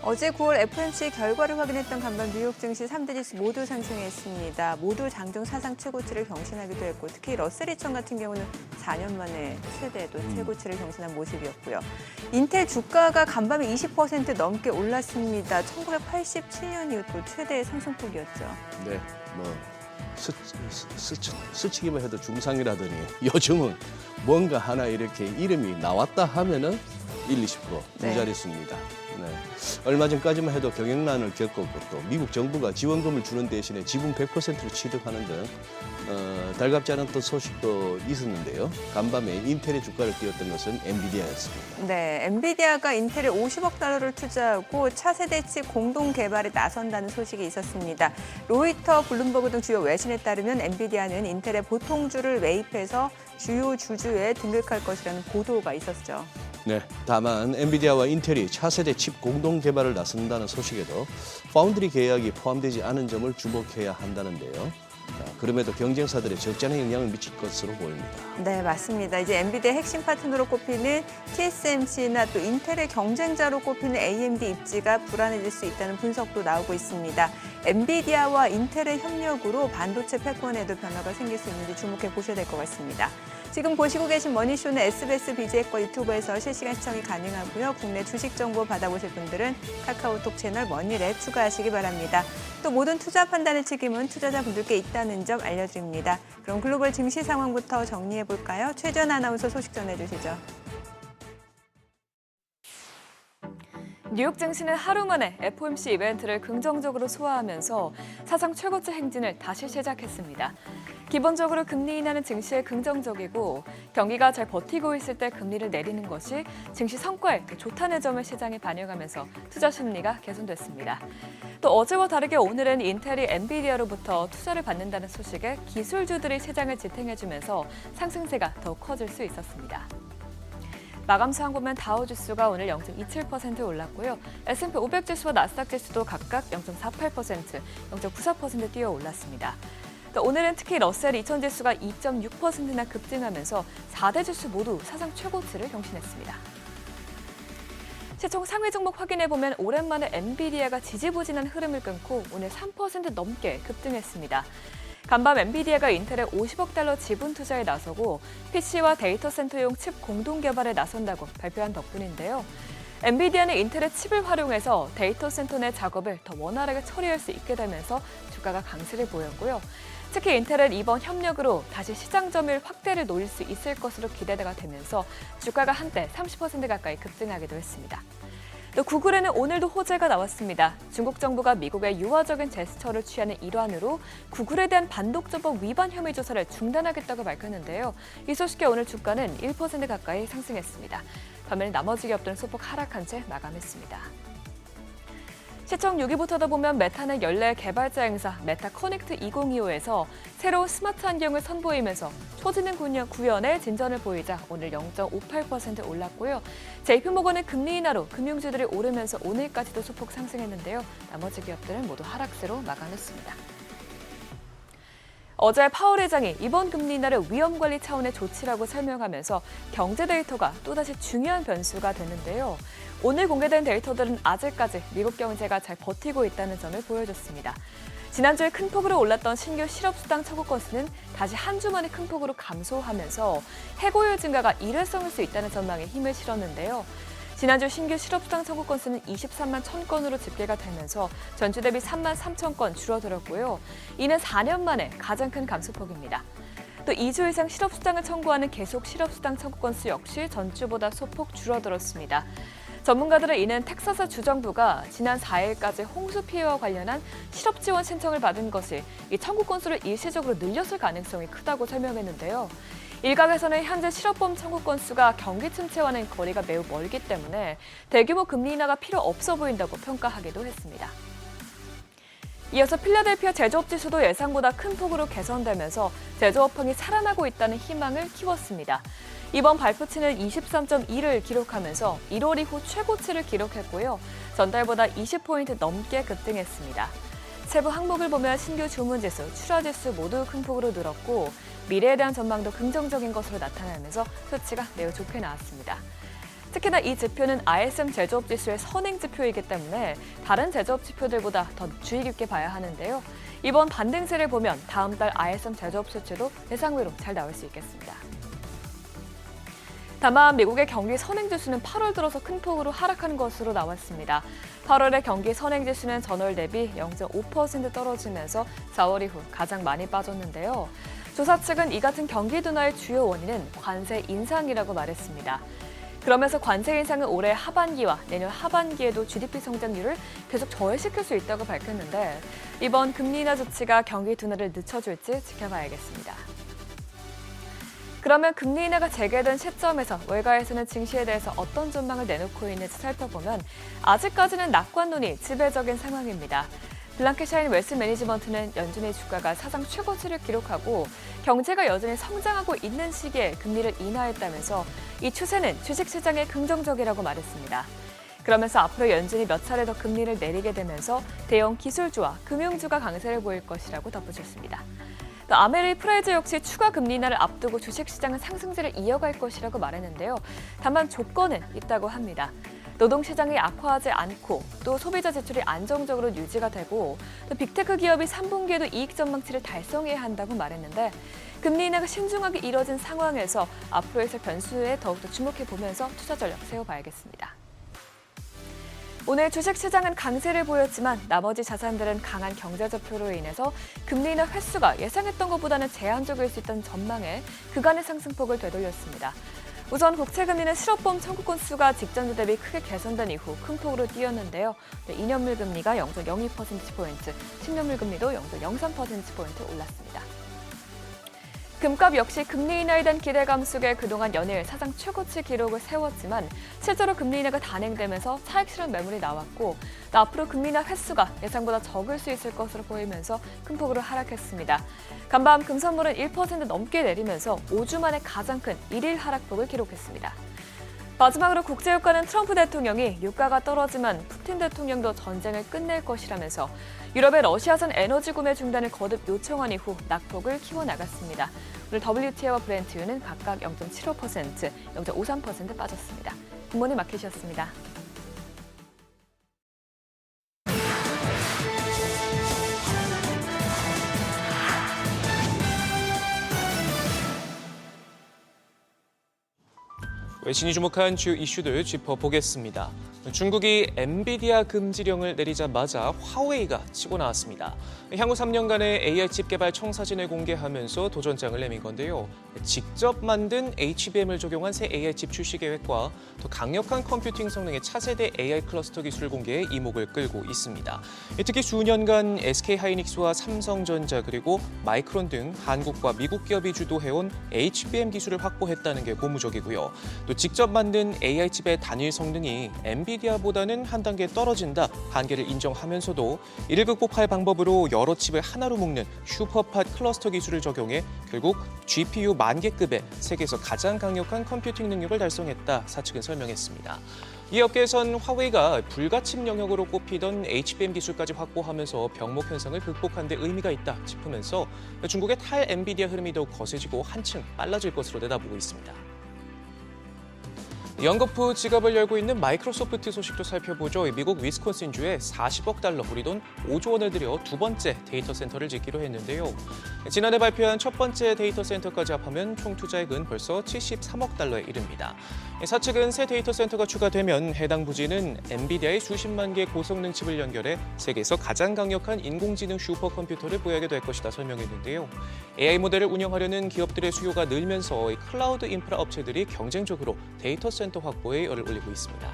어제 9월 FOMC 결과를 확인했던 간밤 뉴욕 증시 3대 지수 모두 상승했습니다. 모두 장중 사상 최고치를 경신하기도 했고 특히 러셀 2000 같은 경우는 4년 만에 최대도 최고치를 경신한 모습이었고요. 인텔 주가가 간밤에 20% 넘게 올랐습니다. 1987년 이후 또 최대의 상승폭이었죠. 네, 스치기만 해도 중상이라더니 요즘은 뭔가 하나 이렇게 이름이 나왔다 하면은 1, 20% 두 네. 자릿수입니다. 네. 얼마 전까지만 해도 경영난을 겪었고 또 미국 정부가 지원금을 주는 대신에 지분 100%로 취득하는 등 달갑지 않은 또 소식도 있었는데요. 간밤에 인텔의 주가를 띄웠던 것은 엔비디아였습니다. 네, 엔비디아가 인텔에 50억 달러를 투자하고 차세대 칩 공동 개발에 나선다는 소식이 있었습니다. 로이터, 블룸버그 등 주요 외신에 따르면 엔비디아는 인텔의 보통주를 매입해서 주요 주주에 등극할 것이라는 보도가 있었죠. 네, 다만 엔비디아와 인텔이 차세대 칩 공동 개발을 나선다는 소식에도 파운드리 계약이 포함되지 않은 점을 주목해야 한다는데요. 그럼에도 경쟁사들의 적잖은 영향을 미칠 것으로 보입니다. 네, 맞습니다. 이제 엔비디아 핵심 파트너로 꼽히는 TSMC나 또 인텔의 경쟁자로 꼽히는 AMD 입지가 불안해질 수 있다는 분석도 나오고 있습니다. 엔비디아와 인텔의 협력으로 반도체 패권에도 변화가 생길 수 있는지 주목해 보셔야 될 것 같습니다. 지금 보시고 계신 머니쇼는 SBS BJ과 유튜브에서 실시간 시청이 가능하고요. 국내 주식 정보 받아보실 분들은 카카오톡 채널 머니랩 추가하시기 바랍니다. 또 모든 투자 판단의 책임은 투자자분들께 있다는 점 알려드립니다. 그럼 글로벌 증시 상황부터 정리해 볼까요? 최전 아나운서 소식 전해주시죠. 뉴욕 증시는 하루 만에 FOMC 이벤트를 긍정적으로 소화하면서 사상 최고치 행진을 다시 시작했습니다. 기본적으로 금리 인하는 증시에 긍정적이고 경기가 잘 버티고 있을 때 금리를 내리는 것이 증시 성과에 좋다는 점을 시장에 반영하면서 투자 심리가 개선됐습니다. 또 어제와 다르게 오늘은 인텔이 엔비디아로부터 투자를 받는다는 소식에 기술주들이 시장을 지탱해주면서 상승세가 더욱 커질 수 있었습니다. 마감 상황 보면 다우지수가 오늘 0.27% 올랐고요. S&P 500 지수와 나스닥 지수도 각각 0.48%, 0.94% 뛰어 올랐습니다. 또 오늘은 특히 러셀 2000 지수가 2.6%나 급등하면서 4대 지수 모두 사상 최고치를 경신했습니다. 시총 상위 종목 확인해보면 오랜만에 엔비디아가 지지부진한 흐름을 끊고 오늘 3% 넘게 급등했습니다. 간밤 엔비디아가 인텔에 50억 달러 지분 투자에 나서고 PC와 데이터 센터용 칩 공동 개발에 나선다고 발표한 덕분인데요. 엔비디아는 인텔의 칩을 활용해서 데이터 센터 내 작업을 더 원활하게 처리할 수 있게 되면서 주가가 강세를 보였고요. 특히 인텔은 이번 협력으로 다시 시장 점유율 확대를 노릴 수 있을 것으로 기대가 되면서 주가가 한때 30% 가까이 급등하기도 했습니다. 또 구글에는 오늘도 호재가 나왔습니다. 중국 정부가 미국의 유화적인 제스처를 취하는 일환으로 구글에 대한 반독점법 위반 혐의 조사를 중단하겠다고 밝혔는데요. 이 소식에 오늘 주가는 1% 가까이 상승했습니다. 반면에 나머지 기업들은 소폭 하락한 채 마감했습니다. 시청 6위부터도 보면 메타는 연례 개발자 행사 메타 커넥트 2025에서 새로운 스마트 환경을 선보이면서 초지능 구현에 진전을 보이자 오늘 0.58% 올랐고요. JP모건은 금리 인하로 금융주들이 오르면서 오늘까지도 소폭 상승했는데요. 나머지 기업들은 모두 하락세로 마감했습니다. 어제 파월 의장이 이번 금리 인하를 위험관리 차원의 조치라고 설명하면서 경제 데이터가 또다시 중요한 변수가 됐는데요. 오늘 공개된 데이터들은 아직까지 미국 경제가 잘 버티고 있다는 점을 보여줬습니다. 지난주에 큰 폭으로 올랐던 신규 실업수당 청구 건수는 다시 한 주 만에 큰 폭으로 감소하면서 해고율 증가가 일회성일 수 있다는 전망에 힘을 실었는데요. 지난주 신규 실업수당 청구 건수는 23만 1,000건으로 집계가 되면서 전주 대비 3만 3천 건 줄어들었고요. 이는 4년 만에 가장 큰 감소폭입니다. 또 2주 이상 실업수당을 청구하는 계속 실업수당 청구 건수 역시 전주보다 소폭 줄어들었습니다. 전문가들은 이는 텍사스 주정부가 지난 4일까지 홍수 피해와 관련한 실업 지원 신청을 받은 것이 이 청구 건수를 일시적으로 늘렸을 가능성이 크다고 설명했는데요. 일각에서는 현재 실업보험 청구 건수가 경기 침체와는 거리가 매우 멀기 때문에 대규모 금리 인하가 필요 없어 보인다고 평가하기도 했습니다. 이어서 필라델피아 제조업 지수도 예상보다 큰 폭으로 개선되면서 제조업황이 살아나고 있다는 희망을 키웠습니다. 이번 발표치는 23.2를 기록하면서 1월 이후 최고치를 기록했고요. 전달보다 20포인트 넘게 급등했습니다. 세부 항목을 보면 신규 주문지수, 출하지수 모두 큰 폭으로 늘었고 미래에 대한 전망도 긍정적인 것으로 나타나면서 수치가 매우 좋게 나왔습니다. 특히나 이 지표는 ISM 제조업 지수의 선행 지표이기 때문에 다른 제조업 지표들보다 더 주의 깊게 봐야 하는데요. 이번 반등세를 보면 다음 달 ISM 제조업 수치도 예상외로 잘 나올 수 있겠습니다. 다만 미국의 경기 선행지수는 8월 들어서 큰 폭으로 하락하는 것으로 나왔습니다. 8월의 경기 선행지수는 전월 대비 0.5% 떨어지면서 4월 이후 가장 많이 빠졌는데요. 조사 측은 이 같은 경기 둔화의 주요 원인은 관세 인상이라고 말했습니다. 그러면서 관세 인상은 올해 하반기와 내년 하반기에도 GDP 성장률을 계속 저해시킬 수 있다고 밝혔는데 이번 금리 인하 조치가 경기 둔화를 늦춰줄지 지켜봐야겠습니다. 그러면 금리 인하가 재개된 시점에서 외과에서는 증시에 대해서 어떤 전망을 내놓고 있는지 살펴보면 아직까지는 낙관론이 지배적인 상황입니다. 블랑켓샤인 웰스 매니지먼트는 연준의 주가가 사상 최고치를 기록하고 경제가 여전히 성장하고 있는 시기에 금리를 인하했다면서 이 추세는 주식시장에 긍정적이라고 말했습니다. 그러면서 앞으로 연준이 몇 차례 더 금리를 내리게 되면서 대형 기술주와 금융주가 강세를 보일 것이라고 덧붙였습니다. 또 아메리 프라이즈 역시 추가 금리 인하를 앞두고 주식시장은 상승세를 이어갈 것이라고 말했는데요. 다만 조건은 있다고 합니다. 노동시장이 악화하지 않고 또 소비자 지출이 안정적으로 유지가 되고 또 빅테크 기업이 3분기에도 이익 전망치를 달성해야 한다고 말했는데 금리 인하가 신중하게 이뤄진 상황에서 앞으로의 변수에 더욱더 주목해보면서 투자 전략 세워봐야겠습니다. 오늘 주식시장은 강세를 보였지만 나머지 자산들은 강한 경제지표로 인해서 금리 인하 횟수가 예상했던 것보다는 제한적일 수 있다는 전망에 그간의 상승폭을 되돌렸습니다. 우선 국채금리는 실업보험 청구 건수가 직전주 대비 크게 개선된 이후 큰 폭으로 뛰었는데요. 2년물 금리가 0.02%포인트, 10년물 금리도 0.03%포인트 올랐습니다. 금값 역시 금리 인하에 대한 기대감 속에 그동안 연일 사상 최고치 기록을 세웠지만 실제로 금리 인하가 단행되면서 차익 실현 매물이 나왔고 또 앞으로 금리 인하 횟수가 예상보다 적을 수 있을 것으로 보이면서 큰 폭으로 하락했습니다. 간밤 금선물은 1% 넘게 내리면서 5주 만에 가장 큰 1일 하락폭을 기록했습니다. 마지막으로 국제유가는 트럼프 대통령이 유가가 떨어지면 푸틴 대통령도 전쟁을 끝낼 것이라면서 유럽의 러시아산 에너지 구매 중단을 거듭 요청한 이후 낙폭을 키워나갔습니다. 오늘 WTI와 브렌트유는 각각 0.75%, 0.53% 빠졌습니다. 굿모닝 마켓이었습니다. 외신이 주목한 주요 이슈들 짚어보겠습니다. 중국이 엔비디아 금지령을 내리자마자 화웨이가 치고 나왔습니다. 향후 3년간의 AI칩 개발 청사진을 공개하면서 도전장을 내민 건데요. 직접 만든 HBM을 적용한 새 AI칩 출시 계획과 더 강력한 컴퓨팅 성능의 차세대 AI 클러스터 기술 공개에 이목을 끌고 있습니다. 특히 수년간 SK하이닉스와 삼성전자 그리고 마이크론 등 한국과 미국 기업이 주도해온 HBM 기술을 확보했다는 게 고무적이고요. 또 직접 만든 AI칩의 단일 성능이 엔비디아보다는 한 단계 떨어진다 한계를 인정하면서도 이를 극복할 방법으로 여러 칩을 하나로 묶는 슈퍼팟 클러스터 기술을 적용해 결국 GPU 10,000개급의 세계에서 가장 강력한 컴퓨팅 능력을 달성했다 사측은 설명했습니다. 이 업계에선 화웨이가 불가침 영역으로 꼽히던 HBM 기술까지 확보하면서 병목 현상을 극복한 데 의미가 있다 짚으면서 중국의 탈 엔비디아 흐름이 더욱 거세지고 한층 빨라질 것으로 내다보고 있습니다. 연거푸 지갑을 열고 있는 마이크로소프트 소식도 살펴보죠. 미국 위스콘신주에 40억 달러, 우리 돈 5조 원을 들여 두 번째 데이터 센터를 짓기로 했는데요. 지난해 발표한 첫 번째 데이터 센터까지 합하면 총 투자액은 벌써 73억 달러에 이릅니다. 사측은 새 데이터 센터가 추가되면 해당 부지는 엔비디아의 수십만 개 고성능 칩을 연결해 세계에서 가장 강력한 인공지능 슈퍼컴퓨터를 보유하게 될 것이다 설명했는데요. AI 모델을 운영하려는 기업들의 수요가 늘면서 클라우드 인프라 업체들이 경쟁적으로 데이터 센터 확보에 열을 올리고 있습니다.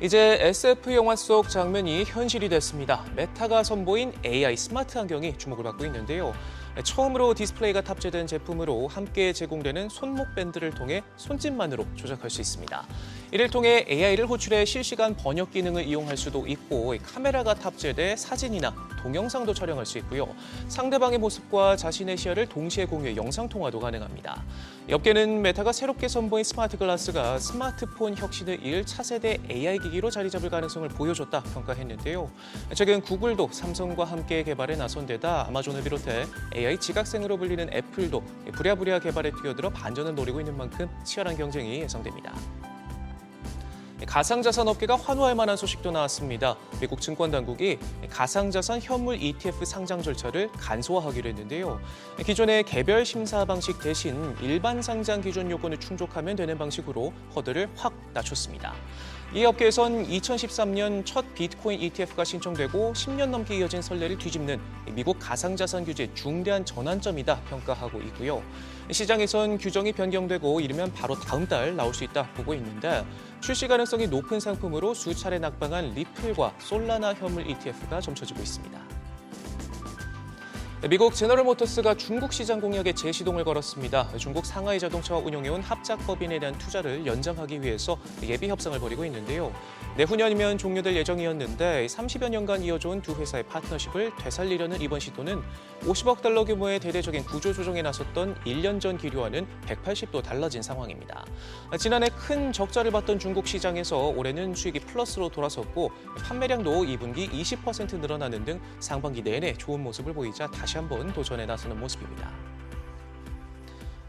이제 SF 영화 속 장면이 현실이 됐습니다. 메타가 선보인 AI 스마트 안경이 주목을 받고 있는데요. 처음으로 디스플레이가 탑재된 제품으로 함께 제공되는 손목 밴드를 통해 손짓만으로 조작할 수 있습니다. 이를 통해 AI를 호출해 실시간 번역 기능을 이용할 수도 있고 카메라가 탑재돼 사진이나 동영상도 촬영할 수 있고요. 상대방의 모습과 자신의 시야를 동시에 공유해 영상통화도 가능합니다. 업계는 메타가 새롭게 선보인 스마트 글라스가 스마트폰 혁신을 이을 차세대 AI 기기로 자리 잡을 가능성을 보여줬다 평가했는데요. 최근 구글도 삼성과 함께 개발에 나선 데다 아마존을 비롯해 AI AI 지각생으로 불리는 애플도 부랴부랴 개발에 뛰어들어 반전을 노리고 있는 만큼 치열한 경쟁이 예상됩니다. 가상자산 업계가 환호할 만한 소식도 나왔습니다. 미국 증권당국이 가상자산 현물 ETF 상장 절차를 간소화하기로 했는데요. 기존의 개별 심사 방식 대신 일반 상장 기준 요건을 충족하면 되는 방식으로 허들을 확 낮췄습니다. 이 업계에선 2013년 첫 비트코인 ETF가 신청되고 10년 넘게 이어진 선례를 뒤집는 미국 가상자산 규제의 중대한 전환점이다 평가하고 있고요. 시장에선 규정이 변경되고 이르면 바로 다음 달 나올 수 있다 보고 있는데 출시 가능성이 높은 상품으로 수차례 낙방한 리플과 솔라나 현물 ETF가 점쳐지고 있습니다. 미국 제너럴모터스가 중국 시장 공략에 재시동을 걸었습니다. 중국 상하이 자동차와 운용해온 합작법인에 대한 투자를 연장하기 위해서 예비 협상을 벌이고 있는데요. 내후년이면 종료될 예정이었는데 30여 년간 이어져온 두 회사의 파트너십을 되살리려는 이번 시도는 50억 달러 규모의 대대적인 구조조정에 나섰던 1년 전 기류와는 180도 달라진 상황입니다. 지난해 큰 적자를 봤던 중국 시장에서 올해는 수익이 플러스로 돌아섰고 판매량도 2분기 20% 늘어나는 등 상반기 내내 좋은 모습을 보이자 다시 한번 도전에 나서는 모습입니다.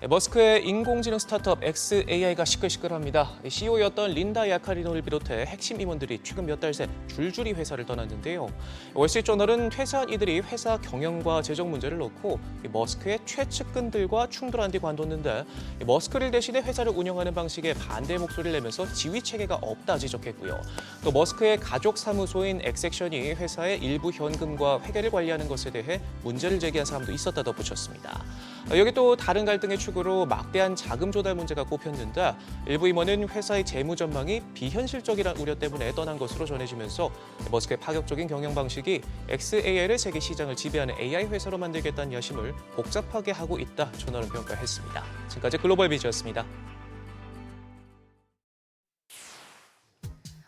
머스크의 인공지능 스타트업 xAI가 시끌시끌합니다. CEO였던 린다 야카리노를 비롯해 핵심 임원들이 최근 몇 달 새 줄줄이 회사를 떠났는데요. 월스트리트저널은 퇴사한 이들이 회사 경영과 재정 문제를 놓고 머스크의 최측근들과 충돌한 뒤 관뒀는데 머스크를 대신해 회사를 운영하는 방식에 반대 목소리를 내면서 지휘 체계가 없다 지적했고요. 또 머스크의 가족 사무소인 엑섹션이 회사의 일부 현금과 회계를 관리하는 것에 대해 문제를 제기한 사람도 있었다 덧붙였습니다. 여기 또 다른 갈등의 축으로 막대한 자금 조달 문제가 꼽혔는데 일부 임원은 회사의 재무 전망이 비현실적이라는 우려 때문에 떠난 것으로 전해지면서 머스크의 파격적인 경영 방식이 xAI를 세계 시장을 지배하는 AI 회사로 만들겠다는 야심을 복잡하게 하고 있다 저널은 평가했습니다. 지금까지 글로벌 비즈였습니다.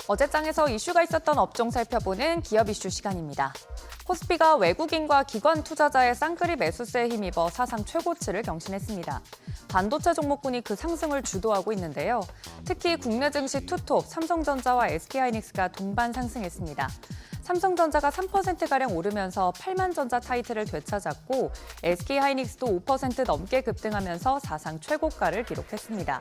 어제장에서 이슈가 있었던 업종 살펴보는 기업 이슈 시간입니다. 코스피가 외국인과 기관 투자자의 쌍끌이 매수세에 힘입어 사상 최고치를 경신했습니다. 반도체 종목군이 그 상승을 주도하고 있는데요. 특히 국내 증시 투톱 삼성전자와 SK하이닉스가 동반 상승했습니다. 삼성전자가 3%가량 오르면서 8만전자 타이틀을 되찾았고 SK하이닉스도 5% 넘게 급등하면서 사상 최고가를 기록했습니다.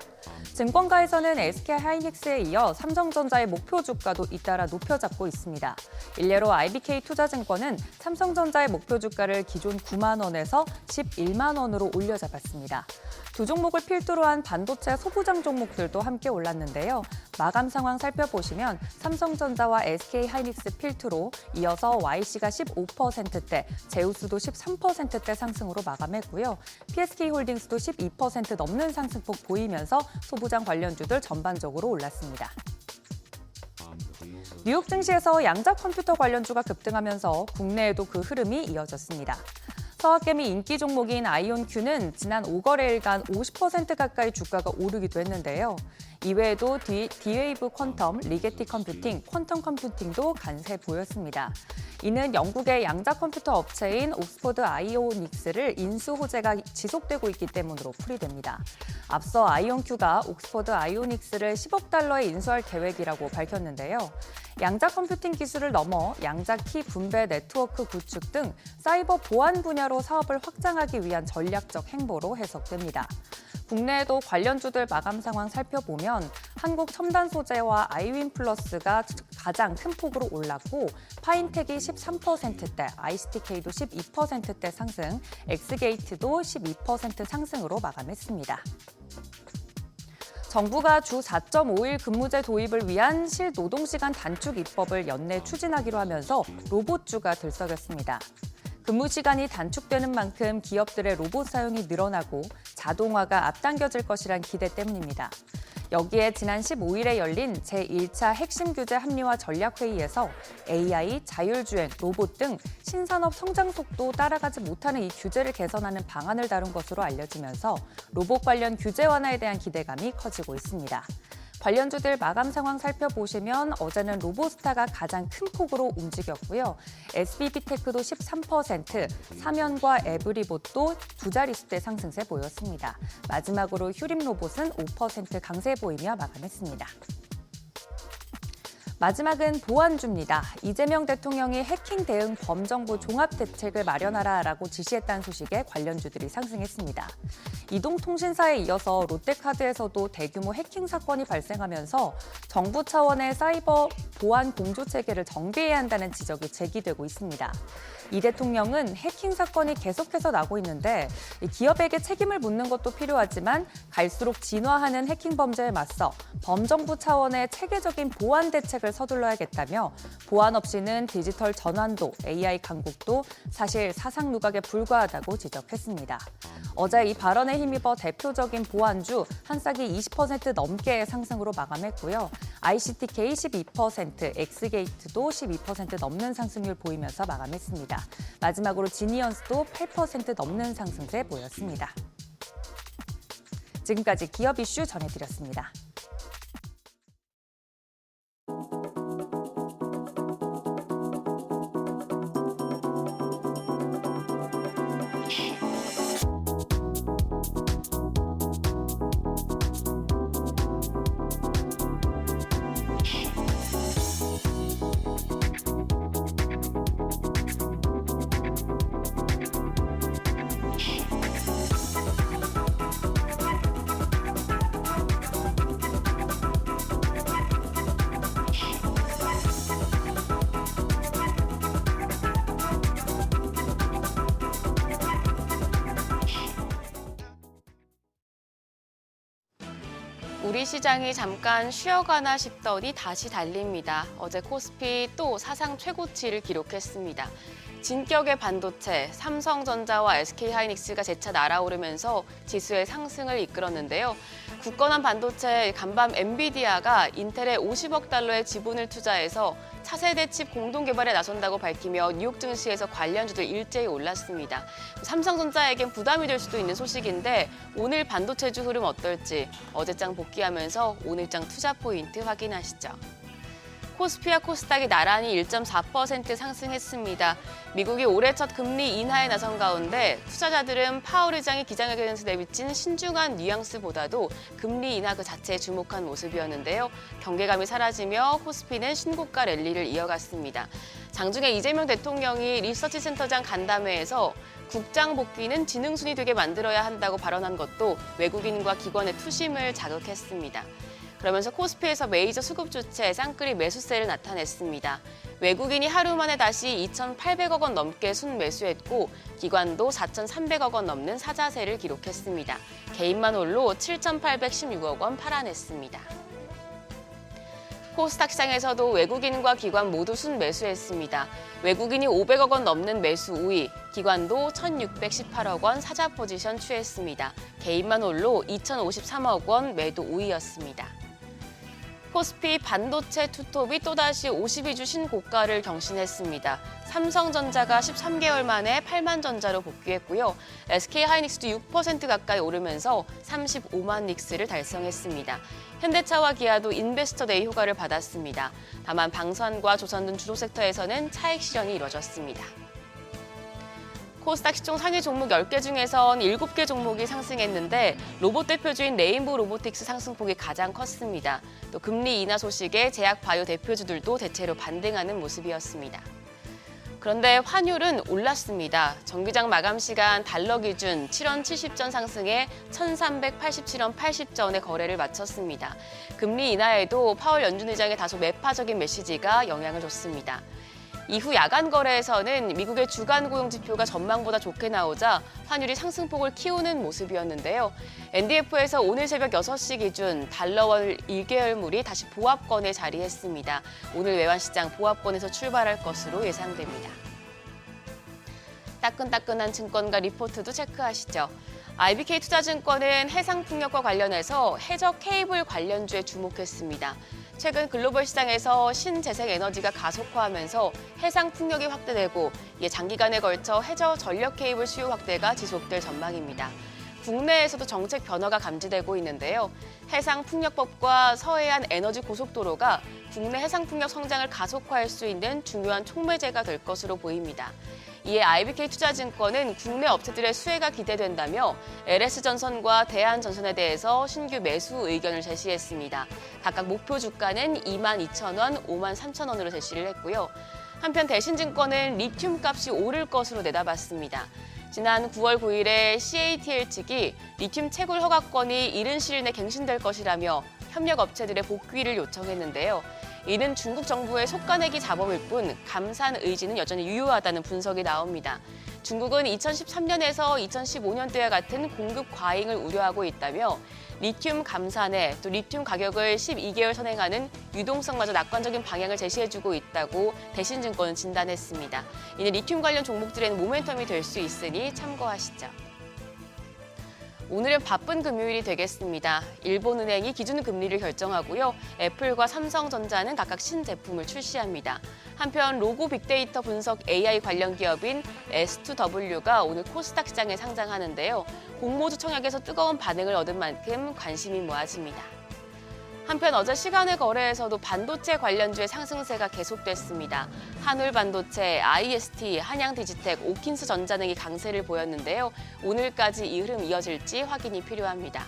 증권가에서는 SK하이닉스에 이어 삼성전자의 목표 주가도 잇따라 높여잡고 있습니다. 일례로 IBK투자증권은 삼성전자의 목표 주가를 기존 9만 원에서 11만 원으로 올려잡았습니다. 두 종목을 필두로 한 반도체 소부장 종목들도 함께 올랐는데요. 마감 상황 살펴보시면 삼성전자와 SK하이닉스 필두로 이어서 YC가 15%대, 제우스도 13%대 상승으로 마감했고요. PSK홀딩스도 12% 넘는 상승폭 보이면서 소부장 관련주들 전반적으로 올랐습니다. 뉴욕 증시에서 양자 컴퓨터 관련주가 급등하면서 국내에도 그 흐름이 이어졌습니다. 서학개미 인기 종목인 아이온큐는 지난 5거래일간 50% 가까이 주가가 오르기도 했는데요. 이외에도 D-Wave 퀀텀, 리게티 컴퓨팅, 퀀텀 컴퓨팅도 간세 보였습니다. 이는 영국의 양자 컴퓨터 업체인 옥스퍼드 아이오닉스를 인수 호재가 지속되고 있기 때문으로 풀이됩니다. 앞서 아이온큐가 옥스퍼드 아이오닉스를 10억 달러에 인수할 계획이라고 밝혔는데요. 양자 컴퓨팅 기술을 넘어 양자 키 분배 네트워크 구축 등 사이버 보안 분야로 사업을 확장하기 위한 전략적 행보로 해석됩니다. 국내에도 관련주들 마감 상황 살펴보면 한국 첨단 소재와 아이윈플러스가 가장 큰 폭으로 올랐고 파인텍이 13%대, ICTK도 12%대 상승, 엑스게이트도 12% 상승으로 마감했습니다. 정부가 주 4.5일 근무제 도입을 위한 실노동시간 단축 입법을 연내 추진하기로 하면서 로봇주가 들썩였습니다. 근무 시간이 단축되는 만큼 기업들의 로봇 사용이 늘어나고 자동화가 앞당겨질 것이란 기대 때문입니다. 여기에 지난 15일에 열린 제1차 핵심 규제 합리화 전략회의에서 AI, 자율주행, 로봇 등 신산업 성장 속도 따라가지 못하는 이 규제를 개선하는 방안을 다룬 것으로 알려지면서 로봇 관련 규제 완화에 대한 기대감이 커지고 있습니다. 관련주들 마감 상황 살펴보시면 어제는 로보스타가 가장 큰 폭으로 움직였고요. SBB테크도 13%, 사면과 에브리봇도 두 자릿수대 상승세 보였습니다. 마지막으로 휴림로봇은 5% 강세 보이며 마감했습니다. 마지막은 보안주입니다. 이재명 대통령이 해킹 대응 범정부 종합대책을 마련하라라고 지시했다는 소식에 관련주들이 상승했습니다. 이동통신사에 이어서 롯데카드에서도 대규모 해킹 사건이 발생하면서 정부 차원의 사이버 보안 공조체계를 정비해야 한다는 지적이 제기되고 있습니다. 이 대통령은 해킹 사건이 계속해서 나고 있는데 기업에게 책임을 묻는 것도 필요하지만 갈수록 진화하는 해킹 범죄에 맞서 범정부 차원의 체계적인 보안 대책을 서둘러야겠다며 보안 없이는 디지털 전환도 AI 강국도 사실 사상 누각에 불과하다고 지적했습니다. 어제 이 발언에 힘입어 대표적인 보안주 한싹이 20% 넘게 상승으로 마감했고요. ICTK 12%, 엑스게이트도 12% 넘는 상승률 보이면서 마감했습니다. 마지막으로 지니언스도 8% 넘는 상승세 보였습니다. 지금까지 기업 이슈 전해드렸습니다. 우리 시장이 잠깐 쉬어가나 싶더니 다시 달립니다. 어제 코스피 또 사상 최고치를 기록했습니다. 진격의 반도체, 삼성전자와 SK하이닉스가 재차 날아오르면서 지수의 상승을 이끌었는데요. 굳건한 반도체 간밤 엔비디아가 인텔에 50억 달러의 지분을 투자해서 차세대 칩 공동 개발에 나선다고 밝히며 뉴욕 증시에서 관련주들 일제히 올랐습니다. 삼성전자에겐 부담이 될 수도 있는 소식인데 오늘 반도체주 흐름 어떨지 어제장 복귀하면서 오늘장 투자 포인트 확인하시죠. 코스피와 코스닥이 나란히 1.4% 상승했습니다. 미국이 올해 첫 금리 인하에 나선 가운데 투자자들은 파월 의장이 기자회견에서 내비친 신중한 뉘앙스보다도 금리 인하 그 자체에 주목한 모습이었는데요. 경계감이 사라지며 코스피는 신고가 랠리를 이어갔습니다. 장중에 이재명 대통령이 리서치센터장 간담회에서 국장 복귀는 지능순이 되게 만들어야 한다고 발언한 것도 외국인과 기관의 투심을 자극했습니다. 그러면서 코스피에서 메이저 수급 주체 쌍끌이 매수세를 나타냈습니다. 외국인이 하루 만에 다시 2,800억 원 넘게 순매수했고 기관도 4,300억 원 넘는 사자세를 기록했습니다. 개인만 홀로 7,816억 원 팔아냈습니다. 코스닥 시장에서도 외국인과 기관 모두 순매수했습니다. 외국인이 500억 원 넘는 매수 우위, 기관도 1,618억 원 사자 포지션 취했습니다. 개인만 홀로 2,053억 원 매도 우위였습니다. 코스피 반도체 투톱이 또다시 52주 신고가를 경신했습니다. 삼성전자가 13개월 만에 8만 전자로 복귀했고요. SK하이닉스도 6% 가까이 오르면서 35만 닉스를 달성했습니다. 현대차와 기아도 인베스터데이 효과를 받았습니다. 다만 방산과 조선 등 주로 섹터에서는 차익 실현이 이뤄졌습니다. 코스닥 시총 상위 종목 10개 중에선 7개 종목이 상승했는데 로봇 대표주인 레인보우 로보틱스 상승폭이 가장 컸습니다. 또 금리 인하 소식에 제약 바이오 대표주들도 대체로 반등하는 모습이었습니다. 그런데 환율은 올랐습니다. 정기장 마감 시간 달러 기준 7원 70전 상승해 1,387원 80전에 거래를 마쳤습니다. 금리 인하에도 파월 연준 의장의 다소 매파적인 메시지가 영향을 줬습니다. 이후 야간 거래에서는 미국의 주간 고용 지표가 전망보다 좋게 나오자 환율이 상승폭을 키우는 모습이었는데요. NDF에서 오늘 새벽 6시 기준 달러월 1개월물이 다시 보합권에 자리했습니다. 오늘 외환시장 보합권에서 출발할 것으로 예상됩니다. 따끈따끈한 증권가 리포트도 체크하시죠. IBK 투자증권은 해상풍력과 관련해서 해저 케이블 관련주에 주목했습니다. 최근 글로벌 시장에서 신재생에너지가 가속화하면서 해상 풍력이 확대되고 이에 장기간에 걸쳐 해저 전력 케이블 수요 확대가 지속될 전망입니다. 국내에서도 정책 변화가 감지되고 있는데요. 해상풍력법과 서해안 에너지 고속도로가 국내 해상풍력 성장을 가속화할 수 있는 중요한 촉매제가 될 것으로 보입니다. 이에 IBK투자증권은 국내 업체들의 수혜가 기대된다며 LS전선과 대한전선에 대해서 신규 매수 의견을 제시했습니다. 각각 목표 주가는 22,000원, 53,000원으로 제시를 했고요. 한편 대신증권은 리튬 값이 오를 것으로 내다봤습니다. 지난 9월 9일에 CATL 측이 리튬 채굴 허가권이 이른 시일 내 갱신될 것이라며 협력 업체들의 복귀를 요청했는데요. 이는 중국 정부의 속가내기 자범일 뿐 감산 의지는 여전히 유효하다는 분석이 나옵니다. 중국은 2013년에서 2015년대와 같은 공급 과잉을 우려하고 있다며 리튬 감산에 또 리튬 가격을 12개월 선행하는 유동성마저 낙관적인 방향을 제시해주고 있다고 대신증권은 진단했습니다. 이는 리튬 관련 종목들에는 모멘텀이 될 수 있으니 참고하시죠. 오늘은 바쁜 금요일이 되겠습니다. 일본은행이 기준금리를 결정하고요. 애플과 삼성전자는 각각 신제품을 출시합니다. 한편 로고 빅데이터 분석 AI 관련 기업인 S2W가 오늘 코스닥 시장에 상장하는데요. 공모주 청약에서 뜨거운 반응을 얻은 만큼 관심이 모아집니다. 한편 어제 시간의 거래에서도 반도체 관련주의 상승세가 계속됐습니다. 한울반도체, IST, 한양디지텍, 오킨스전자 등이 강세를 보였는데요. 오늘까지 이 흐름 이어질지 확인이 필요합니다.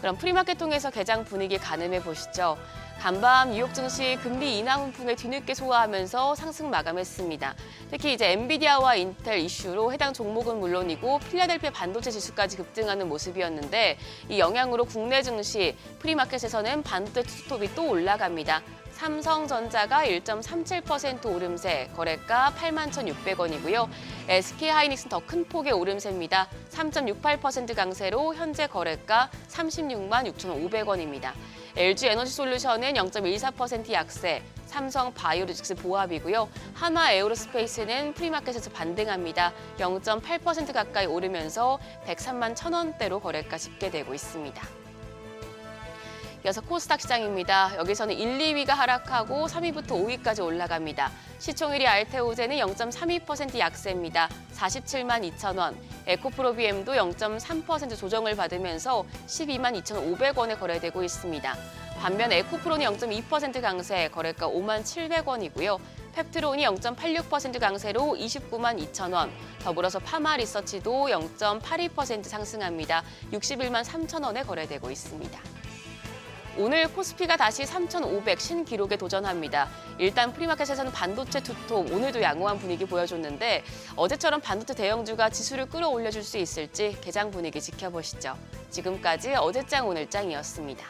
그럼 프리마켓 통해서 개장 분위기 가늠해 보시죠. 간밤 뉴욕 증시 금리 인하 훈풍에 뒤늦게 소화하면서 상승 마감했습니다. 특히 이제 엔비디아와 인텔 이슈로 해당 종목은 물론이고 필라델피아 반도체 지수까지 급등하는 모습이었는데 이 영향으로 국내 증시 프리마켓에서는 반도체 투톱이 또 올라갑니다. 삼성전자가 1.37% 오름세, 거래가 81,600원이고요. SK하이닉스는 더 큰 폭의 오름세입니다. 3.68% 강세로 현재 거래가 36만 6,500원입니다. LG에너지솔루션은 0.14% 약세, 삼성바이오로직스 보합이고요. 한화에어로스페이스는 프리마켓에서 반등합니다. 0.8% 가까이 오르면서 103만 1,000원대로 거래가 집계되고 있습니다. 이어서 코스닥 시장입니다. 여기서는 1, 2위가 하락하고 3위부터 5위까지 올라갑니다. 시총 1위 알테오제는 0.32% 약세입니다. 47만 2천 원. 에코프로비엠도 0.3% 조정을 받으면서 12만 2,500원에 거래되고 있습니다. 반면 에코프로는 0.2% 강세, 거래가 5만 700원이고요. 펩트론이 0.86% 강세로 29만 2천 원. 더불어서 파마리서치도 0.82% 상승합니다. 61만 3천 원에 거래되고 있습니다. 오늘 코스피가 다시 3,500 신기록에 도전합니다. 일단 프리마켓에서는 반도체 투톱, 오늘도 양호한 분위기 보여줬는데 어제처럼 반도체 대형주가 지수를 끌어올려줄 수 있을지 개장 분위기 지켜보시죠. 지금까지 어제장 오늘장이었습니다.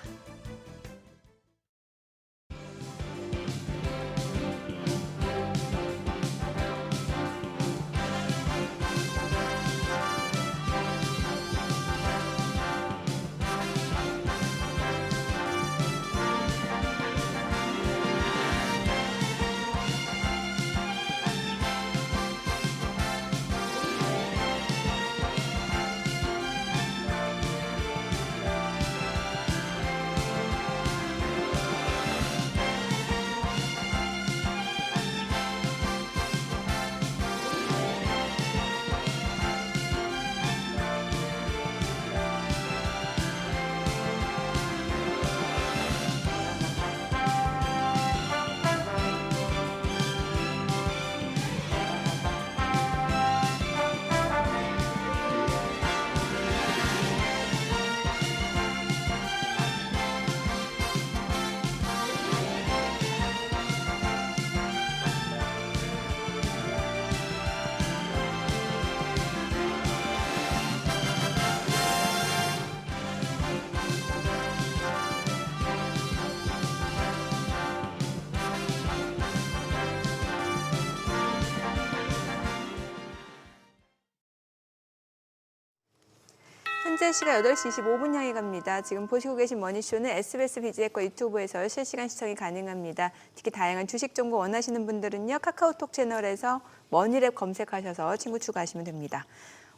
현재 시각 8시 25분 향해 갑니다. 지금 보시고 계신 머니쇼는 SBS BG과 유튜브에서 실시간 시청이 가능합니다. 특히 다양한 주식 정보 원하시는 분들은요. 카카오톡 채널에서 머니랩 검색하셔서 친구 추가하시면 됩니다.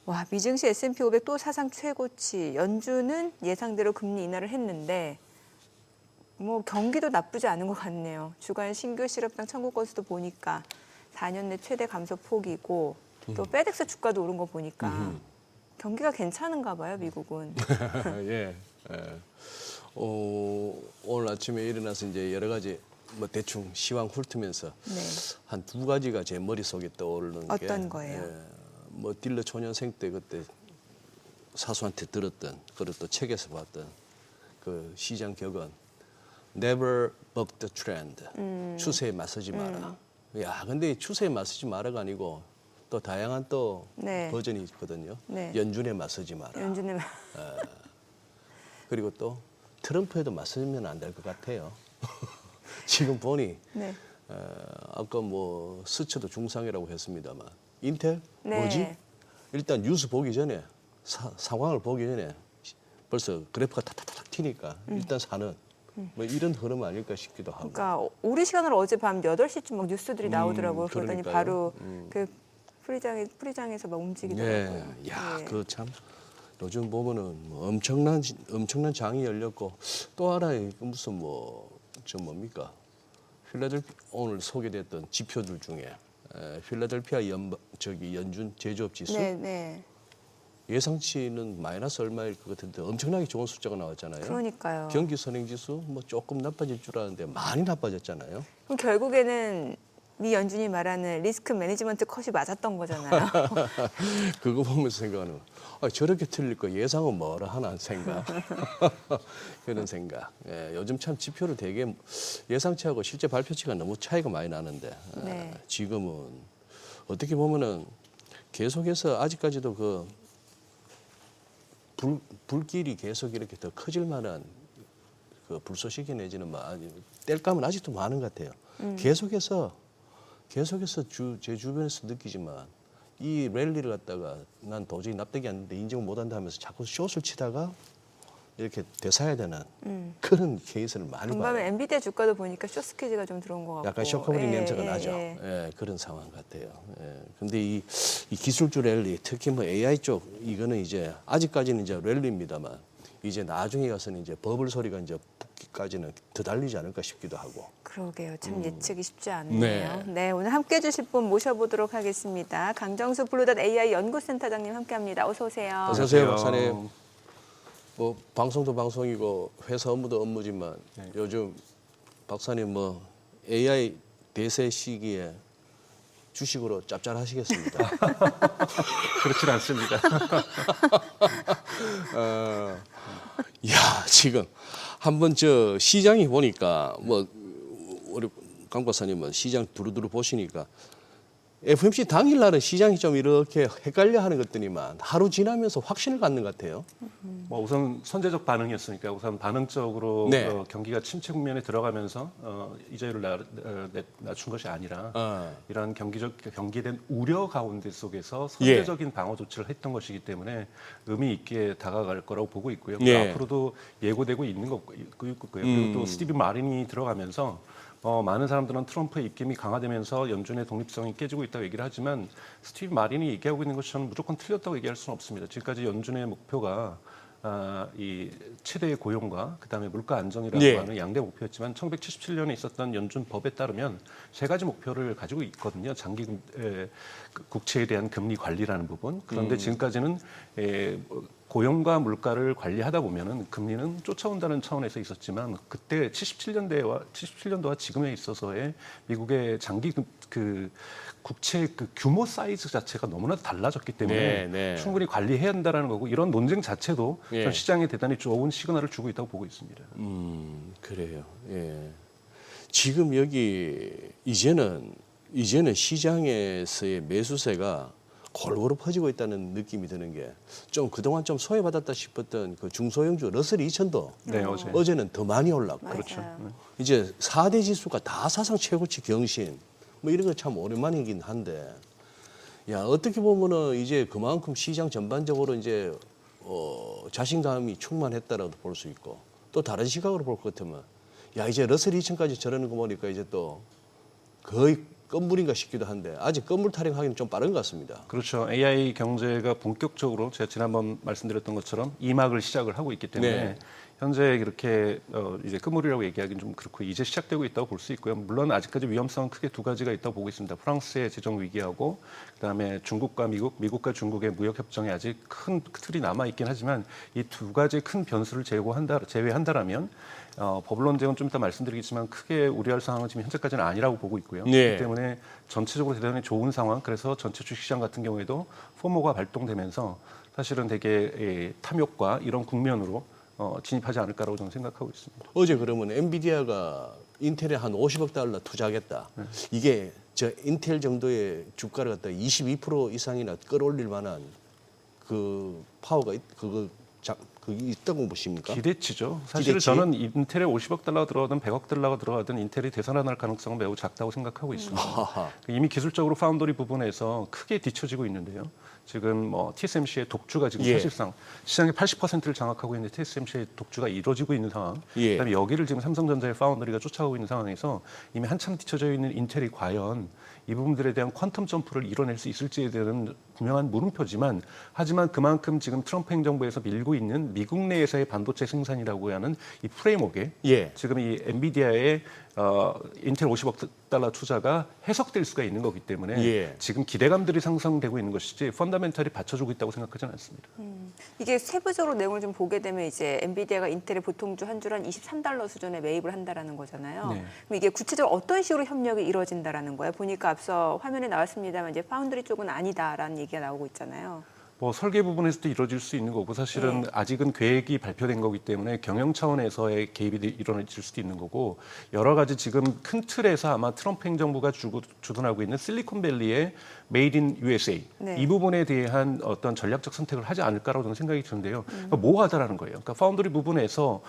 와, 미증시 S&P 500 또 사상 최고치. 연준은 예상대로 금리 인하를 했는데 뭐 경기도 나쁘지 않은 것 같네요. 주간 신규 실업당 청구 건수도 보니까 4년 내 최대 감소 폭이고 또 페덱스 주가도 오른 거 보니까 경기가 괜찮은가 봐요, 미국은. 예. 오늘 아침에 일어나서 이제 여러 가지 뭐 대충 시황 훑으면서 네. 한 두 가지가 제 머릿속에 떠오르는 게 어떤 거예요? 뭐 딜러 초년생 때 그때 사수한테 들었던 그리고 또 책에서 봤던 그 시장 격언 Never buck the trend. 추세에 맞서지 마라. 야, 근데 이 추세에 맞서지 마라가 아니고 또 다양한 또 네. 버전이 있거든요. 네. 연준에 맞서지 마라. 연준님. 그리고 또 트럼프에도 맞서면 안 될 것 같아요. 지금 보니 네. 아까 뭐 스쳐도 중상이라고 했습니다만 인텔 네. 뭐지? 일단 뉴스 보기 전에 상황을 보기 전에 벌써 그래프가 탁탁탁 튀니까 일단 사는 뭐 이런 흐름 아닐까 싶기도 하고. 그러니까 우리 시간으로 어젯밤 8시쯤 막 뉴스들이 나오더라고요. 그러더니 그러니까요. 바로 그 프리장에서 막 움직이더라고요. 네, 야, 네. 그 참 요즘 보면은 뭐 엄청난 장이 열렸고 또 하나 무슨 뭐 저 뭡니까? 오늘 소개됐던 지표들 중에 필라델피아 연준 제조업 지수 네, 네. 예상치는 마이너스 얼마일 것 같은데 엄청나게 좋은 숫자가 나왔잖아요. 그러니까요. 경기 선행 지수 뭐 조금 나빠질 줄 알았는데 많이 나빠졌잖아요. 그럼 결국에는 미 연준이 말하는 리스크 매니지먼트 컷이 맞았던 거잖아요. 그거 보면서 생각하는 저렇게 틀릴 거 예상은 뭐라 하나 생각. 그런 생각. 예, 요즘 참 지표를 되게 예상치하고 실제 발표치가 너무 차이가 많이 나는데 네. 지금은 어떻게 보면은 계속해서 아직까지도 그 불길이 계속 이렇게 더 커질 만한 그 불쏘시개 내지는 뭐 뗄감은 아직도 많은 것 같아요. 계속해서 제 주변에서 느끼지만 이 랠리를 갖다가 난 도저히 납득이 안 되는데 인정을 못한다 하면서 자꾸 숏을 치다가 이렇게 되사야 되는 그런 케이스를 많이 간밤에 봐요. 엔비디아 주가도 보니까 쇼스퀴즈가 좀 들어온 것 같고. 약간 쇼커버링 예, 냄새가 예, 나죠. 예. 예, 그런 상황 같아요. 예. 근데 이 기술주 랠리, 특히 뭐 AI 쪽 이거는 이제 아직까지는 이제 랠리입니다만 이제 나중에 가서는 이제 버블 소리가 이제 붙기까지는 더 달리지 않을까 싶기도 하고. 그러게요. 참 예측이 쉽지 않네요. 네. 네, 오늘 함께 해주실 분 모셔보도록 하겠습니다. 강정수 블루닷 AI 연구센터장님 함께합니다. 어서 오세요. 어서 오세요, 박사님. 뭐 방송도 방송이고 회사 업무도 업무지만 요즘 박사님 뭐 AI 대세 시기에 주식으로 짭짤하시겠습니다. 그렇진 않습니다. 야, 지금 한번 저 시장이 보니까 뭐 우리 강 박사님은 시장 두루두루 보시니까 FOMC 당일날은 시장이 좀 이렇게 헷갈려하는 것들이만 하루 지나면서 확신을 갖는 것 같아요. 뭐 우선 선제적 반응이었으니까 우선 반응적으로 네. 경기가 침체 국면에 들어가면서 이자율을 낮춘 것이 아니라 이런 경기에 우려 가운데 속에서 선제적인 방어 조치를 했던 것이기 때문에 의미 있게 다가갈 거라고 보고 있고요. 예. 앞으로도 예고되고 있는 거고요. 그리고 또 스티브 마린이 들어가면서 많은 사람들은 트럼프의 입김이 강화되면서 연준의 독립성이 깨지고 있다고 얘기를 하지만 스티브 마린이 얘기하고 있는 것이 저는 무조건 틀렸다고 얘기할 수는 없습니다. 지금까지 연준의 목표가 이 최대의 고용과 그다음에 물가 안정이라고 예. 하는 양대 목표였지만 1977년에 있었던 연준 법에 따르면 세 가지 목표를 가지고 있거든요. 장기 국채에 대한 금리 관리라는 부분. 그런데 지금까지는 고용과 물가를 관리하다 보면은 금리는 쫓아온다는 차원에서 있었지만 그때 77년도와 지금에 있어서의 미국의 장기 국채 규모 사이즈 자체가 너무나 달라졌기 때문에 네. 충분히 관리해야 한다는 거고 이런 논쟁 자체도 예. 전 시장에 대단히 좋은 시그널을 주고 있다고 보고 있습니다. 그래요. 예. 지금 여기 이제는 시장에서의 매수세가 골고루 퍼지고 있다는 느낌이 드는 게 좀 그동안 좀 소외받았다 싶었던 그 중소형주 러셀 2000도 네, 어제는 더 많이 올랐고 그렇죠. 이제 4대 지수가 다 사상 최고치 경신 뭐 이런 거 참 오랜만이긴 한데 야 어떻게 보면은 이제 그만큼 시장 전반적으로 이제 자신감이 충만했다라고 볼 수 있고 또 다른 시각으로 볼 것 같으면 야 이제 러셀 2000까지 저러는 거 보니까 이제 또 거의 건물인가 싶기도 한데 아직 건물 타령하기는 좀 빠른 것 같습니다. 그렇죠. AI 경제가 본격적으로 제가 지난번 말씀드렸던 것처럼 2막을 시작을 하고 있기 때문에 네. 현재 이렇게 이제 끝물이라고 얘기하기는 좀 그렇고 이제 시작되고 있다고 볼 수 있고요. 물론 아직까지 위험성은 크게 두 가지가 있다고 보고 있습니다. 프랑스의 재정 위기하고 그다음에 중국과 미국과 중국의 무역 협정에 아직 큰 틀이 남아 있긴 하지만 이 두 가지 큰 변수를 제외한다라면 버블 논쟁은 좀 이따 말씀드리겠지만 크게 우려할 상황은 지금 현재까지는 아니라고 보고 있고요. 네. 그렇기 때문에 전체적으로 대단히 좋은 상황. 그래서 전체 주식시장 같은 경우에도 포모가 발동되면서 사실은 되게 탐욕과 이런 국면으로 진입하지 않을까라고 저는 생각하고 있습니다. 어제 그러면 엔비디아가 인텔에 한 50억 달러 투자하겠다. 이게 저 인텔 정도의 주가를 갖다 22% 이상이나 끌어올릴 만한 그 파워가 그게 있다고 보십니까? 기대치죠. 사실 기대치? 저는 인텔에 50억 달러 들어가든 100억 달러가 들어가든 인텔이 되살아날 가능성은 매우 작다고 생각하고 있습니다. 이미 기술적으로 파운더리 부분에서 크게 뒤처지고 있는데요. 지금 TSMC의 독주가 지금 예. 사실상 시장의 80%를 장악하고 있는 TSMC의 독주가 이루어지고 있는 상황. 예. 그다음에 여기를 지금 삼성전자의 파운더리가 쫓아가고 있는 상황에서 이미 한참 뒤처져 있는 인텔이 과연 이 부분들에 대한 퀀텀 점프를 이뤄낼 수 있을지에 대한 분명한 물음표지만 하지만 그만큼 지금 트럼프 행정부에서 밀고 있는 미국 내에서의 반도체 생산이라고 하는 이 프레임워크에 예. 지금 이 엔비디아의 인텔 50억 달러 투자가 해석될 수가 있는 거기 때문에 예. 지금 기대감들이 상승되고 있는 것이지 펀더멘털이 받쳐주고 있다고 생각하지는 않습니다. 이게 세부적으로 내용을 좀 보게 되면 이제 엔비디아가 인텔의 보통주 한 줄 한 23달러 수준에 매입을 한다라는 거잖아요. 네. 그럼 이게 구체적으로 어떤 식으로 협력이 이루어진다라는 거예요? 보니까 앞서 화면에 나왔습니다만 이제 파운드리 쪽은 아니다라는 얘기가 나오고 있잖아요. 설계 부분에서도 이루어질 수 있는 거고 사실은 아직은 계획이 발표된 거기 때문에 경영 차원에서의 개입이 일어날 수도 있는 거고 여러 가지 지금 큰 틀에서 아마 트럼프 행정부가 주둔하고 있는 실리콘밸리의 메이드 인 USA 네. 이 부분에 대한 어떤 전략적 선택을 하지 않을까라고 저는 생각이 드는데요. 그러니까 모호하다라는 거예요. 그러니까 파운드리 부분에서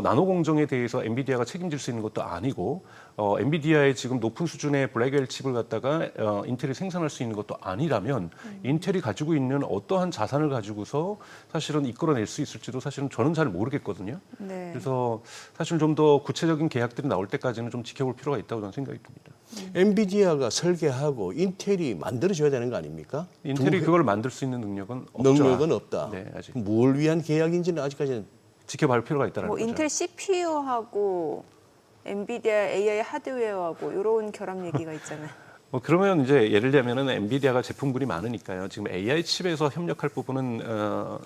나노 공정에 대해서 엔비디아가 책임질 수 있는 것도 아니고 엔비디아의 지금 높은 수준의 블랙웰 칩을 갖다가 인텔이 생산할 수 있는 것도 아니라면 인텔이 가지고 있는 어떠한 자산을 가지고서 사실은 이끌어낼 수 있을지도 사실은 저는 잘 모르겠거든요. 네. 그래서 사실 좀 더 구체적인 계약들이 나올 때까지는 좀 지켜볼 필요가 있다고 저는 생각이 듭니다. 엔비디아가 설계하고 인텔이 만들어줘야 되는 거 아닙니까? 인텔이 두 그걸 만들 수 있는 능력은 없죠. 능력은 없다. 네, 아직 뭘 위한 계약인지는 아직까지는 지켜볼 필요가 있다는 뭐 거죠. 인텔 CPU하고 엔비디아 AI 하드웨어하고 이런 결합 얘기가 있잖아요. 그러면 이제 예를 들면은 엔비디아가 제품군이 많으니까요. 지금 AI 칩에서 협력할 부분은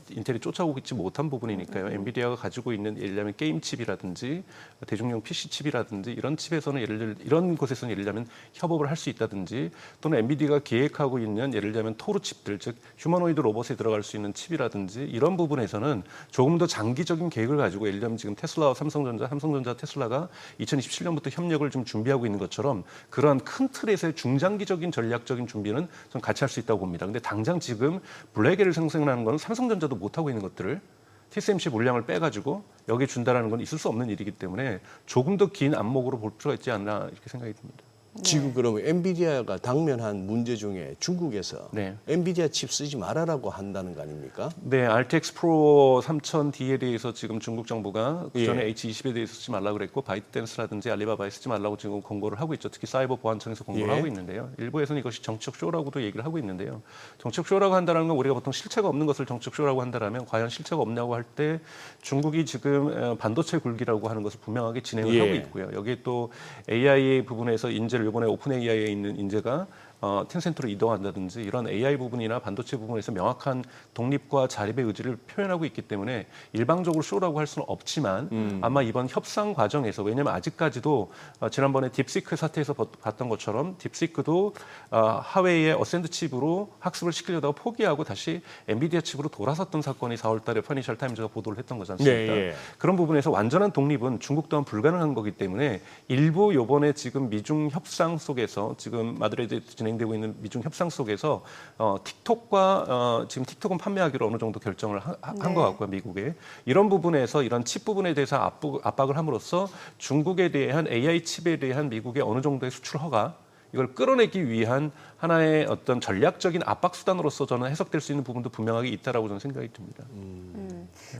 인텔이 쫓아오고 있지 못한 부분이니까요. 엔비디아가 가지고 있는 예를 들면 게임 칩이라든지 대중용 PC 칩이라든지 이런 칩에서는 이런 곳에서는 예를 들면 협업을 할 수 있다든지 또는 엔비디아가 계획하고 있는 예를 들면 토르 칩들 즉 휴머노이드 로봇에 들어갈 수 있는 칩이라든지 이런 부분에서는 조금 더 장기적인 계획을 가지고 예를 들면 지금 테슬라와 삼성전자 테슬라가 2027년부터 협력을 좀 준비하고 있는 것처럼 그런 큰 틀에서의 중장기적인 전략적인 준비는 좀 같이 할 수 있다고 봅니다. 근데 당장 지금 블랙웰을 생산하는 건 삼성전자도 못하고 있는 것들을 TSMC 물량을 빼가지고 여기에 준다라는 건 있을 수 없는 일이기 때문에 조금 더 긴 안목으로 볼 필요가 있지 않나 이렇게 생각이 듭니다. 지금 그러면 엔비디아가 당면한 문제 중에 중국에서 네. 엔비디아 칩 쓰지 말아라고 한다는 거 아닙니까? 네, RTX 프로 3000D에 대해서 지금 중국 정부가 그전에 예. H20에 대해서 쓰지 말라고 그랬고 바이트댄스라든지 알리바바에 쓰지 말라고 지금 권고를 하고 있죠. 특히 사이버 보안청에서 권고를 예. 하고 있는데요. 일부에서는 이것이 정책 쇼라고도 얘기를 하고 있는데요. 정책 쇼라고 한다는 건 우리가 보통 실체가 없는 것을 정책 쇼라고 한다면 과연 실체가 없냐고 할 때 중국이 지금 반도체 굴기라고 하는 것을 분명하게 진행을 예. 하고 있고요. 여기에 또 AI 부분에서 인재를 이번에 오픈 AI에 있는 인재가 텐센트로 이동한다든지 이런 AI 부분이나 반도체 부분에서 명확한 독립과 자립의 의지를 표현하고 있기 때문에 일방적으로 쇼라고 할 수는 없지만 아마 이번 협상 과정에서 왜냐하면 아직까지도 지난번에 딥시크 사태에서 봤던 것처럼 딥시크도 하웨이의 어센드 칩으로 학습을 시키려다가 포기하고 다시 엔비디아 칩으로 돌아섰던 사건이 4월 달에 파이낸셜 타임즈가 보도를 했던 거지 않습니까? 네, 예. 그런 부분에서 완전한 독립은 중국 또한 불가능한 거기 때문에 일부 요번에 지금 미중 협상 속에서 지금 마드리드에 진행되고 있는 미중 협상 속에서 틱톡과 지금 틱톡은 판매하기로 어느 정도 결정을 한 것 같고요, 미국에. 이런 부분에서 이런 칩 부분에 대해서 압박을 함으로써 중국에 대한 AI 칩에 대한 미국의 어느 정도의 수출 허가 이걸 끌어내기 위한 하나의 어떤 전략적인 압박 수단으로서 저는 해석될 수 있는 부분도 분명하게 있다라고 저는 생각이 듭니다.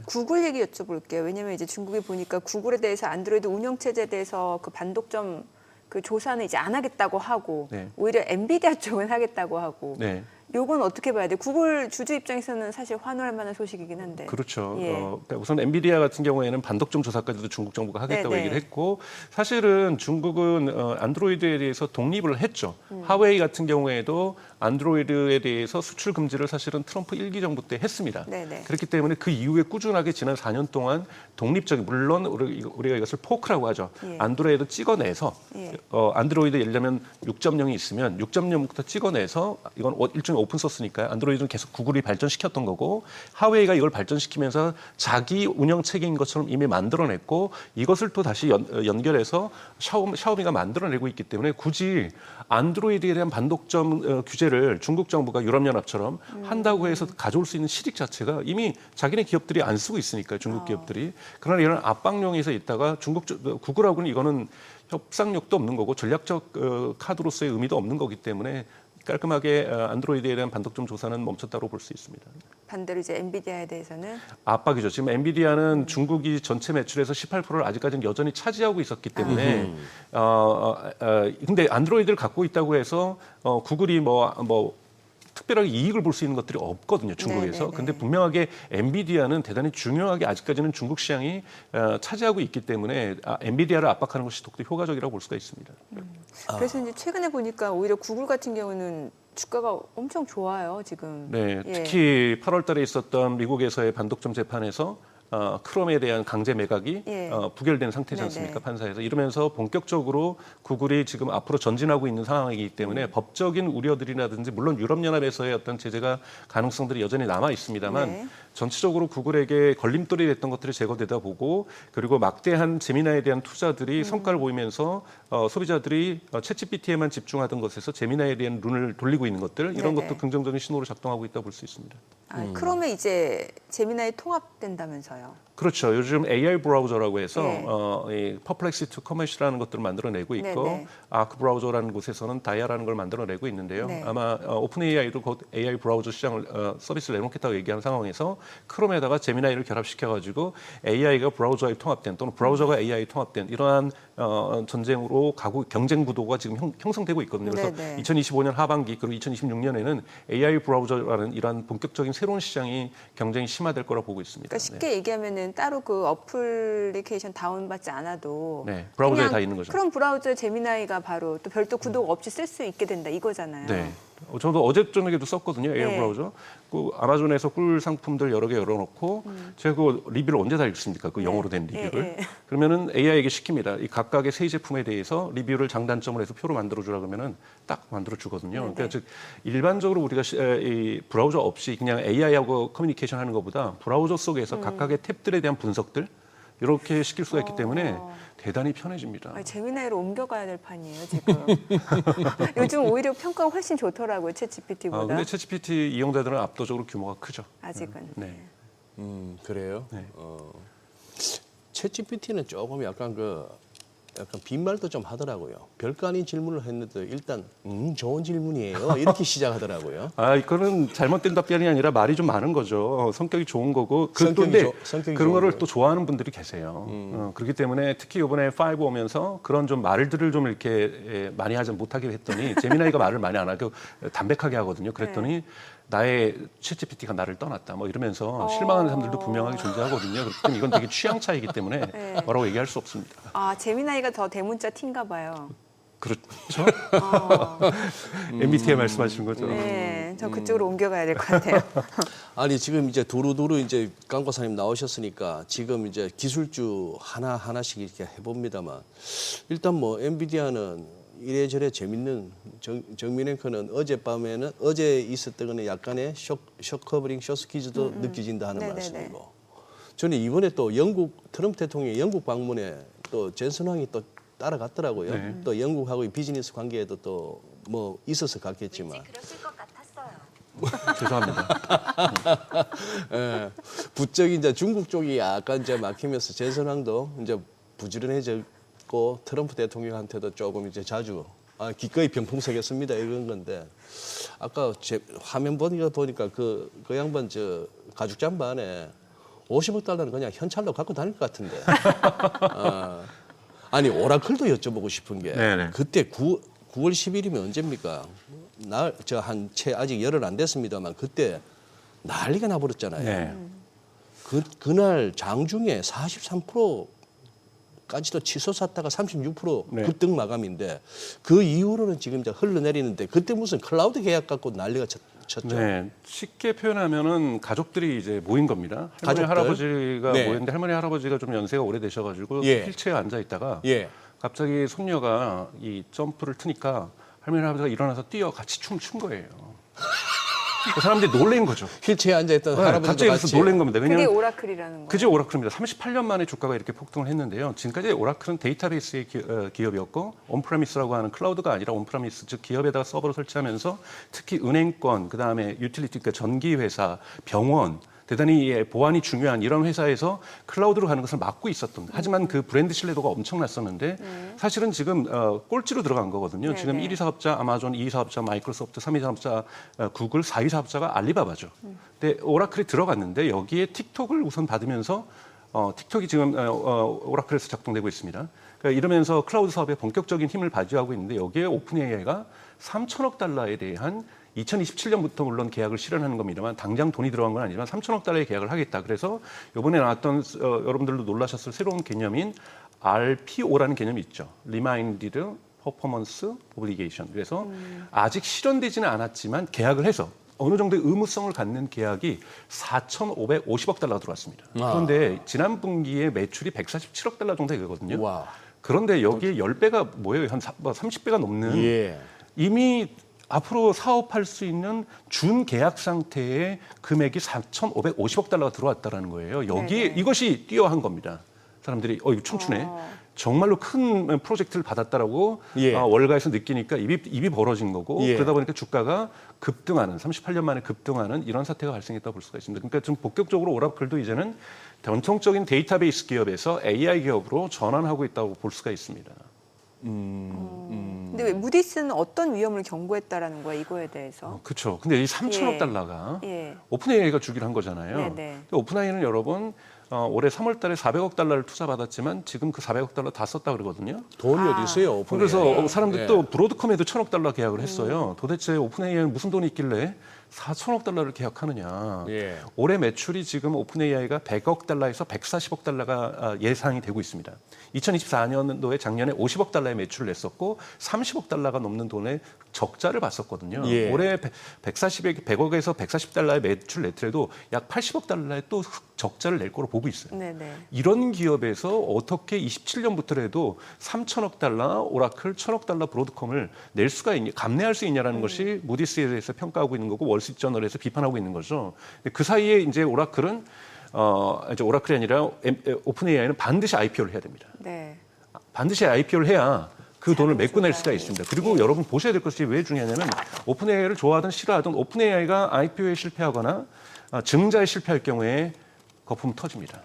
구글 얘기 여쭤볼게요. 왜냐하면 이제 중국이 보니까 구글에 대해서 안드로이드 운영 체제에 대해서 그 반독점 그 조사는 이제 안 하겠다고 하고 네. 오히려 엔비디아 쪽은 하겠다고 하고 네. 요건 어떻게 봐야 돼? 구글 주주 입장에서는 사실 환호할 만한 소식이긴 한데. 그렇죠. 예. 그러니까 우선 엔비디아 같은 경우에는 반독점 조사까지도 중국 정부가 하겠다고 네네. 얘기를 했고 사실은 중국은 안드로이드에 대해서 독립을 했죠. 하웨이 같은 경우에도 안드로이드에 대해서 수출 금지를 사실은 트럼프 1기 정부 때 했습니다. 네네. 그렇기 때문에 그 이후에 꾸준하게 지난 4년 동안 독립적인 물론 우리가 이것을 포크라고 하죠. 예. 안드로이드 찍어내서 예. 안드로이드 예를 들면 6.0이 있으면 6.0부터 찍어내서 이건 일종의 오픈 소스니까요. 안드로이드는 계속 구글이 발전시켰던 거고 하웨이가 이걸 발전시키면서 자기 운영 체계인 것처럼 이미 만들어냈고 이것을 또 다시 연결해서 샤오미가 만들어내고 있기 때문에 굳이 안드로이드에 대한 반독점 규제를 중국 정부가 유럽연합처럼 한다고 해서 가져올 수 있는 실익 자체가 이미 자기네 기업들이 안 쓰고 있으니까요. 중국 기업들이. 그러나 이런 압박용에서 있다가 구글하고는 이거는 협상력도 없는 거고 전략적 카드로서의 의미도 없는 거기 때문에 깔끔하게 안드로이드에 대한 반독점 조사는 멈췄다고 볼 수 있습니다. 반대로 이제 엔비디아에 대해서는 압박이죠. 지금 엔비디아는 중국이 전체 매출에서 18%를 아직까지는 여전히 차지하고 있었기 때문에 근데 안드로이드를 갖고 있다고 해서 구글이 뭐 특별하게 이익을 볼 수 있는 것들이 없거든요, 중국에서. 네네네. 근데 분명하게 엔비디아는 대단히 중요하게 아직까지는 중국 시장이 차지하고 있기 때문에 엔비디아를 압박하는 것이 더욱더 효과적이라고 볼 수가 있습니다. 그래서 이제 최근에 보니까 오히려 구글 같은 경우는 주가가 엄청 좋아요, 지금. 네, 예. 특히 8월 달에 있었던 미국에서의 반독점 재판에서 크롬에 대한 강제 매각이 예. 부결된 상태지 않습니까? 판사에서. 이러면서 본격적으로 구글이 지금 앞으로 전진하고 있는 상황이기 때문에 법적인 우려들이라든지 물론 유럽연합에서의 어떤 제재가 가능성들이 여전히 남아 있습니다만 네. 전체적으로 구글에게 걸림돌이 됐던 것들이 제거되다 보고 그리고 막대한 제미나에 대한 투자들이 성과를 보이면서 소비자들이 챗GPT에만 집중하던 것에서 제미나에 대한 눈을 돌리고 있는 것들 이런 네네. 것도 긍정적인 신호로 작동하고 있다고 볼 수 있습니다. 크롬에 이제 제미나이 통합된다면서요. 그렇죠. 요즘 AI 브라우저라고 해서 네. 이 퍼플렉시티 커머시라는 것들을 만들어내고 있고 네네. 아크 브라우저라는 곳에서는 다이아라는 걸 만들어내고 있는데요. 네. 아마 오픈 AI도 곧 AI 브라우저 시장을 서비스를 내놓겠다고 얘기하는 상황에서 크롬에다가 제미나이를 결합시켜가지고 AI가 브라우저에 통합된 또는 브라우저가 AI 통합된 이러한 전쟁으로 가고 경쟁 구도가 지금 형성되고 있거든요. 그래서 네네. 2025년 하반기 그리고 2026년에는 AI 브라우저라는 이러한 본격적인 새로운 시장이 경쟁이 심화될 거라고 보고 있습니다. 그러니까 쉽게 얘기하면은 따로 그 어플리케이션 다운받지 않아도 네, 브라우저에 그냥 다 있는 거죠. 크롬 브라우저 제미나이가 바로 또 별도 구독 없이 쓸 수 있게 된다 이거잖아요. 네. 저도 어제 저녁에도 썼거든요. AI 네. 브라우저. 그 아마존에서 꿀 상품들 여러 개 열어놓고 제가 그 리뷰를 언제 다 읽습니까? 그 영어로 된 리뷰를. 예. 그러면은 AI에게 시킵니다. 이 각각의 새 제품에 대해서 리뷰를 장단점을 해서 표로 만들어주라 그러면은 딱 만들어주거든요. 네, 그러니까 즉 일반적으로 우리가 이 브라우저 없이 그냥 AI하고 커뮤니케이션 하는 것보다 브라우저 속에서 각각의 탭들에 대한 분석들 이렇게 시킬 수가 있기 때문에 대단히 편해집니다. 아니, 제미나이로 옮겨가야 될 판이에요 지금. 요즘 오히려 평가가 훨씬 좋더라고요 챗GPT보다. 근데 챗GPT 이용자들은 압도적으로 규모가 크죠. 아직은. 네. 그래요? 네. 챗GPT는 조금 약간 빈말도 좀 하더라고요. 별거 아닌 질문을 했는데 일단 좋은 질문이에요. 이렇게 시작하더라고요. 이거는 잘못된 답변이 아니라 말이 좀 많은 거죠. 성격이 좋은 거고. 성격이 그런 거를 좋은 또 좋아하는 분들이 계세요. 그렇기 때문에 특히 이번에 5 오면서 그런 좀 말들을 좀 이렇게 많이 하지 못하게 했더니 제미나이가 말을 많이 안 하고 담백하게 하거든요. 그랬더니 나의 챗GPT가 나를 떠났다. 뭐 이러면서 실망하는 사람들도 분명하게 존재하거든요. 그렇기 때문에 이건 되게 취향 차이기 때문에 뭐라고 얘기할 수 없습니다. 아 제미나이가 더 대문자 T인가 봐요. 그렇죠? MBTI 말씀하시는 거죠? 네, 저 그쪽으로 옮겨가야 될 것 같아요. 아니 지금 이제 두루두루 이제 강박사님 나오셨으니까 지금 이제 기술주 하나씩 이렇게 해봅니다만 일단 뭐 엔비디아는 이래저래 재밌는 정민 앵커는 어젯밤에는 어제 있었던 거는 약간의 쇼커버링 쇼스퀴즈도 느껴진다 하는 네네네. 말씀이고 저는 이번에 또 영국 트럼프 대통령이 영국 방문에 또 젠슨 왕이 또 따라갔더라고요. 네. 또 영국하고의 비즈니스 관계에도 또 뭐 있어서 갔겠지만 그러실 것 같았어요. 죄송합니다. 예, 부쩍 이제 중국 쪽이 약간 이제 막히면서 젠슨 왕도 이제 부지런해졌고 트럼프 대통령한테도 조금 이제 자주 기꺼이 병풍서겠습니다 이런 건데 아까 제 화면 보니까 그 양반 저 가죽 잠바안에 50억 달러는 그냥 현찰로 갖고 다닐 것 같은데. 아니 오라클도 여쭤보고 싶은 게 네네. 그때 9월 10일이면 언제입니까? 아직 열흘 안 됐습니다만 그때 난리가 나버렸잖아요. 네. 그날 장중에 43%까지도 치솟았다가 36% 네. 급등 마감인데 그 이후로는 지금 이제 흘러내리는데 그때 무슨 클라우드 계약 갖고 난리가 쳤죠. 네, 쉽게 표현하면은 가족들이 이제 모인 겁니다. 할머니 가족들? 할아버지가 네. 모였는데 할머니 할아버지가 좀 연세가 오래되셔가지고 예. 휠체어에 앉아 있다가 예. 갑자기 손녀가 이 점프를 트니까 할머니 할아버지가 일어나서 뛰어 같이 춤춘 거예요. 그 사람들이 놀란 거죠. 휠체어에 앉아있던 네, 할아버지도 갑자기 같이. 그래서 놀란 겁니다. 그게 왜냐하면 오라클이라는 거예요. 그게 오라클입니다. 38년 만에 주가가 이렇게 폭등을 했는데요. 지금까지 오라클은 데이터베이스의 기업이었고 온프레미스라고 하는 클라우드가 아니라 온프레미스 즉 기업에다가 서버를 설치하면서 특히 은행권, 그다음에 유틸리티, 그러니까 전기 회사, 병원 대단히 보안이 중요한 이런 회사에서 클라우드로 가는 것을 막고 있었던. 하지만 그 브랜드 신뢰도가 엄청났었는데 사실은 지금 꼴찌로 들어간 거거든요. 지금 1위 사업자 아마존, 2위 사업자 마이크로소프트, 3위 사업자 구글, 4위 사업자가 알리바바죠. 근데 오라클이 들어갔는데 여기에 틱톡을 우선 받으면서 틱톡이 지금 오라클에서 작동되고 있습니다. 그러니까 이러면서 클라우드 사업에 본격적인 힘을 발휘하고 있는데 여기에 오픈 AI가 3천억 달러에 대한 2027년부터 물론 계약을 실현하는 겁니다만 당장 돈이 들어간 건 아니지만 3천억 달러의 계약을 하겠다. 그래서 이번에 나왔던 여러분들도 놀라셨을 새로운 개념인 RPO라는 개념이 있죠. Reminded Performance Obligation. 그래서 아직 실현되지는 않았지만 계약을 해서 어느 정도의 의무성을 갖는 계약이 4,550억 달러 들어왔습니다. 그런데 지난 분기에 매출이 147억 달러 정도 되거든요. 와. 그런데 여기에 10배가 뭐예요? 한 30배가 넘는 예. 이미 앞으로 사업할 수 있는 준 계약 상태의 금액이 4,550억 달러가 들어왔다라는 거예요. 여기에 이것이 뛰어한 겁니다. 사람들이 이거 춤추네. 정말로 큰 프로젝트를 받았다라고 예. 월가에서 느끼니까 입이 벌어진 거고 예. 그러다 보니까 주가가 급등하는 38년 만에 급등하는 이런 사태가 발생했다고 볼 수가 있습니다. 그러니까 좀 본격적으로 오라클도 이제는 전통적인 데이터베이스 기업에서 AI 기업으로 전환하고 있다고 볼 수가 있습니다. 근데 왜 무디스는 어떤 위험을 경고했다라는 거야 이거에 대해서? 그렇죠. 근데 이 3천억 예. 달러가 예. 오픈 AI가 주기로 한 거잖아요. 네네. 근데 오픈 AI는 여러분 올해 3월 달에 400억 달러를 투자받았지만 지금 그 400억 달러 다 썼다 그러거든요. 돈이 어디 있어요? 오픈 그래서 AI. 사람들 예. 또 브로드컴에도 1,000억 달러 계약을 했어요. 도대체 오픈 AI는 무슨 돈이 있길래 4천억 달러를 계약하느냐. 예. 올해 매출이 지금 오픈 AI가 100억 달러에서 140억 달러가 예상이 되고 있습니다. 2024년도에 작년에 50억 달러의 매출을 냈었고 30억 달러가 넘는 돈의 적자를 봤었거든요. 예. 올해 100억에서 140달러의 매출 냈더라도 약 80억 달러의 또 적자를 낼 거로 보고 있어요. 네네. 이런 기업에서 어떻게 27년부터라도 3천억 달러 오라클, 1천억 달러 브로드컴을 낼 수가 있냐, 감내할 수 있냐라는 것이 무디스에 대해서 평가하고 있는 거고 월스트리트저널에서 비판하고 있는 거죠. 그 사이에 이제 오라클은 이제 오라클이 아니라 오픈 AI는 반드시 IPO를 해야 됩니다. 네. 반드시 IPO를 해야 그 돈을 메꿔낼 수가 있습니다. 그리고 여러분 보셔야 될 것이 왜 중요하냐면 오픈 AI를 좋아하든 싫어하든 오픈 AI가 IPO에 실패하거나 증자에 실패할 경우에 거품 터집니다.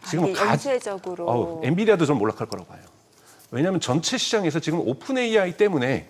지금 이게 연쇄적으로 엔비디아도 좀 몰락할 거라고 봐요. 왜냐하면 전체 시장에서 지금 오픈 AI 때문에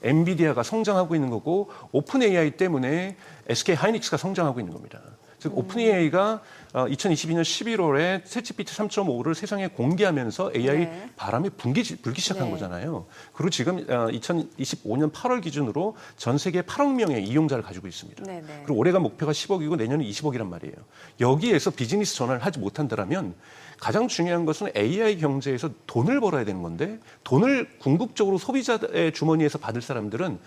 엔비디아가 성장하고 있는 거고 오픈 AI 때문에 SK 하이닉스가 성장하고 있는 겁니다. 즉 오픈 AI가 2022년 11월에 챗GPT 3.5를 세상에 공개하면서 AI 네. 바람이 불기 시작한 네. 거잖아요. 그리고 지금 2025년 8월 기준으로 전 세계 8억 명의 이용자를 가지고 있습니다. 네, 네. 그리고 올해가 목표가 10억이고 내년은 20억이란 말이에요. 여기에서 비즈니스 전환을 하지 못한다면 가장 중요한 것은 AI 경제에서 돈을 벌어야 되는 건데 돈을 궁극적으로 소비자의 주머니에서 받을 사람들은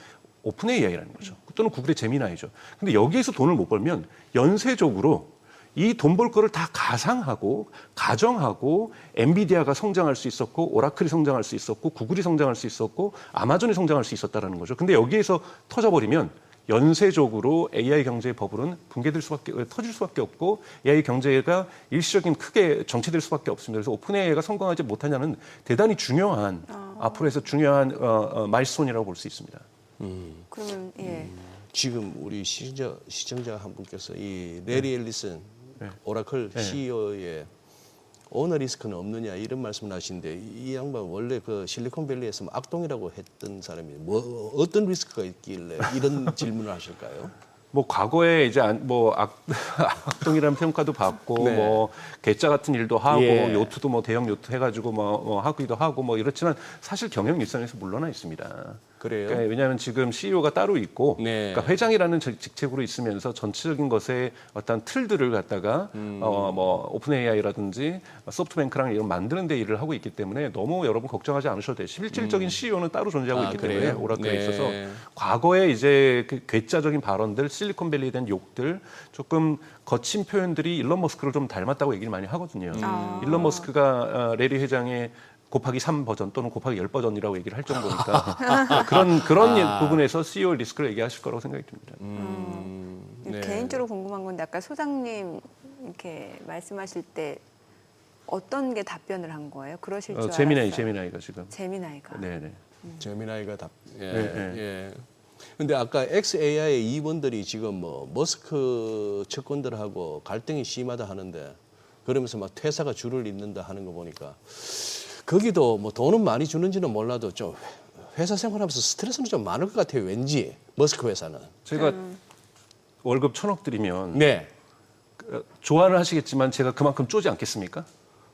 오픈 AI라는 거죠. 또는 구글의 제미나이죠. 근데 여기에서 돈을 못 벌면 연쇄적으로 이 돈 벌 거를 다 가상하고 가정하고 엔비디아가 성장할 수 있었고 오라클이 성장할 수 있었고 구글이 성장할 수 있었고 아마존이 성장할 수 있었다라는 거죠. 근데 여기에서 터져버리면 연쇄적으로 AI 경제의 버블은 터질 수밖에 없고 AI 경제가 일시적인 크게 정체될 수밖에 없습니다. 그래서 오픈 AI가 성공하지 못하냐는 대단히 중요한 앞으로 해서 중요한 마일스톤이라고 볼 수 있습니다. 그러면 예. 지금 우리 시청자 한 분께서 이 레리 앨리슨 오라클 CEO의 오너 리스크는 없느냐 이런 말씀을 하시는데 이 양반 원래 그 실리콘밸리에서 악동이라고 했던 사람이 뭐 어떤 리스크가 있길래 이런 질문을 하실까요? 뭐 과거에 이제 악동이라는 평가도 받고 네. 뭐 괴짜 같은 일도 하고 예. 요트도 뭐 대형 요트 해가지고 뭐 하기도 하고 뭐 이렇지만 사실 경영 일선에서 물러나 있습니다. 그래요? 그러니까 왜냐하면 지금 CEO가 따로 있고 네. 그러니까 회장이라는 직책으로 있으면서 전체적인 것에 어떤 틀들을 갖다가 뭐 오픈 AI라든지 소프트뱅크랑 이런 만드는 데 일을 하고 있기 때문에 너무 여러분 걱정하지 않으셔도 돼요. 실질적인 CEO는 따로 존재하고 있기 때문에 그래요? 오라클에 네. 있어서 과거에 이제 그 괴짜적인 발언들, 실리콘밸리에 대한 욕들, 조금 거친 표현들이 일론 머스크를 좀 닮았다고 얘기를 많이 하거든요. 일론 머스크가 레리 회장의 곱하기 3 버전 또는 곱하기 10 버전이라고 얘기를 할 정도니까 그런 부분에서 CEO 리스크를 얘기하실 거라고 생각이 듭니다. 네. 개인적으로 궁금한 건데 아까 소장님 이렇게 말씀하실 때 어떤 게 답변을 한 거예요? 그러실 줄 알았어요. 제미나이가 지금. 제미나이가. 네네. 제미나이가 답. 예. 네. 예. 근데 아까 XAI의 임원들이 지금 뭐 머스크 측근들하고 갈등이 심하다 하는데 그러면서 막 퇴사가 줄을 잇는다 하는 거 보니까 거기도 뭐 돈은 많이 주는지는 몰라도 좀 회사 생활하면서 스트레스는 좀 많을 것 같아요. 왠지 머스크 회사는. 제가 월급 1,000억 드리면 네. 좋아는 하시겠지만 제가 그만큼 쪼지 않겠습니까?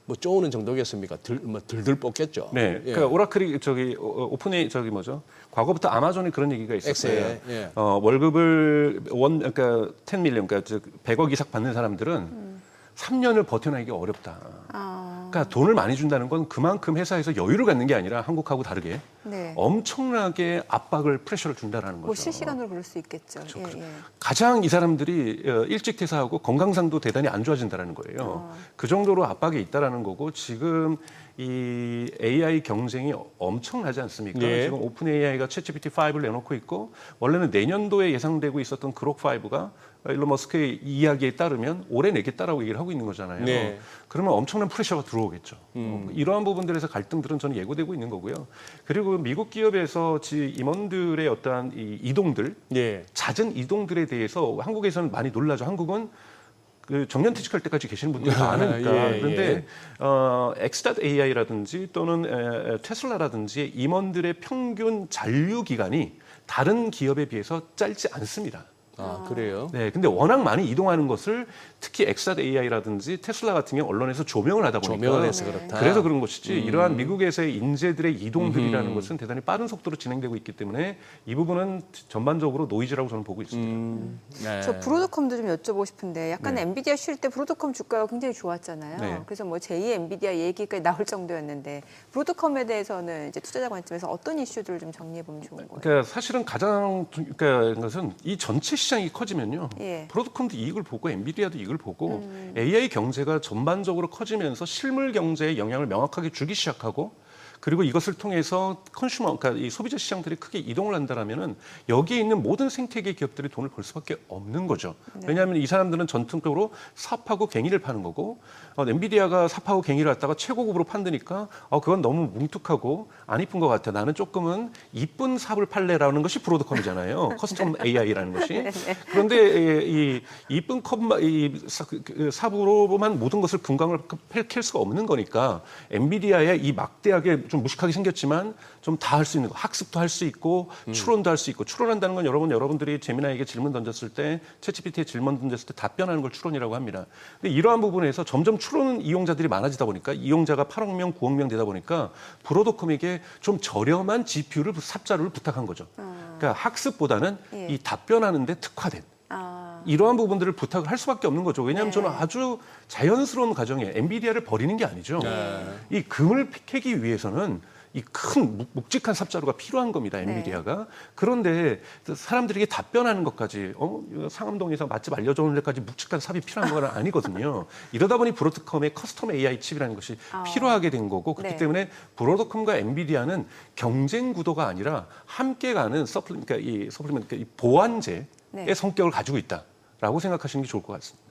뭐 쪼는 정도겠습니까? 들들 뽑겠죠. 네. 예. 그러니까 오라클이 오픈이 뭐죠? 과거부터 아마존이 그런 얘기가 있었어요. XAI, 예. 월급을 그러니까 10 밀리언, 그러니까 100억 이상 받는 사람들은 3년을 버텨내기 어렵다. 그러니까 돈을 많이 준다는 건 그만큼 회사에서 여유를 갖는 게 아니라 한국하고 다르게 네. 엄청나게 압박을 프레셔를 준다라는 거죠. 뭐 실시간으로 그럴 수 있겠죠. 그렇죠. 예, 예. 가장 이 사람들이 일찍 퇴사하고 건강상도 대단히 안 좋아진다라는 거예요. 그 정도로 압박이 있다라는 거고 지금 이 AI 경쟁이 엄청나지 않습니까? 네. 지금 오픈 AI가 챗GPT 5를 내놓고 있고 원래는 내년도에 예상되고 있었던 그록 5가 일론 머스크의 이야기에 따르면 올해 내겠다라고 얘기를 하고 있는 거잖아요. 네. 그러면 엄청난 프레셔가 들어오겠죠. 이러한 부분들에서 갈등들은 저는 예고되고 있는 거고요. 그리고 미국 기업에서 임원들의 어떠한 이 이동들, 예. 잦은 이동들에 대해서 한국에서는 많이 놀라죠. 한국은 그 정년퇴직할 때까지 계시는 분들이 많으니까. 예, 그런데 X.AI라든지 또는 테슬라라든지 임원들의 평균 잔류 기간이 다른 기업에 비해서 짧지 않습니다. 아, 그래요? 네, 근데 워낙 많이 이동하는 것을 특히 X.AI라든지 테슬라 같은 경우 언론에서 조명을 하다 보니까 조명을 해서 그렇다. 그래서 그런 것이지 이러한 미국에서의 인재들의 이동들이라는 것은 대단히 빠른 속도로 진행되고 있기 때문에 이 부분은 전반적으로 노이즈라고 저는 보고 있습니다. 네. 저 브로드컴도 좀 여쭤보고 싶은데 약간 네. 엔비디아 쉴 때 브로드컴 주가가 굉장히 좋았잖아요. 네. 그래서 뭐 제2 엔비디아 얘기까지 나올 정도였는데 브로드컴에 대해서는 이제 투자자 관점에서 어떤 이슈들을 좀 정리해 보면 좋은 거예요? 그러니까 사실은 가장 그러니까 것은 이 전체 시장이 커지면요. 예. 브로드컴도 이익을 보고 엔비디아도 이익을 보고 AI 경제가 전반적으로 커지면서 실물 경제에 영향을 명확하게 주기 시작하고 그리고 이것을 통해서 그러니까 이 소비자 시장들이 크게 이동을 한다라면은 여기에 있는 모든 생태계 기업들이 돈을 벌 수밖에 없는 거죠. 왜냐하면 이 사람들은 전통적으로 삽하고 갱이를 파는 거고 엔비디아가 삽하고 갱이를 갖다가 최고급으로 판다니까 그건 너무 뭉툭하고 안 이쁜 것 같아. 나는 조금은 이쁜 삽을 팔래라는 것이 브로드컴이잖아요. 커스텀 AI라는 것이. 그런데 이 이쁜 삽으로만 모든 것을 분광을 캘 수가 없는 거니까 엔비디아의 이 막대하게 좀 무식하게 생겼지만 좀 다 할 수 있는 거. 학습도 할 수 있고 추론도 할 수 있고 추론한다는 건 여러분들이 제미나이에게 질문 던졌을 때 챗GPT에 질문 던졌을 때 답변하는 걸 추론이라고 합니다. 근데 이러한 부분에서 점점 추론 이용자들이 많아지다 보니까 이용자가 8억 명, 9억 명 되다 보니까 브로드컴에게 좀 저렴한 GPU를 삽자루를 부탁한 거죠. 그러니까 학습보다는 예. 이 답변하는 데 특화된 이러한 부분들을 부탁을 할 수밖에 없는 거죠. 왜냐하면 저는 아주 자연스러운 과정에 엔비디아를 버리는 게 아니죠. 이 금을 캐기 위해서는 이 큰 묵직한 삽자루가 필요한 겁니다. 엔비디아가. 그런데 사람들에게 답변하는 것까지 상암동에서 맛집 알려주는 데까지 묵직한 삽이 필요한 건 아니거든요. 이러다 보니 브로드컴의 커스텀 AI 칩이라는 것이 필요하게 된 거고 그렇기 네. 때문에 브로드컴과 엔비디아는 경쟁 구도가 아니라 함께 가는 그러니까 이 보완제의 네. 성격을 가지고 있다라고 생각하시는 게 좋을 것 같습니다.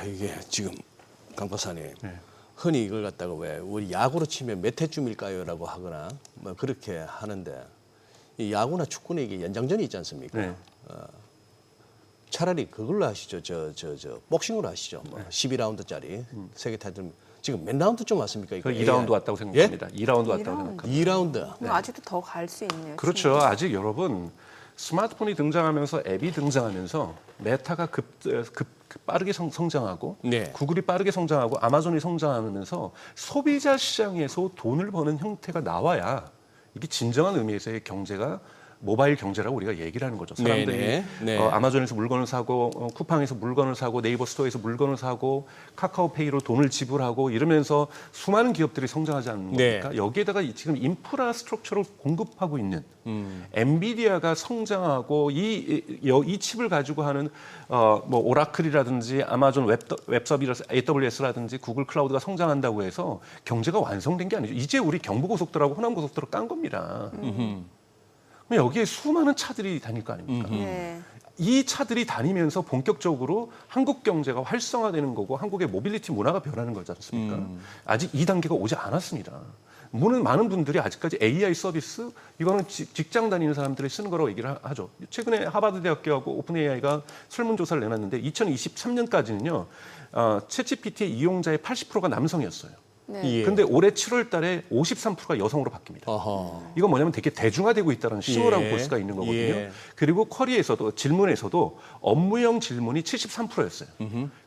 이게 지금 강 박사님 네. 흔히 이걸 갖다가 왜 우리 야구로 치면 몇 회쯤일까요라고 하거나 뭐 그렇게 하는데 이 야구나 축구는 이게 연장전이 있지 않습니까? 네. 차라리 그걸로 하시죠. 저 복싱으로 하시죠. 뭐 12라운드짜리 세계 타이틀 지금 몇 라운드쯤 왔습니까? 이거 2라운드 왔다고 생각합니다. 2라운드 왔다고 생각합니다. 2라운드. 그럼 아직도 더 갈 수 있네요. 그렇죠. 아직 여러분 스마트폰이 등장하면서 앱이 등장하면서 메타가 빠르게 성장하고 네. 구글이 빠르게 성장하고 아마존이 성장하면서 소비자 시장에서 돈을 버는 형태가 나와야 이게 진정한 의미에서의 경제가 모바일 경제라고 우리가 얘기를 하는 거죠. 사람들이 네네. 네. 아마존에서 물건을 사고 쿠팡에서 물건을 사고 네이버 스토어에서 물건을 사고 카카오페이로 돈을 지불하고 이러면서 수많은 기업들이 성장하지 않는 네. 겁니까? 여기에다가 지금 인프라 스트럭처를 공급하고 있는 엔비디아가 성장하고 이 칩을 가지고 하는 뭐 오라클이라든지 아마존 웹 서비스 AWS라든지 구글 클라우드가 성장한다고 해서 경제가 완성된 게 아니죠. 이제 우리 경부고속도로하고 호남고속도로 깐 겁니다. 그럼 여기에 수많은 차들이 다닐 거 아닙니까? 네. 이 차들이 다니면서 본격적으로 한국 경제가 활성화되는 거고 한국의 모빌리티 문화가 변하는 거지 않습니까? 아직 이 단계가 오지 않았습니다. 많은 분들이 아직까지 AI 서비스 이거는 직장 다니는 사람들이 쓰는 거라고 얘기를 하죠. 최근에 하버드 대학교하고 오픈 AI가 설문조사를 내놨는데 2023년까지는요. 챗GPT 이용자의 80%가 남성이었어요. 네. 예. 근데 올해 7월 달에 53%가 여성으로 바뀝니다. 어허. 이건 뭐냐면 되게 대중화되고 있다는 신호라고 예. 볼 수가 있는 거거든요. 예. 그리고 쿼리에서도 질문에서도 업무형 질문이 73%였어요.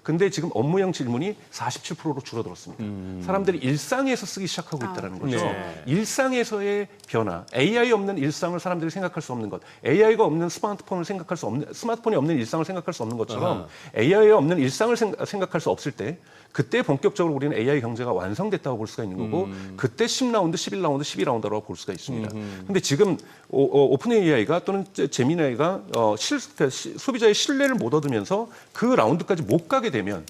근데 지금 업무형 질문이 47%로 줄어들었습니다. 사람들이 일상에서 쓰기 시작하고 있다는 거죠. 네. 일상에서의 변화, AI 없는 일상을 사람들이 생각할 수 없는 것, AI가 없는 스마트폰이 없는 일상을 생각할 수 없는 것처럼 AI가 없는 일상을 생각할 수 없을 때 그때 본격적으로 우리는 AI 경제가 완성됐다고 볼 수가 있는 거고 그때 10라운드, 11라운드, 12라운드라고 볼 수가 있습니다. 근데 지금 오픈 AI가 또는 제미나이가 소비자의 신뢰를 못 얻으면서 그 라운드까지 못 가게 되면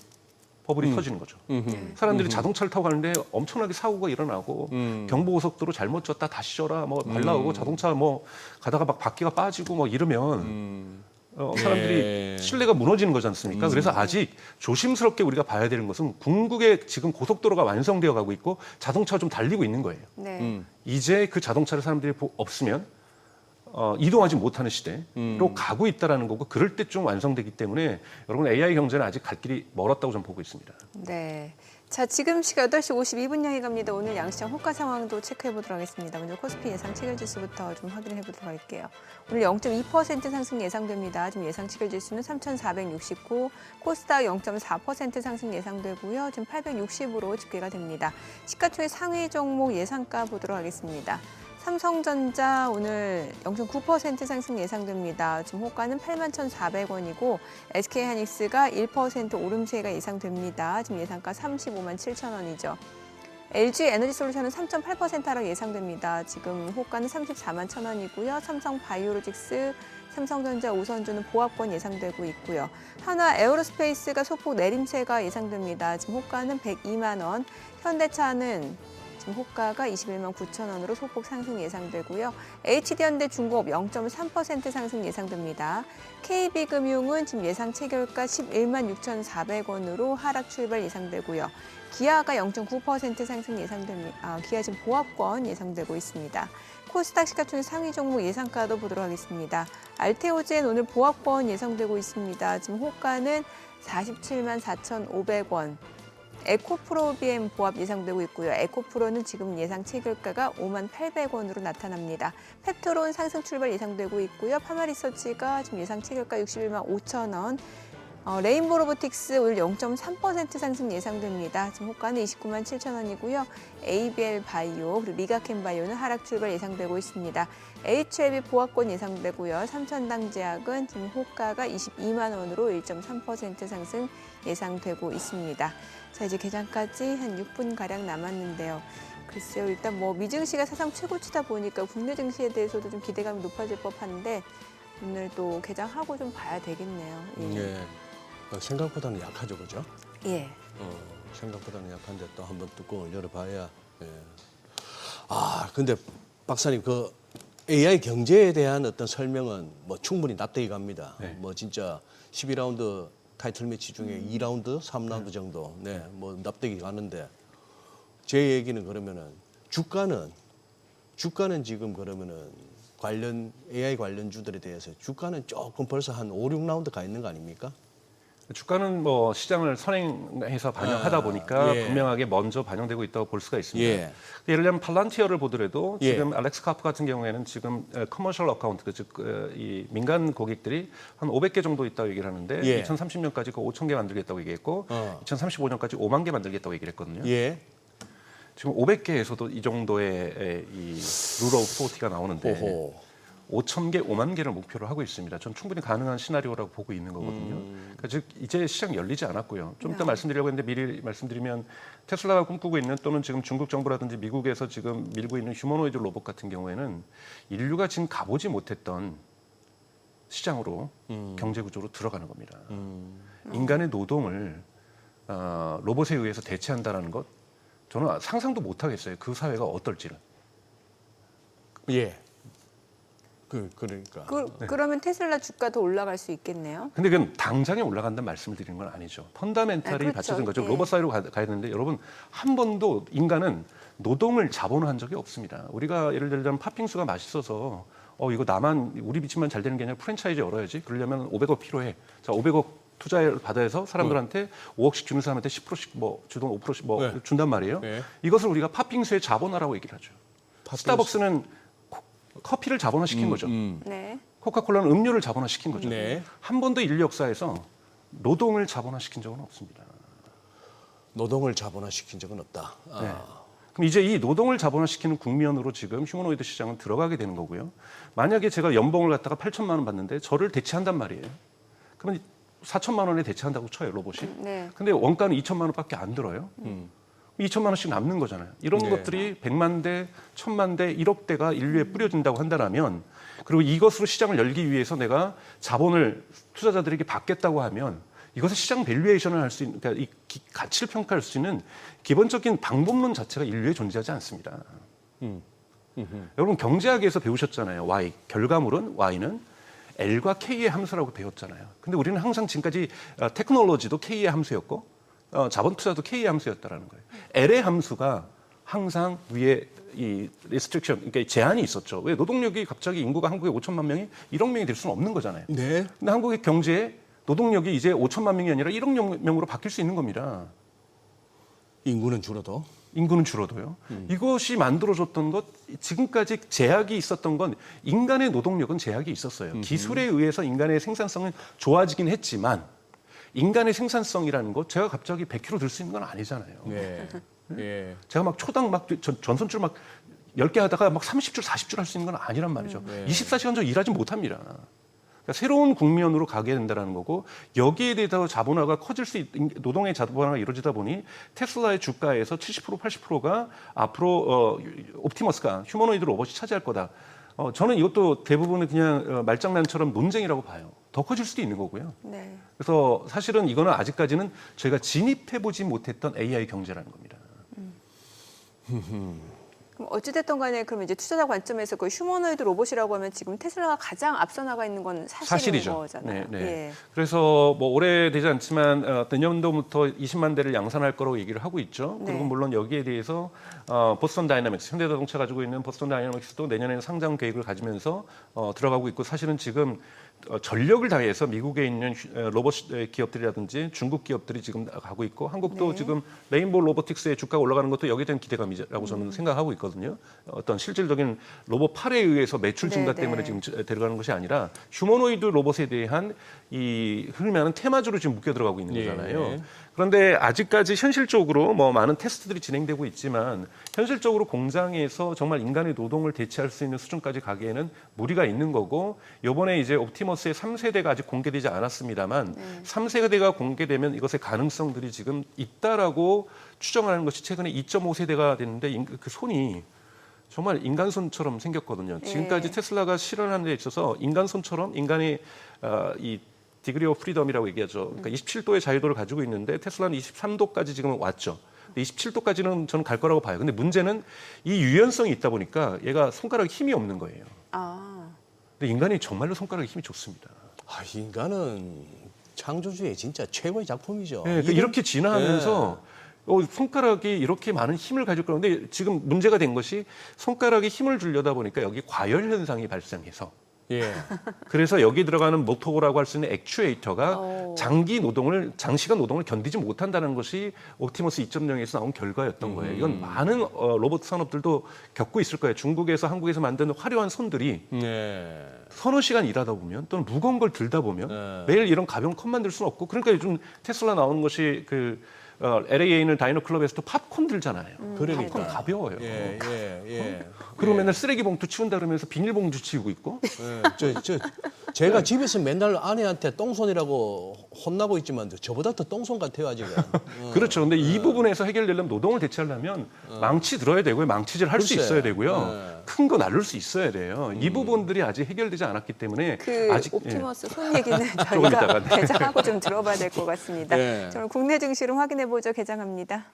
버블이 터지는 거죠. 사람들이 자동차를 타고 가는데 엄청나게 사고가 일어나고 경부고속도로 잘못 졌다 다시 져라 뭐 날라오고 자동차 뭐 가다가 막 바퀴가 빠지고 뭐 이러면 사람들이 신뢰가 무너지는 거지 않습니까? 그래서 아직 조심스럽게 우리가 봐야 되는 것은 궁극의 지금 고속도로가 완성되어 가고 있고 자동차가 좀 달리고 있는 거예요. 네. 이제 그 자동차를 사람들이 없으면 이동하지 못하는 시대로 가고 있다는 거고 그럴 때 좀 완성되기 때문에 여러분 AI 경제는 아직 갈 길이 멀었다고 저는 보고 있습니다. 네. 자, 지금 시각 8시 52분 향해 갑니다. 오늘 양시장 호가 상황도 체크해 보도록 하겠습니다. 먼저 코스피 예상 체결 지수부터 좀 확인해 보도록 할게요. 오늘 0.2% 상승 예상됩니다. 지금 예상 체결 지수는 3,469, 코스닥 0.4% 상승 예상되고요. 지금 860으로 집계가 됩니다. 시가총액 상위 종목 예상가 보도록 하겠습니다. 삼성전자 오늘 0.9% 상승 예상됩니다. 지금 호가는 81,400원이고 SK하이닉스가 1% 오름세가 예상됩니다. 지금 예상가 35만 7천 원이죠. LG에너지솔루션은 3.8% 하락 예상됩니다. 지금 호가는 34만 1천 원이고요. 삼성바이오로직스, 삼성전자, 우선주는 보합권 예상되고 있고요. 한화 에어로스페이스가 소폭 내림세가 예상됩니다. 지금 호가는 102만 원, 현대차는 지금 호가가 21만 9천 원으로 소폭 상승 예상되고요. HD현대 중공업 0.3% 상승 예상됩니다. KB금융은 지금 예상 체결가 11만 6,400원으로 하락 출발 예상되고요. 기아가 0.9% 상승 예상됩니다. 기아 지금 보합권 예상되고 있습니다. 코스닥 시가총액 상위 종목 예상가도 보도록 하겠습니다. 알테오젠 오늘 보합권 예상되고 있습니다. 지금 호가는 47만 4,500원. 에코프로비엠 보합 예상되고 있고요. 에코프로는 지금 예상 체결가가 5만 800원으로 나타납니다. 펩토론 상승 출발 예상되고 있고요. 파마리서치가 지금 예상 체결가 61만 5천 원. 레인보 로보틱스 오늘 0.3% 상승 예상됩니다. 지금 호가는 29만 7천 원이고요. ABL 바이오 그리고 리가켄 바이오는 하락 출발 예상되고 있습니다. HLB 보합권 예상되고요. 삼천당제약은 지금 호가가 22만 원으로 1.3% 상승 예상되고 있습니다. 자, 이제 개장까지 한 6분 가량 남았는데요. 글쎄요, 일단 뭐 미증시가 사상 최고치다 보니까 국내 증시에 대해서도 좀 기대감이 높아질 법한데 오늘 또 개장하고 좀 봐야 되겠네요. 예. 생각보다는 약하죠, 그죠? 예. 생각보다는 약한데 또 한번 뚜껑을 열어봐야. 예. 근데 박사님 그 AI 경제에 대한 어떤 설명은 뭐 충분히 납득이 갑니다. 네. 뭐 진짜 12라운드 타이틀 매치 중에 2라운드, 3라운드 정도, 네, 뭐 납득이 가는데 제 얘기는 그러면은 주가는 지금 그러면은 AI 관련주들에 대해서 주가는 조금 벌써 한 5, 6라운드 가 있는 거 아닙니까? 주가는 뭐 시장을 선행해서 반영하다 보니까 예. 분명하게 먼저 반영되고 있다고 볼 수가 있습니다. 예. 예를 들면 팔란티어를 보더라도 예. 지금 알렉스 카프 같은 경우에는 지금 커머셜 어카운트, 즉 이 민간 고객들이 한 500개 정도 있다고 얘기를 하는데 예. 2030년까지 그 5,000개 만들겠다고 얘기했고 어. 2035년까지 5만 개 만들겠다고 얘기를 했거든요. 예. 지금 500개에서도 이 정도의 이 룰 오브 40가 나오는데 오호. 5,000개, 5만 개를 목표로 하고 있습니다. 전 충분히 가능한 시나리오라고 보고 있는 거거든요. 그러니까 즉 이제 시장 열리지 않았고요. 좀 이따 말씀드리려고 했는데 미리 말씀드리면 테슬라가 꿈꾸고 있는 또는 지금 중국 정부라든지 미국에서 지금 밀고 있는 휴머노이드 로봇 같은 경우에는 인류가 지금 가보지 못했던 시장으로 경제 구조로 들어가는 겁니다. 인간의 노동을 로봇에 의해서 대체한다는 것 저는 상상도 못 하겠어요. 그 사회가 어떨지를. 예. 그러니까. 그러면 테슬라 주가도 올라갈 수 있겠네요. 근데 그건 당장에 올라간다는 말씀을 드리는 건 아니죠. 펀다멘탈이 그렇죠. 받쳐진 거죠. 예. 로봇 사이로 가야 되는데 여러분 한 번도 인간은 노동을 자본화한 적이 없습니다. 우리가 예를 들자면 팥빙수가 맛있어서 이거 나만 우리 집만 잘 되는 게 아니라 프랜차이즈 열어야지. 그러려면 500억 필요해. 자, 500억 투자를 받아서 사람들한테 5억씩 주는 사람한테 10%씩 뭐 주던 5%씩 뭐 네. 준단 말이에요. 네. 이것을 우리가 팥빙수의 자본화라고 얘기를 하죠. 스타벅스는 커피를 자본화시킨 거죠. 네. 코카콜라는 음료를 자본화시킨 거죠. 네. 한 번도 인류 역사에서 노동을 자본화시킨 적은 없습니다. 노동을 자본화시킨 적은 없다. 네. 그럼 이제 이 노동을 자본화시키는 국면으로 지금 휴머노이드 시장은 들어가게 되는 거고요. 만약에 제가 연봉을 갖다가 8천만 원 받는데 저를 대체한단 말이에요. 그러면 4천만 원에 대체한다고 쳐요, 로봇이. 네. 근데 원가는 2천만 원밖에 안 들어요. 2천만 원씩 남는 거잖아요. 이런 네. 것들이 100만 대, 1000만 대, 1억 대가 인류에 뿌려진다고 한다면 그리고 이것으로 시장을 열기 위해서 내가 자본을 투자자들에게 받겠다고 하면 이것을 시장 밸류에이션을 할 수 있는, 그러니까 이 가치를 평가할 수 있는 기본적인 방법론 자체가 인류에 존재하지 않습니다. 여러분 경제학에서 배우셨잖아요. Y 결과물은 Y는 L과 K의 함수라고 배웠잖아요. 근데 우리는 항상 지금까지 테크놀로지도 K의 함수였고 자본 투자도 K의 함수였다라는 거예요. L의 함수가 항상 위에 이 restriction, 그러니까 제한이 있었죠. 왜 노동력이 갑자기 인구가 한국에 5천만 명이 1억 명이 될 수는 없는 거잖아요. 네. 근데 한국의 경제에 노동력이 이제 5천만 명이 아니라 1억 명으로 바뀔 수 있는 겁니다. 인구는 줄어도. 인구는 줄어도요. 이것이 만들어졌던 것, 지금까지 제약이 있었던 건 인간의 노동력은 제약이 있었어요. 기술에 의해서 인간의 생산성은 좋아지긴 했지만 인간의 생산성이라는 것 제가 갑자기 100kg 들 수 있는 건 아니잖아요. 네. 예. 제가 막 초당 막 전선줄 막 10개 하다가 막 30줄, 40줄 할 수 있는 건 아니란 말이죠. 네. 24시간 저 일하지 못합니다. 그러니까 새로운 국면으로 가게 된다는 거고 여기에 대해서 자본화가 커질 수 노동의 자본화가 이루어지다 보니 테슬라의 주가에서 70% 80%가 앞으로 옵티머스가 휴머노이드 로봇이 차지할 거다. 저는 이것도 대부분은 그냥 말장난처럼 논쟁이라고 봐요. 더 커질 수도 있는 거고요. 네. 그래서 사실은 이거는 아직까지는 저희가 진입해보지 못했던 AI 경제라는 겁니다. 그럼 어찌됐든 간에 그럼 이제 투자자 관점에서 그 휴머노이드 로봇이라고 하면 지금 테슬라가 가장 앞서 나가 있는 건 사실인 사실이죠. 거잖아요. 네, 네. 예. 그래서 뭐 오래되지 않지만 내년도부터 20만 대를 양산할 거라고 얘기를 하고 있죠. 네. 그리고 물론 여기에 대해서 보스턴 다이나믹스, 현대자동차 가지고 있는 보스턴 다이나믹스도 내년에는 상장 계획을 가지면서 들어가고 있고 사실은 지금 전력을 다해서 미국에 있는 로봇 기업들이라든지 중국 기업들이 지금 가고 있고 한국도 네. 지금 레인보우 로보틱스의 주가가 올라가는 것도 여기에 대한 기대감이라고 저는 생각하고 있거든요. 어떤 실질적인 로봇 팔에 의해서 매출 증가 네, 때문에 네. 지금 데려가는 것이 아니라 휴머노이드 로봇에 대한 이 흔히 말하는 테마주로 지금 묶여 들어가고 있는 거잖아요. 예. 그런데 아직까지 현실적으로 뭐 많은 테스트들이 진행되고 있지만 현실적으로 공장에서 정말 인간의 노동을 대체할 수 있는 수준까지 가기에는 무리가 있는 거고 이번에 이제 옵티머스의 3세대가 아직 공개되지 않았습니다만 3세대가 공개되면 이것의 가능성들이 지금 있다라고 추정하는 것이 최근에 2.5세대가 됐는데 그 손이 정말 인간 손처럼 생겼거든요. 지금까지 테슬라가 실현하는 데 있어서 인간 손처럼 인간의 이 디그리 오브 프리덤이라고 얘기하죠. 그러니까 27도의 자유도를 가지고 있는데 테슬라는 23도까지 지금 왔죠. 27도까지는 저는 갈 거라고 봐요. 근데 문제는 이 유연성이 있다 보니까 얘가 손가락에 힘이 없는 거예요. 근데 인간이 정말로 손가락에 힘이 좋습니다. 인간은 창조주의 진짜 최고의 작품이죠. 네, 그러니까 이렇게 진화하면서 손가락이 이렇게 많은 힘을 가질 거는데 지금 문제가 된 것이 손가락에 힘을 주려다 보니까 여기 과열 현상이 발생해서 예. 그래서 여기 들어가는 모터라고 할 수 있는 액추에이터가 장시간 노동을 견디지 못한다는 것이 옵티머스 2.0에서 나온 결과였던 거예요. 이건 많은 로봇 산업들도 겪고 있을 거예요. 중국에서 한국에서 만든 화려한 손들이 네. 서너 시간 일하다 보면 또는 무거운 걸 들다 보면 매일 이런 가벼운 컵 만들 수는 없고 그러니까 요즘 테슬라 나오는 것이 LA에 다이너 클럽에서도 팝콘 들잖아요. 그러니까. 팝콘 가벼워요. 예. 그리고 맨날 쓰레기 봉투 치운다 그러면서 비닐봉투 치우고 있고. 제가 집에서 맨날 아내한테 똥손이라고 혼나고 있지만 저보다 더 똥손 같아요, 아직은. 그렇죠. 근데 이 부분에서 해결되려면 노동을 대체하려면 망치 들어야 되고요. 망치질 할 수 글쎄. 있어야 되고요. 큰 거 나눌 수 있어야 돼요. 이 부분들이 아직 해결되지 않았기 때문에 그 아직 옵티머스 손 얘기는 조금 저희가 이따가, 네. 개장하고 좀 들어봐야 될 것 같습니다. 네. 저는 국내 증시를 확인해 보죠. 개장합니다.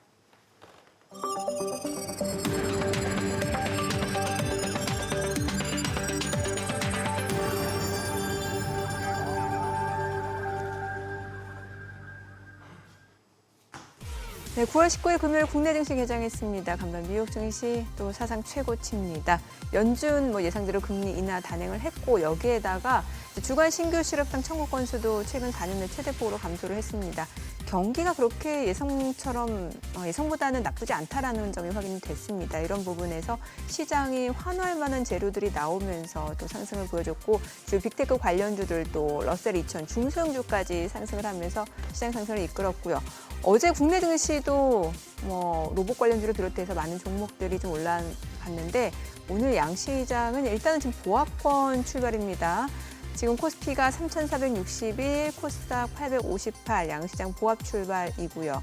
네, 9월 19일 금요일 국내 증시 개장했습니다. 간밤 뉴욕 증시 또 사상 최고치입니다. 연준 예상대로 금리 인하 단행을 했고 여기에다가 주간 신규 실업당 청구 건수도 최근 4년 내 최대폭으로 감소를 했습니다. 경기가 그렇게 예상보다는 나쁘지 않다라는 점이 확인이 됐습니다. 이런 부분에서 시장이 환호할 만한 재료들이 나오면서 또 상승을 보여줬고 주 빅테크 관련주들도 러셀 2000 중소형주까지 상승을 하면서 시장 상승을 이끌었고요. 어제 국내 증시도 로봇 관련주를 비롯해서 많은 종목들이 좀 올라갔는데 오늘 양시장은 일단은 지금 보합권 출발입니다. 지금 코스피가 3,461, 코스닥 858, 양시장 보합 출발이고요.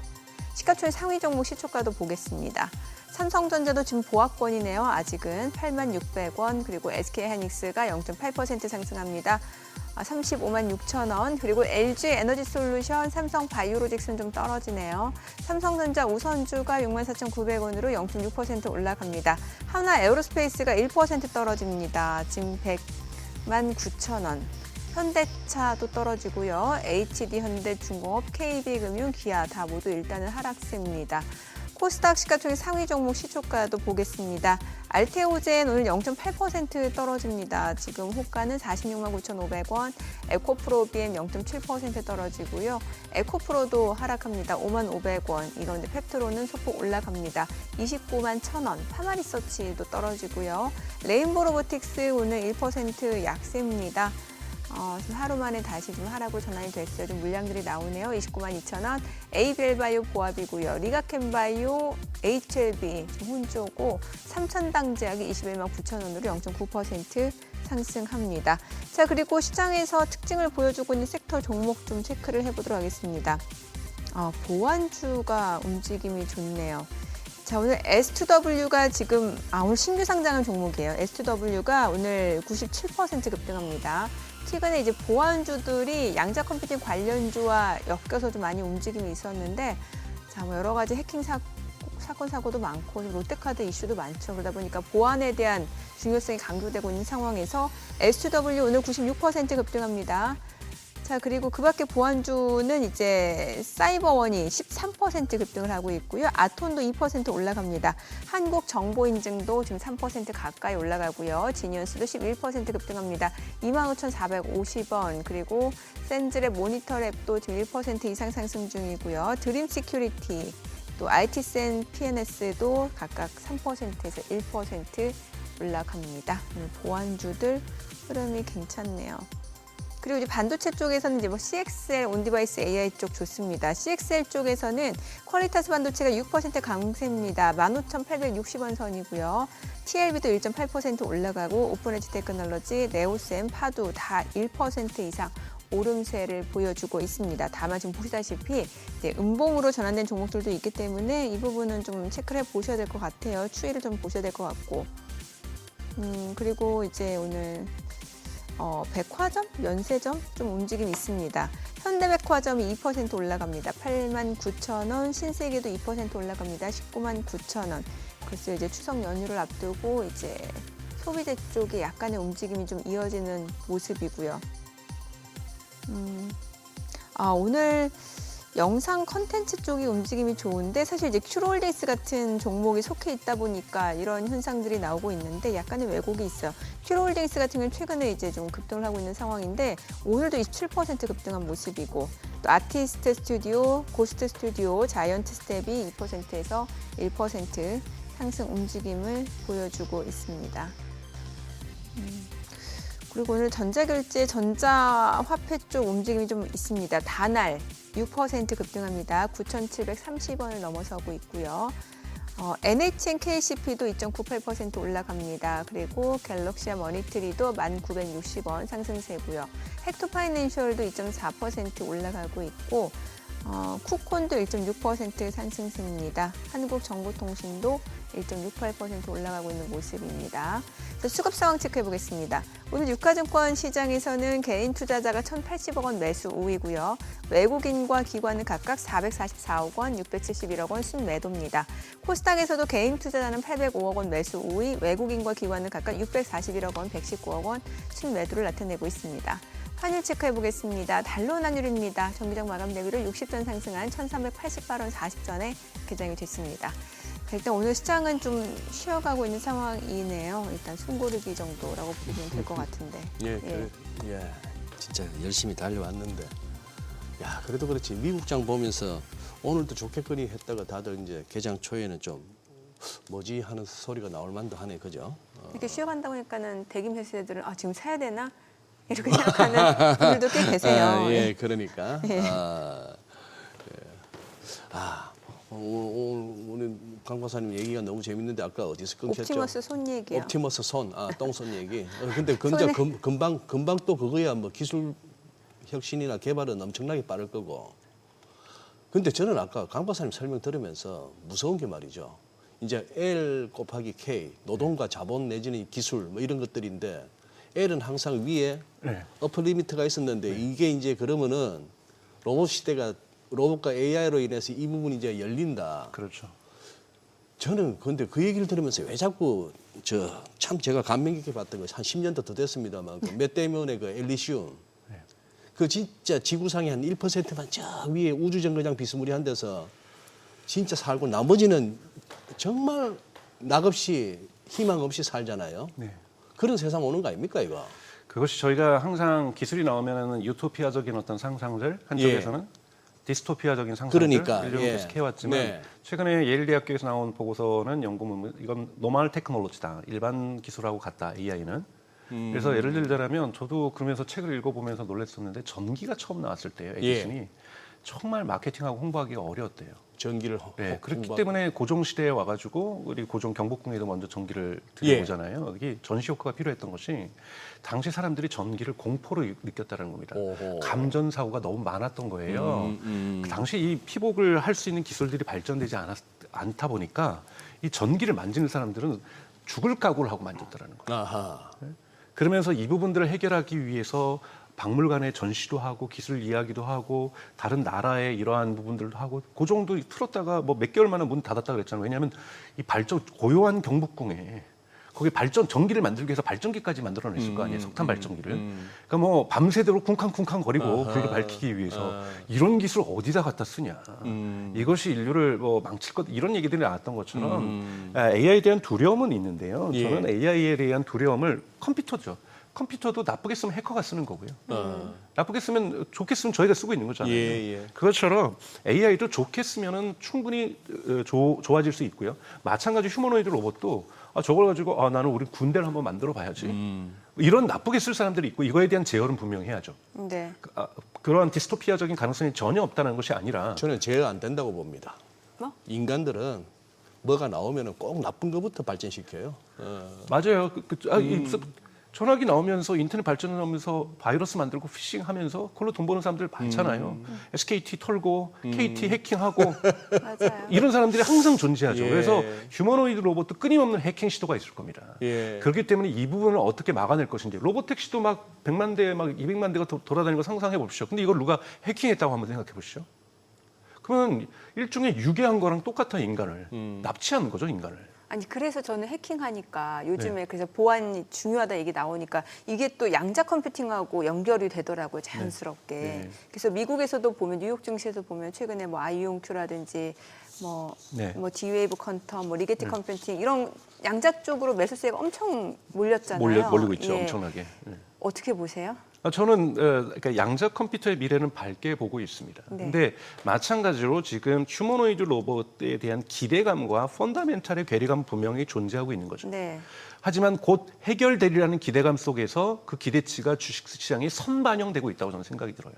시가총액 상위 종목 시초가도 보겠습니다. 삼성전자도 지금 보합권이네요. 아직은 86,600원, 그리고 SK하이닉스가 0.8% 상승합니다. 35만 6천 원, 그리고 LG 에너지솔루션, 삼성바이오로직스는 좀 떨어지네요. 삼성전자 우선주가 64,900원으로 0.6% 올라갑니다. 하나 에어로스페이스가 1% 떨어집니다. 지금 100만 9천 원. 현대차도 떨어지고요. HD 현대중공업, KB금융, 기아 다 모두 일단은 하락세입니다. 코스닥 시가총액 상위 종목 시초가도 보겠습니다. 알테오젠 오늘 0.8% 떨어집니다. 지금 호가는 46만 9,500원, 에코프로 BM 0.7% 떨어지고요. 에코프로도 하락합니다. 5만 500원. 이건데 펩트로는 소폭 올라갑니다. 29만 1,000원. 파마리서치도 떨어지고요. 레인보 로보틱스 오늘 1% 약세입니다. 지금 하루 만에 다시 좀 하락으로 전환이 됐어요. 좀 물량들이 나오네요. 29만 2천 원. ABL바이오 보합이고요. 리가캠바이오, HLB 좀 혼조고 삼천당제약이 21만 9천 원으로 0.9% 상승합니다. 자, 그리고 시장에서 특징을 보여주고 있는 섹터 종목 좀 체크를 해보도록 하겠습니다. 보완주가 움직임이 좋네요. 자, 오늘 S2W가 지금 오늘 신규 상장한 종목이에요. S2W가 오늘 97% 급등합니다. 최근에 이제 보안주들이 양자 컴퓨팅 관련주와 엮여서 좀 많이 움직임이 있었는데, 자, 여러 가지 해킹 사건 사고도 많고 롯데카드 이슈도 많죠. 그러다 보니까 보안에 대한 중요성이 강조되고 있는 상황에서 S2W 오늘 96% 급등합니다. 자, 그리고 그 밖에 보안주는 이제 사이버원이 13% 급등을 하고 있고요. 아톤도 2% 올라갑니다. 한국정보인증도 지금 3% 가까이 올라가고요. 지니언스도 11% 급등합니다. 25,450원. 그리고 센즈랩 모니터랩도 지금 1% 이상 상승 중이고요. 드림 시큐리티, 또 IT센 PNS도 각각 3%에서 1% 올라갑니다. 보안주들 흐름이 괜찮네요. 그리고 이제 반도체 쪽에서는 이제 CXL 온디바이스 AI 쪽 좋습니다. CXL 쪽에서는 퀄리타스 반도체가 6% 강세입니다. 15,860원 선이고요. TLB도 1.8% 올라가고 오픈엣지 테크놀로지, 네오셈, 파두 다 1% 이상 오름세를 보여주고 있습니다. 다만 지금 보시다시피 이제 음봉으로 전환된 종목들도 있기 때문에 이 부분은 좀 체크를 해보셔야 될 것 같아요. 추이를 좀 보셔야 될 것 같고. 그리고 이제 오늘 백화점, 연세점 좀 움직임이 있습니다. 현대백화점이 2% 올라갑니다. 89,000원, 신세계도 2% 올라갑니다. 199,000원. 글쎄 이제 추석 연휴를 앞두고 이제 소비재 쪽에 약간의 움직임이 좀 이어지는 모습이고요. 오늘 영상 컨텐츠 쪽이 움직임이 좋은데 사실 이제 큐로홀딩스 같은 종목이 속해 있다 보니까 이런 현상들이 나오고 있는데 약간의 왜곡이 있어요. 큐로홀딩스 같은 경우는 최근에 이제 좀 급등을 하고 있는 상황인데 오늘도 27% 급등한 모습이고 또 아티스트 스튜디오, 고스트 스튜디오, 자이언트 스텝이 2%에서 1% 상승 움직임을 보여주고 있습니다. 그리고 오늘 전자결제, 전자화폐 쪽 움직임이 좀 있습니다. 다날 6% 급등합니다. 9,730원을 넘어서고 있고요. NHN KCP도 2.98% 올라갑니다. 그리고 갤럭시와 머니트리도 1,960원 상승세고요. 헥토파이낸셜도 2.4% 올라가고 있고 쿠콘도 1.6% 상승세입니다. 한국정보통신도 1.68% 올라가고 있는 모습입니다. 수급 상황 체크해 보겠습니다. 오늘 유가증권 시장에서는 개인 투자자가 1,080억 원 매수 우위고요. 외국인과 기관은 각각 444억 원, 671억 원 순매도입니다. 코스닥에서도 개인 투자자는 805억 원 매수 우위, 외국인과 기관은 각각 641억 원, 119억 원 순매도를 나타내고 있습니다. 환율 체크해 보겠습니다. 달러 환율입니다. 정기적 마감 대비로 60전 상승한 1,388원 40전에 개장이 됐습니다. 일단 오늘 시장은 좀 쉬어가고 있는 상황이네요. 일단 숨고르기 정도라고 보면 될 것 같은데. 진짜 열심히 달려왔는데. 야, 그래도 그렇지. 미국장 보면서 오늘도 좋겠거니 했다가 다들 이제 개장 초에는 좀 뭐지 하는 소리가 나올 만도 하네, 그죠? 이렇게 쉬어간다고 하니까는 대기업 회사들은 지금 사야 되나? 이렇게 생각하는 분들도 꽤 계세요. 그러니까. 오늘 강 박사님 얘기가 너무 재밌는데 아까 어디서 끊겼죠? 옵티머스 손 얘기요. 옵티머스 손, 똥손 얘기. 근데 금방 또 그거야 뭐 기술 혁신이나 개발은 엄청나게 빠를 거고. 근데 저는 아까 강 박사님 설명 들으면서 무서운 게 말이죠. 이제 L 곱하기 K, 노동과 자본 내지는 기술 뭐 이런 것들인데 L은 항상 위에 어퍼 리미트가 있었는데 이게 이제 그러면은 로봇과 AI로 인해서 이 부분이 이제 열린다. 그렇죠. 저는 근데 그 얘기를 들으면서 왜 자꾸 참 제가 감명 깊게 봤던 거 한 10년도 더 됐습니다만 그 맷 데이먼의 그 엘리시움 그 진짜 지구상의 한 1%만 저 위에 우주정거장 비스무리한 데서 진짜 살고 나머지는 정말 낙없이 희망 없이 살잖아요. 네. 그런 세상 오는 거 아닙니까 이거? 그것이 저희가 항상 기술이 나오면은 유토피아적인 어떤 상상들 한쪽에서는 디스토피아적인 상상들 그러니까, 이런 계속 해왔지만 네. 최근에 최근에 예일대학교에서 나온 보고서는 연구문 이건 노멀 테크놀로지다 일반 기술하고 같다 AI는 그래서 예를 들자면 저도 그러면서 책을 읽어보면서 놀랐었는데 전기가 처음 나왔을 때요 에디슨이 정말 마케팅하고 홍보하기가 어려웠대요. 전기를 그렇기 때문에 고종 시대에 와가지고 우리 고종 경복궁에도 먼저 전기를 들여오잖아요. 이게 전시 효과가 필요했던 것이 당시 사람들이 전기를 공포로 느꼈다는 겁니다. 오호. 감전 사고가 너무 많았던 거예요. 그 당시 이 피복을 할 수 있는 기술들이 발전되지 않다 보니까 이 전기를 만지는 사람들은 죽을 각오를 하고 만졌다라는 거예요. 아하. 그러면서 이 부분들을 해결하기 위해서 박물관에 전시도 하고 기술 이야기도 하고 다른 나라의 이러한 부분들도 하고 고종도 틀었다가 뭐 몇 개월 만에 문 닫았다 그랬잖아요. 왜냐하면 이 고요한 경복궁에 거기 전기를 만들기 위해서 발전기까지 만들어냈을 거 아니에요. 석탄 발전기를. 그러니까 뭐 밤새도록 쿵쾅쿵쾅 거리고 불을 밝히기 위해서 이런 기술 어디다 갖다 쓰냐. 이것이 인류를 뭐 망칠 것 이런 얘기들이 나왔던 것처럼 AI에 대한 두려움은 있는데요. 저는 AI에 대한 두려움을 컴퓨터도 나쁘게 쓰면 해커가 쓰는 거고요. 나쁘게 쓰면 좋게 쓰면 저희가 쓰고 있는 거잖아요. 그것처럼 AI도 좋게 쓰면은 충분히 좋아질 수 있고요. 마찬가지 휴머노이드 로봇도 저걸 가지고 나는 우리 군대를 한번 만들어 봐야지. 이런 나쁘게 쓸 사람들이 있고 이거에 대한 제어는 분명히 해야죠. 네. 그러한 디스토피아적인 가능성이 전혀 없다는 것이 아니라 저는 제어 안 된다고 봅니다. 뭐? 인간들은 뭐가 나오면 꼭 나쁜 것부터 발전시켜요. 맞아요. 전화기 나오면서 인터넷 발전하면서 바이러스 만들고 피싱하면서 그걸로 돈 버는 사람들 많잖아요. SKT 털고 KT 해킹하고 맞아요. 이런 사람들이 항상 존재하죠. 예. 그래서 휴머노이드 로봇도 끊임없는 해킹 시도가 있을 겁니다. 그렇기 때문에 이 부분을 어떻게 막아낼 것인지 로봇 택시도 막 100만 대, 막 200만 대가 돌아다니는 거 상상해 보십시오. 근데 이걸 누가 해킹했다고 한번 생각해 보시죠. 그러면 일종의 유괴한 거랑 똑같아 인간을 납치하는 거죠 인간을. 아니 그래서 저는 해킹하니까 요즘에 그래서 보안이 중요하다 얘기 나오니까 이게 또 양자 컴퓨팅하고 연결이 되더라고요 자연스럽게. 그래서 미국에서도 보면 뉴욕 증시에서 보면 최근에 뭐 아이용2라든지 뭐 디웨이브 퀀텀, 뭐 리게티 컴퓨팅 이런 양자 쪽으로 매수세가 엄청 몰렸잖아요. 몰리고 있죠 엄청나게. 어떻게 보세요? 저는 그러니까 양자 컴퓨터의 미래는 밝게 보고 있습니다. 네. 근데 마찬가지로 지금 휴머노이드 로봇에 대한 기대감과 펀다멘탈의 괴리감 분명히 존재하고 있는 거죠. 네. 하지만 곧 해결되리라는 기대감 속에서 그 기대치가 주식시장에 선반영되고 있다고 저는 생각이 들어요.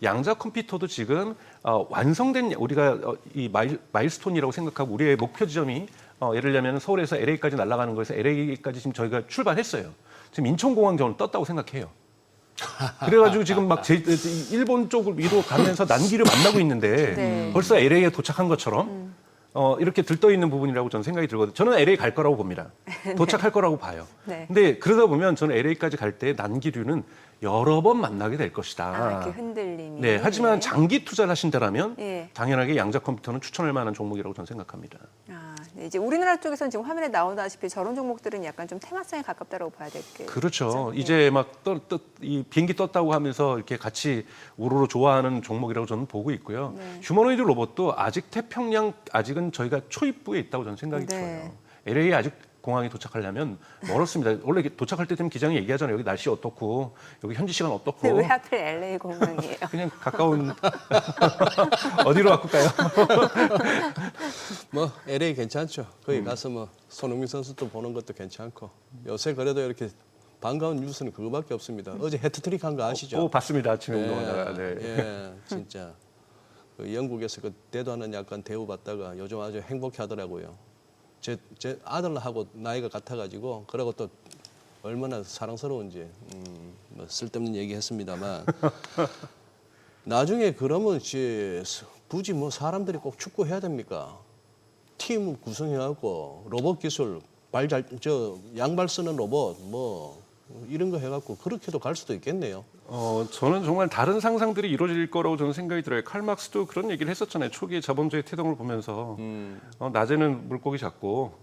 양자 컴퓨터도 지금 완성된 우리가 이 마일스톤이라고 생각하고 우리의 목표 지점이 예를 들면 서울에서 LA까지 날아가는 거에서 LA까지 지금 저희가 출발했어요. 지금 인천공항 저는 떴다고 생각해요. 그래가지고 지금 막 일본 쪽을 위로 가면서 난기를 만나고 있는데 네. 벌써 LA에 도착한 것처럼 이렇게 들떠 있는 부분이라고 저는 생각이 들거든요. 저는 LA 갈 거라고 봅니다. 도착할 거라고 봐요. 네. 근데 그러다 보면 저는 LA까지 갈 때 난기류는 여러 번 만나게 될 것이다. 이렇게 흔들림이. 네, 하지만 장기 투자를 하신다라면 예. 당연하게 양자 컴퓨터는 추천할 만한 종목이라고 저는 생각합니다. 네, 이제 우리나라 쪽에서는 지금 화면에 나오다시피 저런 종목들은 약간 좀 테마성에 가깝다고 봐야 될게요. 그렇죠. 이제 막 이 비행기 떴다고 하면서 이렇게 같이 우르르 좋아하는 종목이라고 저는 보고 있고요. 네. 휴머노이드 로봇도 아직 태평양 아직은 저희가 초입부에 있다고 저는 생각이 네. 들어요. LA 아직 공항에 도착하려면 멀었습니다. 원래 도착할 때 되면 기장이 얘기하잖아요. 여기 날씨 어떻고 여기 현지 시간 어떻고. 근데 왜 하필 LA 공항이에요? 그냥 가까운 어디로 바꿀까요? 뭐 LA 괜찮죠. 거기 가서 뭐 손흥민 선수도 보는 것도 괜찮고 요새 그래도 이렇게 반가운 뉴스는 그거밖에 없습니다. 어제 해트트릭 한 거 아시죠? 봤습니다. 아침에 운동하다가. 네. 예, 진짜 그 영국에서 그 대도하는 약간 대우받다가 요즘 아주 행복해하더라고요. 제 아들하고 나이가 같아가지고 그러고 또 얼마나 사랑스러운지 뭐 쓸데없는 얘기했습니다만 나중에 그러면 굳이 뭐 사람들이 꼭 축구 해야 됩니까? 팀 구성해갖고 로봇 기술 양발 쓰는 로봇 뭐 이런 거 해갖고 그렇게도 갈 수도 있겠네요. 저는 정말 다른 상상들이 이루어질 거라고 저는 생각이 들어요. 칼 막스도 그런 얘기를 했었잖아요. 초기에 자본주의 태동을 보면서 낮에는 물고기 잡고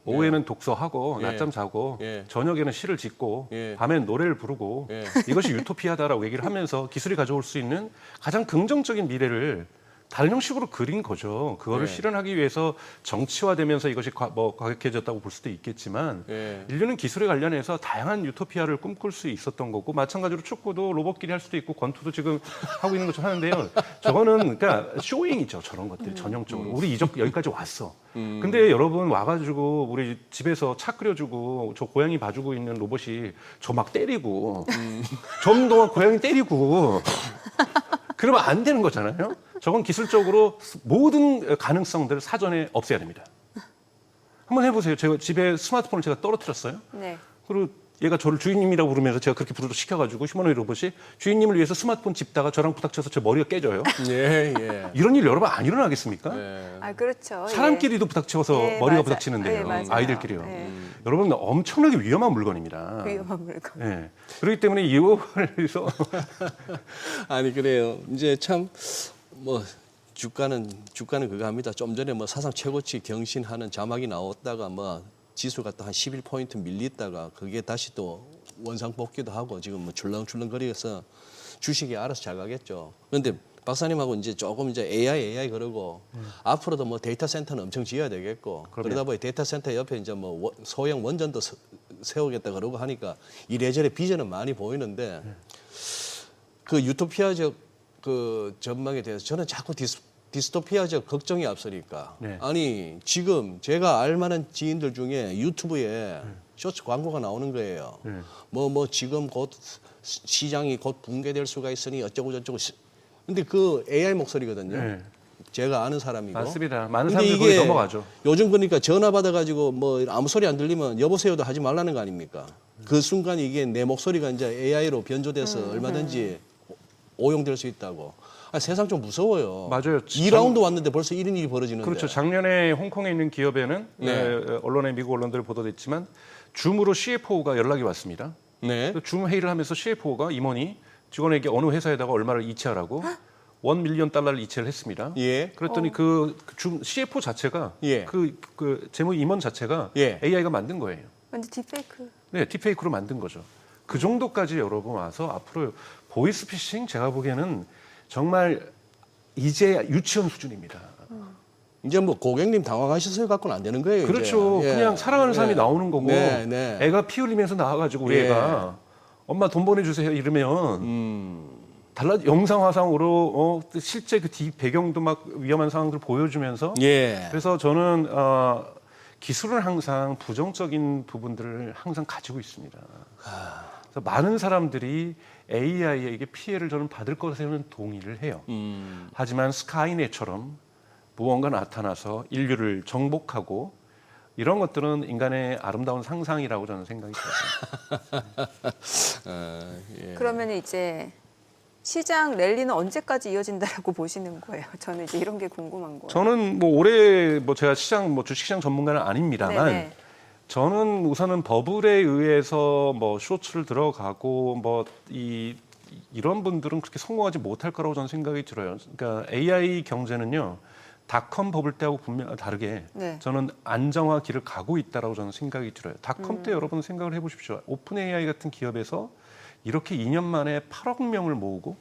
오후에는 독서하고 예. 낮잠 자고 예. 저녁에는 시를 짓고 예. 밤엔 노래를 부르고 예. 이것이 유토피아다라고 얘기를 하면서 기술이 가져올 수 있는 가장 긍정적인 미래를 다른 형식으로 그린 거죠. 그거를 예. 실현하기 위해서 정치화되면서 이것이 과격해졌다고 볼 수도 있겠지만 예. 인류는 기술에 관련해서 다양한 유토피아를 꿈꿀 수 있었던 거고 마찬가지로 축구도 로봇끼리 할 수도 있고 권투도 지금 하고 있는 것처럼 하는데요. 저거는 그러니까 쇼잉이죠. 저런 것들이 전형적으로. 우리 여기까지 왔어. 근데 여러분 와가지고 우리 집에서 차 끓여주고 저 고양이 봐주고 있는 로봇이 저 막 때리고 좀 동안 고양이 때리고 그러면 안 되는 거잖아요. 저건 기술적으로 모든 가능성들을 사전에 없애야 됩니다. 한번 해보세요. 제가 집에 스마트폰을 제가 떨어뜨렸어요. 네. 그리고 얘가 저를 주인님이라고 부르면서 제가 그렇게 시켜가지고 휴머노이드 로봇이 주인님을 위해서 스마트폰 집다가 저랑 부닥쳐서 제 머리가 깨져요. 예, 예. 이런 일 여러분 안 일어나겠습니까? 예. 그렇죠. 사람끼리도 부닥쳐서 예, 머리가 맞아. 부닥치는데요. 예, 맞아요. 아이들끼리요. 예. 여러분 엄청나게 위험한 물건입니다. 위험한 물건. 예. 그렇기 때문에 이거를 해서 아니 그래요. 이제 참 뭐 주가는 그거 합니다. 좀 전에 뭐 사상 최고치 경신하는 자막이 나왔다가 뭐 지수가 또 한 11포인트 밀리다가 그게 다시 또 원상복귀도 하고 지금 뭐 출렁출렁거리면서 주식이 알아서 잘 가겠죠. 그런데 박사님하고 이제 조금 이제 AI 그러고 앞으로도 뭐 데이터 센터는 엄청 지어야 되겠고 그러다 보니 데이터 센터 옆에 이제 뭐 소형 원전도 세우겠다 그러고 하니까 이래저래 비전은 많이 보이는데 그 유토피아적 그 전망에 대해서 저는 자꾸 디스토피아적 걱정이 앞서니까 네. 아니 지금 제가 알만한 지인들 중에 유튜브에 쇼츠 광고가 나오는 거예요. 뭐 지금 곧 시장이 곧 붕괴될 수가 있으니 어쩌고 저쩌고. 근데 그 AI 목소리거든요. 네. 제가 아는 사람이고. 맞습니다. 많은 근데 사람들이 거기 넘어가죠. 요즘 그러니까 전화 받아가지고 뭐 아무 소리 안 들리면 여보세요도 하지 말라는 거 아닙니까? 그 순간 이게 내 목소리가 이제 AI로 변조돼서 얼마든지 오용될 수 있다고. 세상 좀 무서워요. 맞아요. 2라운드 왔는데 벌써 이런 일이 벌어지는데. 그렇죠. 작년에 홍콩에 있는 기업에는 언론에 미국 언론들이 보도됐지만 줌으로 CFO가 연락이 왔습니다. 네. 줌 회의를 하면서 CFO가 임원이 직원에게 어느 회사에다가 얼마를 이체하라고 $1 밀리언 이체를 했습니다. 예. 그랬더니 그 줌 CFO 자체가 예. 그 재무 임원 자체가 예. AI가 만든 거예요. 완전 딥페이크. 네, 딥페이크로 만든 거죠. 그 정도까지 여러분 와서 앞으로 보이스피싱 제가 보기에는 정말 이제 유치원 수준입니다. 이제 뭐 고객님 당황하셔서 갖고는 안 되는 거예요. 그렇죠. 이제. 예. 그냥 사랑하는 사람이 나오는 거고 네, 네. 애가 피 흘리면서 나와가지고 우리 예. 애가 엄마 돈 보내주세요 이러면 영상 화상으로 실제 그 뒤 배경도 막 위험한 상황들 보여주면서 예. 그래서 저는 기술은 항상 부정적인 부분들을 항상 가지고 있습니다. 그래서 많은 사람들이 AI에게 피해를 저는 받을 것에는 동의를 해요. 하지만 스카이넷처럼 무언가 나타나서 인류를 정복하고 이런 것들은 인간의 아름다운 상상이라고 저는 생각이 들어요. 예. 그러면 이제 시장 랠리는 언제까지 이어진다라고 보시는 거예요? 저는 이제 이런 게 궁금한 거예요. 저는 뭐 올해 뭐 제가 주식시장 전문가는 아닙니다만 네네. 저는 우선은 버블에 의해서 뭐 쇼츠를 들어가고 뭐 이런 분들은 그렇게 성공하지 못할 거라고 저는 생각이 들어요. 그러니까 AI 경제는요. 닷컴 버블 때하고 분명 다르게 네. 저는 안정화 길을 가고 있다라고 저는 생각이 들어요. 닷컴 때 여러분 생각을 해보십시오. 오픈 AI 같은 기업에서 이렇게 2년 만에 8억 명을 모으고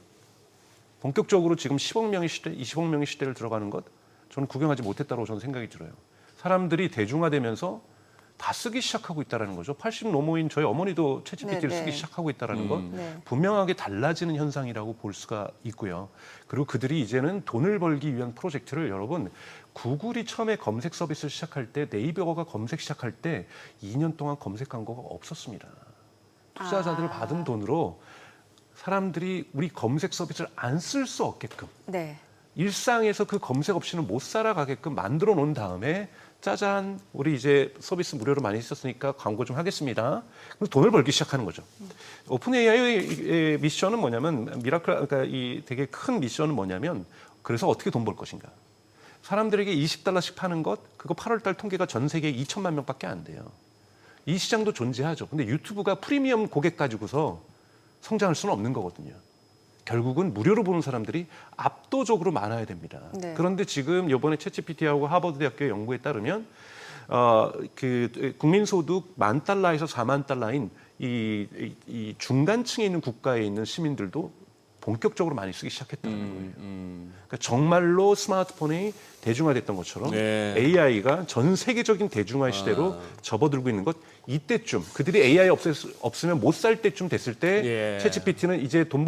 본격적으로 지금 10억 명의 시대, 20억 명의 시대를 들어가는 것 저는 구경하지 못했다고 저는 생각이 들어요. 사람들이 대중화되면서 다 쓰기 시작하고 있다는 거죠. 80 넘어인 저희 어머니도 챗GPT를 네, 네. 쓰기 시작하고 있다는 것 네. 분명하게 달라지는 현상이라고 볼 수가 있고요. 그리고 그들이 이제는 돈을 벌기 위한 프로젝트를 여러분 구글이 처음에 검색 서비스를 시작할 때 네이버가 검색 시작할 때 2년 동안 검색 광고가 없었습니다. 투자자들 받은 돈으로 사람들이 우리 검색 서비스를 안 쓸 수 없게끔 네. 일상에서 그 검색 없이는 못 살아가게끔 만들어 놓은 다음에 짜잔 우리 이제 서비스 무료로 많이 썼으니까 광고 좀 하겠습니다. 그래서 돈을 벌기 시작하는 거죠. 오픈 AI의 미션은 뭐냐면 그러니까 이 되게 큰 미션은 뭐냐면 그래서 어떻게 돈 벌 것인가. 사람들에게 $20씩 파는 것 그거 8월 달 통계가 전 세계에 2천만 명밖에 안 돼요. 이 시장도 존재하죠. 근데 유튜브가 프리미엄 고객 가지고서 성장할 수는 없는 거거든요. 결국은 무료로 보는 사람들이 압도적으로 많아야 됩니다. 네. 그런데 지금 이번에 챗GPT하고 하버드 대학교의 연구에 따르면 그 국민 소득 $10,000에서 $40,000인 이 중간층에 있는 국가에 있는 시민들도 본격적으로 많이 쓰기 시작했다는 거예요. 그러니까 정말로 스마트폰이 대중화됐던 것처럼 네. AI가 전 세계적인 대중화 시대로 접어들고 있는 것 이때쯤 그들이 AI 없으면 못 살 때쯤 됐을 때 예. 챗GPT는 이제 돈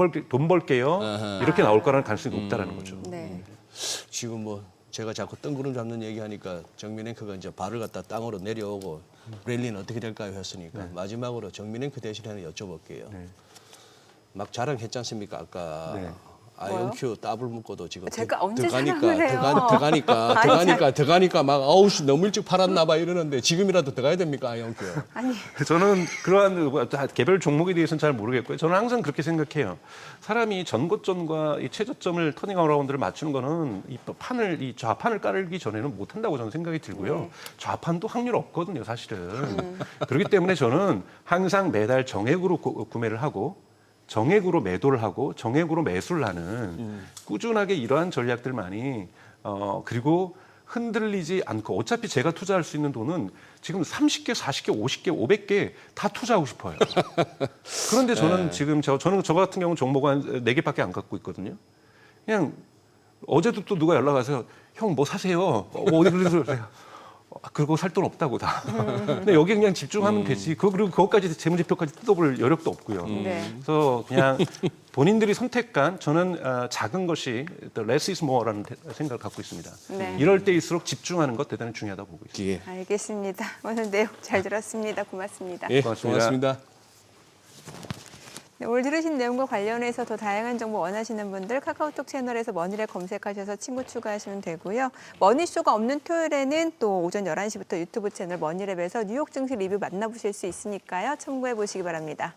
벌게요 이렇게 나올 거라는 가능성이 높다라는 거죠. 네. 지금 뭐 제가 자꾸 뜬구름 잡는 얘기하니까 정민 앵커가 이제 발을 갖다 땅으로 내려오고 랠리는 어떻게 될까요 했으니까 마지막으로 정민 앵커 대신에 하나 여쭤볼게요. 네. 막 자랑했지 않습니까 아까. 네. IonQ 더블 묶어도 지금 제가 언제 자랑을 해요? 들어가니까 막 아우씨 너무 일찍 팔았나 봐 이러는데 지금이라도 들어가야 됩니까 IonQ? 아니 저는 그러한 개별 종목에 대해서는 잘 모르겠고요. 저는 항상 그렇게 생각해요. 사람이 전고점과 이 최저점을 터닝 어라운드를 맞추는 거는 이 좌판을 깔기 전에는 못 한다고 저는 생각이 들고요. 좌판도 확률 없거든요, 사실은. 그렇기 때문에 저는 항상 매달 정액으로 구매를 하고 정액으로 매도를 하고 정액으로 매수를 하는 꾸준하게 이러한 전략들 많이 그리고 흔들리지 않고 어차피 제가 투자할 수 있는 돈은 지금 30개, 40개, 50개, 500개 다 투자하고 싶어요. 그런데 저는 지금 저는 저 같은 경우는 종목 한 4개밖에 안 갖고 있거든요. 그냥 어제도 또 누가 연락 와서 형 뭐 사세요. 어디 그래서 그거 살 돈 없다고 다. 근데 여기 그냥 집중하면 되지. 그리고 그것까지 재무제표까지 뜯어볼 여력도 없고요. 네. 그래서 그냥 본인들이 선택한 저는 작은 것이 less is more라는 생각을 갖고 있습니다. 네. 이럴 때일수록 집중하는 것 대단히 중요하다고 보고 있습니다. 예. 알겠습니다. 오늘 내용 잘 들었습니다. 고맙습니다. 예, 고맙습니다. 고맙습니다. 네, 오늘 들으신 내용과 관련해서 더 다양한 정보 원하시는 분들 카카오톡 채널에서 머니를 검색하셔서 친구 추가하시면 되고요. 머니쇼가 없는 토요일에는 또 오전 11시부터 유튜브 채널 머니랩에서 뉴욕 증시 리뷰 만나보실 수 있으니까요. 참고해 보시기 바랍니다.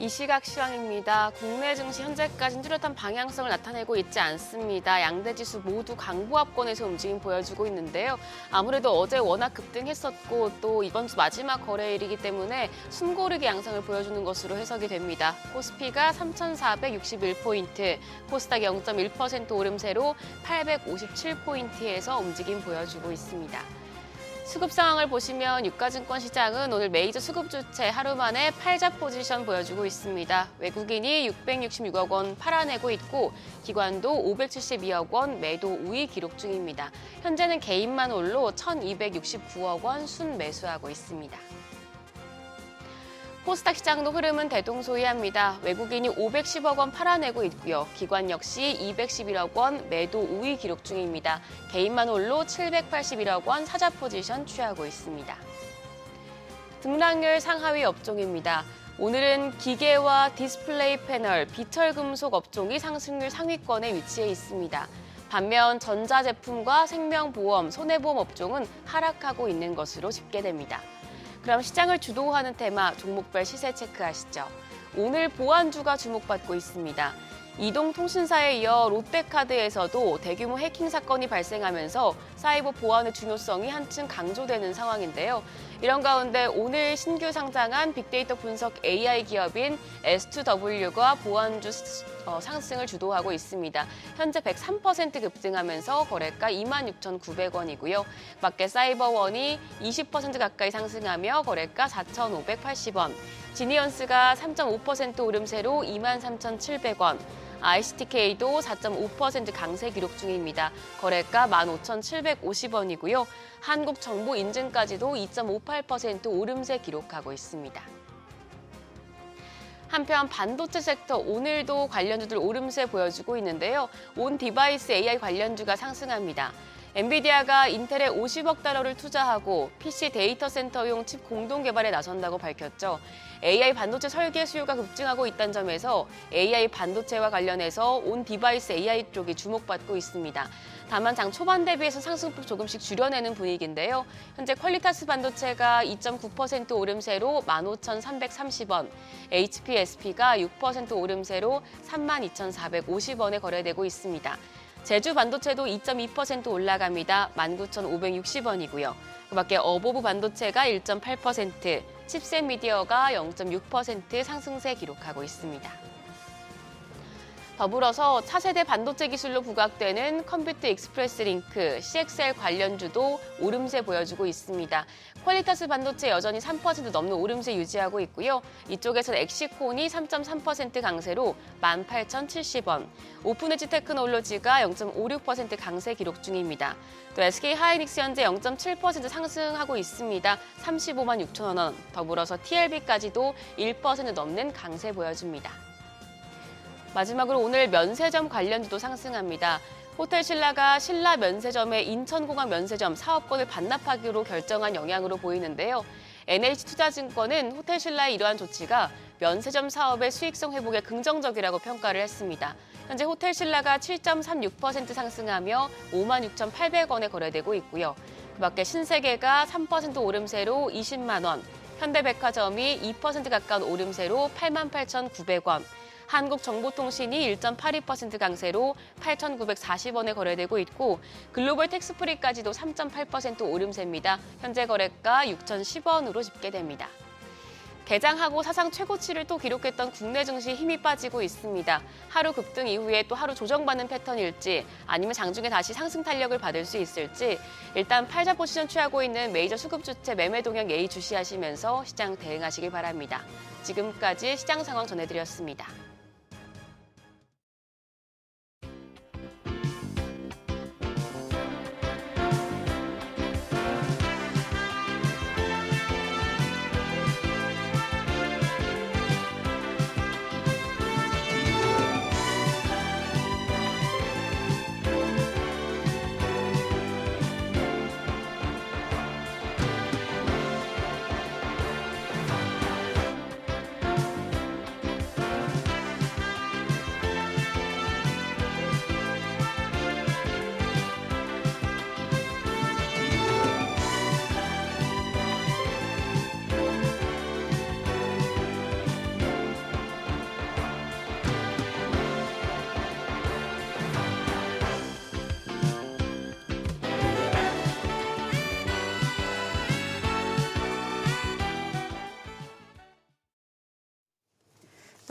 이 시각 시황입니다. 국내 증시 현재까지는 뚜렷한 방향성을 나타내고 있지 않습니다. 양대 지수 모두 강보합권에서 움직임 보여주고 있는데요. 아무래도 어제 워낙 급등했었고 또 이번 주 마지막 거래일이기 때문에 숨고르기 양상을 보여주는 것으로 해석이 됩니다. 코스피가 3,461포인트, 코스닥 0.1% 오름세로 857포인트에서 움직임 보여주고 있습니다. 수급 상황을 보시면 유가증권 시장은 오늘 메이저 수급 주체 하루 만에 팔자 포지션 보여주고 있습니다. 외국인이 666억 원 팔아내고 있고 기관도 572억 원 매도 우위 기록 중입니다. 현재는 개인만 홀로 1,269억 원 순매수하고 있습니다. 코스닥 시장도 흐름은 대동소이합니다. 외국인이 510억 원 팔아내고 있고요. 기관 역시 211억 원 매도 우위 기록 중입니다. 개인만 홀로 781억 원 사자 포지션 취하고 있습니다. 등락률 상하위 업종입니다. 오늘은 기계와 디스플레이 패널, 비철금속 업종이 상승률 상위권에 위치해 있습니다. 반면 전자제품과 생명보험, 손해보험 업종은 하락하고 있는 것으로 집계됩니다. 그럼 시장을 주도하는 테마, 종목별 시세 체크하시죠. 오늘 보안주가 주목받고 있습니다. 이동통신사에 이어 롯데카드에서도 대규모 해킹 사건이 발생하면서 사이버 보안의 중요성이 한층 강조되는 상황인데요. 이런 가운데 오늘 신규 상장한 빅데이터 분석 AI 기업인 S2W가 보안주 상승을 주도하고 있습니다. 현재 103% 급등하면서 거래가 26,900원이고요. 밖에 사이버원이 20% 가까이 상승하며 거래가 4,580원. 지니언스가 3.5% 오름세로 23,700원. ICTK도 4.5% 강세 기록 중입니다. 거래가 15,750원이고요. 한국정보인증까지도 2.58% 오름세 기록하고 있습니다. 한편 반도체 섹터 오늘도 관련주들 오름세 보여주고 있는데요. 온 디바이스 AI 관련주가 상승합니다. 엔비디아가 인텔에 50억 달러를 투자하고 PC 데이터 센터용 칩 공동 개발에 나선다고 밝혔죠. AI 반도체 설계 수요가 급증하고 있다는 점에서 AI 반도체와 관련해서 온 디바이스 AI 쪽이 주목받고 있습니다. 다만 장 초반 대비해서 상승폭 조금씩 줄여내는 분위기인데요. 현재 퀄리타스 반도체가 2.9% 오름세로 15,330원, HPSP가 6% 오름세로 32,450원에 거래되고 있습니다. 제주 반도체도 2.2% 올라갑니다. 19,560원이고요. 그밖에 어보브 반도체가 1.8%, 칩셋 미디어가 0.6% 상승세 기록하고 있습니다. 더불어서 차세대 반도체 기술로 부각되는 컴퓨터 익스프레스 링크, CXL 관련주도 오름세 보여주고 있습니다. 퀄리타스 반도체 여전히 3% 넘는 오름세 유지하고 있고요. 이쪽에서는 엑시콘이 3.3% 강세로 18,070원, 오픈엣지 테크놀로지가 0.56% 강세 기록 중입니다. 또 SK 하이닉스 현재 0.7% 상승하고 있습니다. 35만 6천여 원, 더불어서 TLB까지도 1% 넘는 강세 보여줍니다. 마지막으로 오늘 면세점 관련주도 상승합니다. 호텔 신라가 신라 면세점의 인천공항 면세점 사업권을 반납하기로 결정한 영향으로 보이는데요. NH투자증권은 호텔 신라의 이러한 조치가 면세점 사업의 수익성 회복에 긍정적이라고 평가를 했습니다. 현재 호텔 신라가 7.36% 상승하며 56,800원에 거래되고 있고요. 그밖에 신세계가 3% 오름세로 20만 원, 현대백화점이 2% 가까운 오름세로 88,900원, 한국정보통신이 1.82% 강세로 8,940원에 거래되고 있고 글로벌 텍스프리까지도 3.8% 오름세입니다. 현재 거래가 6,010원으로 집계됩니다. 개장하고 사상 최고치를 또 기록했던 국내 증시 힘이 빠지고 있습니다. 하루 급등 이후에 또 하루 조정받는 패턴일지 아니면 장중에 다시 상승 탄력을 받을 수 있을지 일단 팔자 포지션 취하고 있는 메이저 수급 주체 매매 동향 예의 주시하시면서 시장 대응하시길 바랍니다. 지금까지 시장 상황 전해드렸습니다.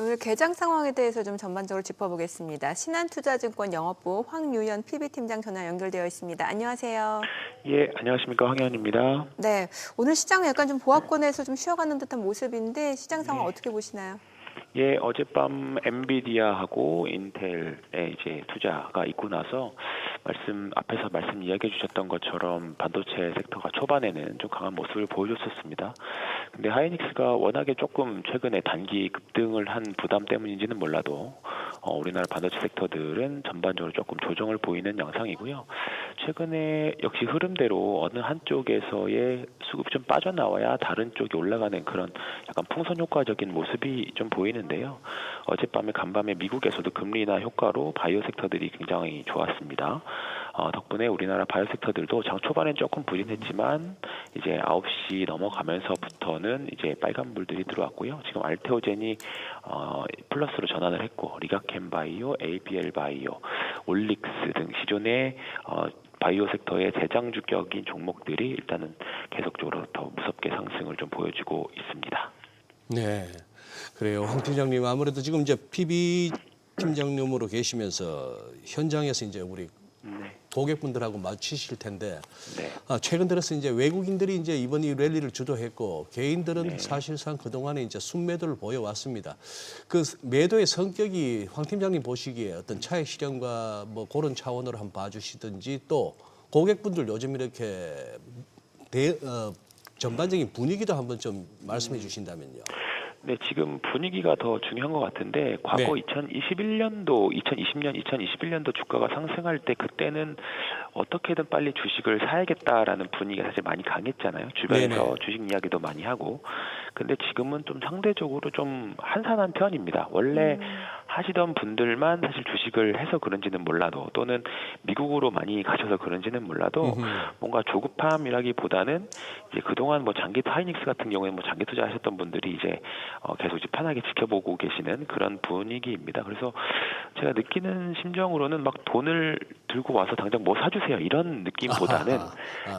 오늘 개장 상황에 대해서 좀 전반적으로 짚어보겠습니다. 신한투자증권 영업부 황유연 PB팀장 전화 연결되어 있습니다. 안녕하세요. 예, 안녕하십니까. 황현입니다. 네, 오늘 시장은 약간 좀 보합권에서 좀 쉬어가는 듯한 모습인데 시장 상황 어떻게 보시나요? 예, 어젯밤 엔비디아하고 인텔에 이제 투자가 있고 나서 앞에서 말씀 이야기해 주셨던 것처럼 반도체 섹터가 초반에는 좀 강한 모습을 보여줬었습니다. 근데 하이닉스가 워낙에 조금 최근에 단기 급등을 한 부담 때문인지는 몰라도 우리나라 반도체 섹터들은 전반적으로 조금 조정을 보이는 양상이고요. 최근에 역시 흐름대로 어느 한쪽에서의 수급이 좀 빠져나와야 다른 쪽이 올라가는 그런 약간 풍선 효과적인 모습이 좀 보이는데요. 어젯밤에 간밤에 미국에서도 금리 인하 효과로 바이오 섹터들이 굉장히 좋았습니다. 덕분에 우리나라 바이오 섹터들도 장 초반엔 조금 부진했지만 이제 9시 넘어가면서부터는 이제 빨간불들이 들어왔고요. 지금 알테오젠이 플러스로 전환을 했고 리가켄 바이오, ABL 바이오, 올릭스 등 기존의 바이오 섹터의 대장 주격인 종목들이 일단은 계속적으로 더 무섭게 상승을 좀 보여주고 있습니다. 네, 그래요. 황 팀장님 아무래도 지금 이제 PB 팀장님으로 계시면서 현장에서 이제 우리 고객분들하고 마주치실 텐데 네. 최근 들어서 이제 외국인들이 이제 이번 이 랠리를 주도했고 개인들은 사실상 그동안에 이제 순매도를 보여왔습니다. 그 매도의 성격이 황 팀장님 보시기에 어떤 차익 실현과 뭐 그런 차원으로 한번 봐주시든지 또 고객분들 요즘 이렇게 전반적인 분위기도 한번 좀 말씀해 주신다면요. 네, 지금 분위기가 더 중요한 것 같은데 과거 2021년도, 2020년, 2021년도 주가가 상승할 때 그때는 어떻게든 빨리 주식을 사야겠다라는 분위기가 사실 많이 강했잖아요. 주변에서 주식 이야기도 많이 하고. 근데 지금은 좀 상대적으로 좀 한산한 편입니다. 원래 하시던 분들만 사실 주식을 해서 그런지는 몰라도 또는 미국으로 많이 가셔서 그런지는 몰라도 뭔가 조급함이라기보다는 이제 그동안 뭐 장기 하이닉스 같은 경우에 뭐 장기 투자하셨던 분들이 이제 계속 이제 편하게 지켜보고 계시는 그런 분위기입니다. 그래서 제가 느끼는 심정으로는 막 돈을 들고 와서 당장 뭐 사주세요 이런 느낌보다는